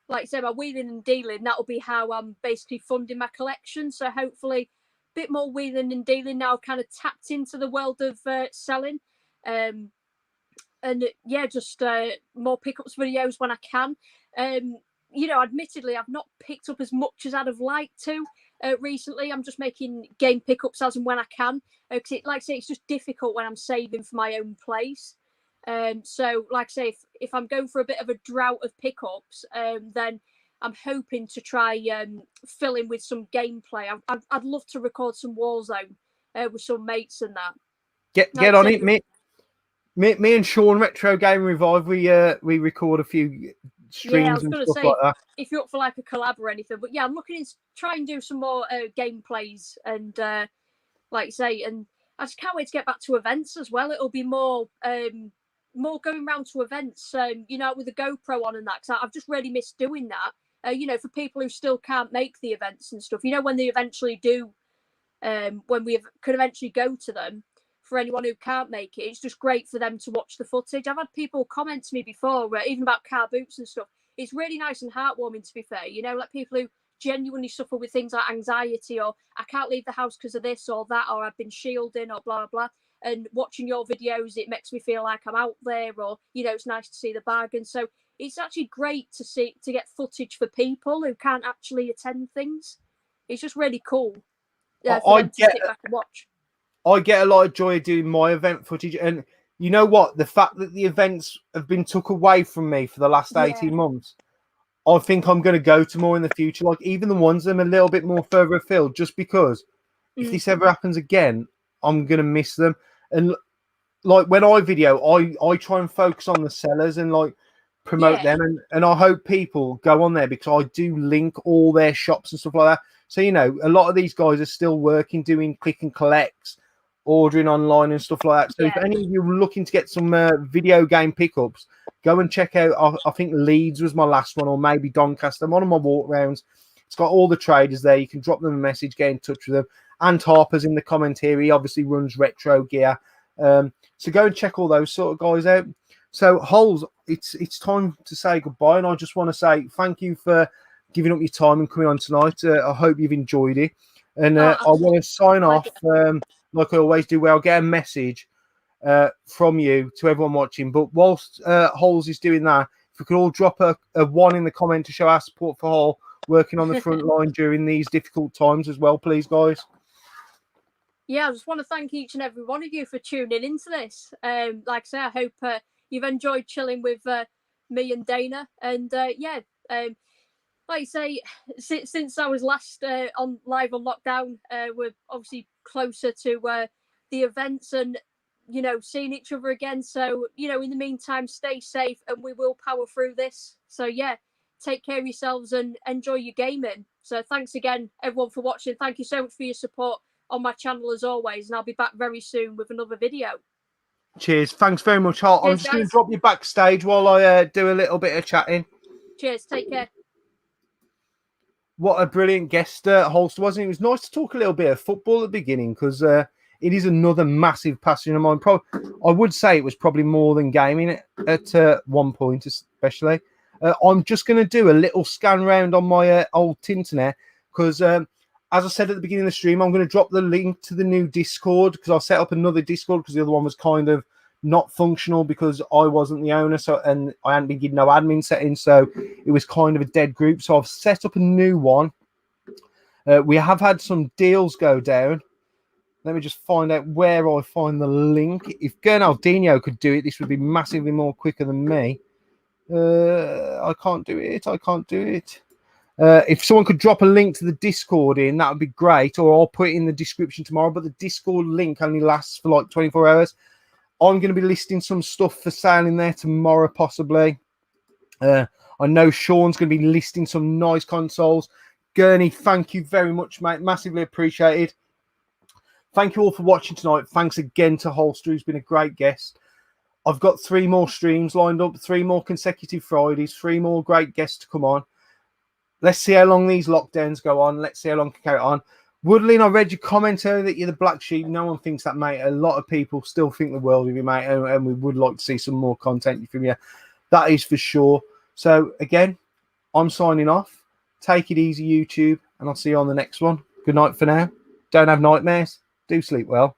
like I said, my wheeling and dealing, that will be how I'm basically funding my collection. So hopefully a bit more wheeling and dealing now, kind of tapped into the world of selling, and just more pickups videos when I can. Admittedly, I've not picked up as much as I'd have liked to recently. I'm just making game pickups as and when I can. Because, like I say, it's just difficult when I'm saving for my own place. So, like I say, if I'm going for a bit of a drought of pickups, then I'm hoping to try fill in with some gameplay. I'd love to record some Warzone with some mates and that. Get on it, mate. Me and Sean Retro Game Revive, we record a few streams and stuff like that. If you're up for like a collab or anything, but I'm looking to try and do some more gameplays and like you say, and I just can't wait to get back to events as well. It'll be more going around to events, with the GoPro on and that, because I've just really missed doing that. For people who still can't make the events and stuff, when they eventually do, when we could eventually go to them. For anyone who can't make it, it's just great for them to watch the footage. I've had people comment to me before, even about car boots and stuff. It's really nice and heartwarming, to be fair. Like people who genuinely suffer with things like anxiety, or I can't leave the house because of this or that, or I've been shielding, or blah, blah. And watching your videos, it makes me feel like I'm out there, or, it's nice to see the bargain. So it's actually great to get footage for people who can't actually attend things. It's just really cool for them to sit back and watch. I get a lot of joy doing my event footage, and you know what? The fact that the events have been took away from me for the last 18 months, I think I'm going to go to more in the future. Like even the ones that are a little bit more further afield, just because if this ever happens again, I'm gonna miss them. And like when I video, I try and focus on the sellers and like promote them, and I hope people go on there because I do link all their shops and stuff like that. So you know, a lot of these guys are still working, doing click and collects, ordering online and stuff like that. So if any of you are looking to get some video game pickups, go and check out. I think Leeds was my last one, or maybe Doncaster. I'm on my walk rounds. It's got all the traders there. You can drop them a message, get in touch with them. And Harper's in the comment here. He obviously runs retro gear. So go and check all those sort of guys out. So Holes, it's time to say goodbye, and I just want to say thank you for giving up your time and coming on tonight. I hope you've enjoyed it, and I want to sign off like I always do, where I'll get a message from you to everyone watching. But whilst Holes is doing that, if we could all drop a 1 in the comment to show our support for Hole working on the front line during these difficult times as well, please, guys. Yeah, I just want to thank each and every one of you for tuning into this. Like I say, I hope you've enjoyed chilling with me and Dana. And like I say, since I was last on live on lockdown, we're obviously closer to the events and, you know, seeing each other again. So, you know, in the meantime, stay safe and we will power through this. So, yeah, take care of yourselves and enjoy your gaming. So thanks again, everyone, for watching. Thank you so much for your support on my channel as always, and I'll be back very soon with another video. Cheers. Thanks very much, Hart. I'm just going to drop you backstage while I do a little bit of chatting. Cheers. Take care. What a brilliant guest Holster was. And it was nice to talk a little bit of football at the beginning because it is another massive passion of mine. I would say it was probably more than gaming at one point, especially. I'm just going to do a little scan round on my old internet because as I said at the beginning of the stream, I'm going to drop the link to the new Discord because I set up another Discord because the other one was kind of not functional because I wasn't the owner, and I hadn't been given no admin settings, so it was kind of a dead group. So I've set up a new one. We have had some deals go down. Let me just find out where I find the link. If Gernaldinho could do it, this would be massively more quicker than me. I can't do it. I can't do it. If someone could drop a link to the Discord in, that would be great, or I'll put it in the description tomorrow. But the Discord link only lasts for like 24 hours. I'm going to be listing some stuff for sale in there tomorrow, possibly. I know Sean's going to be listing some nice consoles. Gurney, thank you very much, mate. Massively appreciated. Thank you all for watching tonight. Thanks again to Holster, who's been a great guest. I've got 3 more streams lined up, 3 more consecutive Fridays, 3 more great guests to come on. Let's see how long these lockdowns go on. Let's see how long it can carry on. Woodlin, I read your comment earlier that you're the black sheep. No one thinks that, mate. A lot of people still think the world of you, mate, and we would like to see some more content from you. That is for sure. So, again, I'm signing off. Take it easy, YouTube, and I'll see you on the next one. Good night for now. Don't have nightmares. Do sleep well.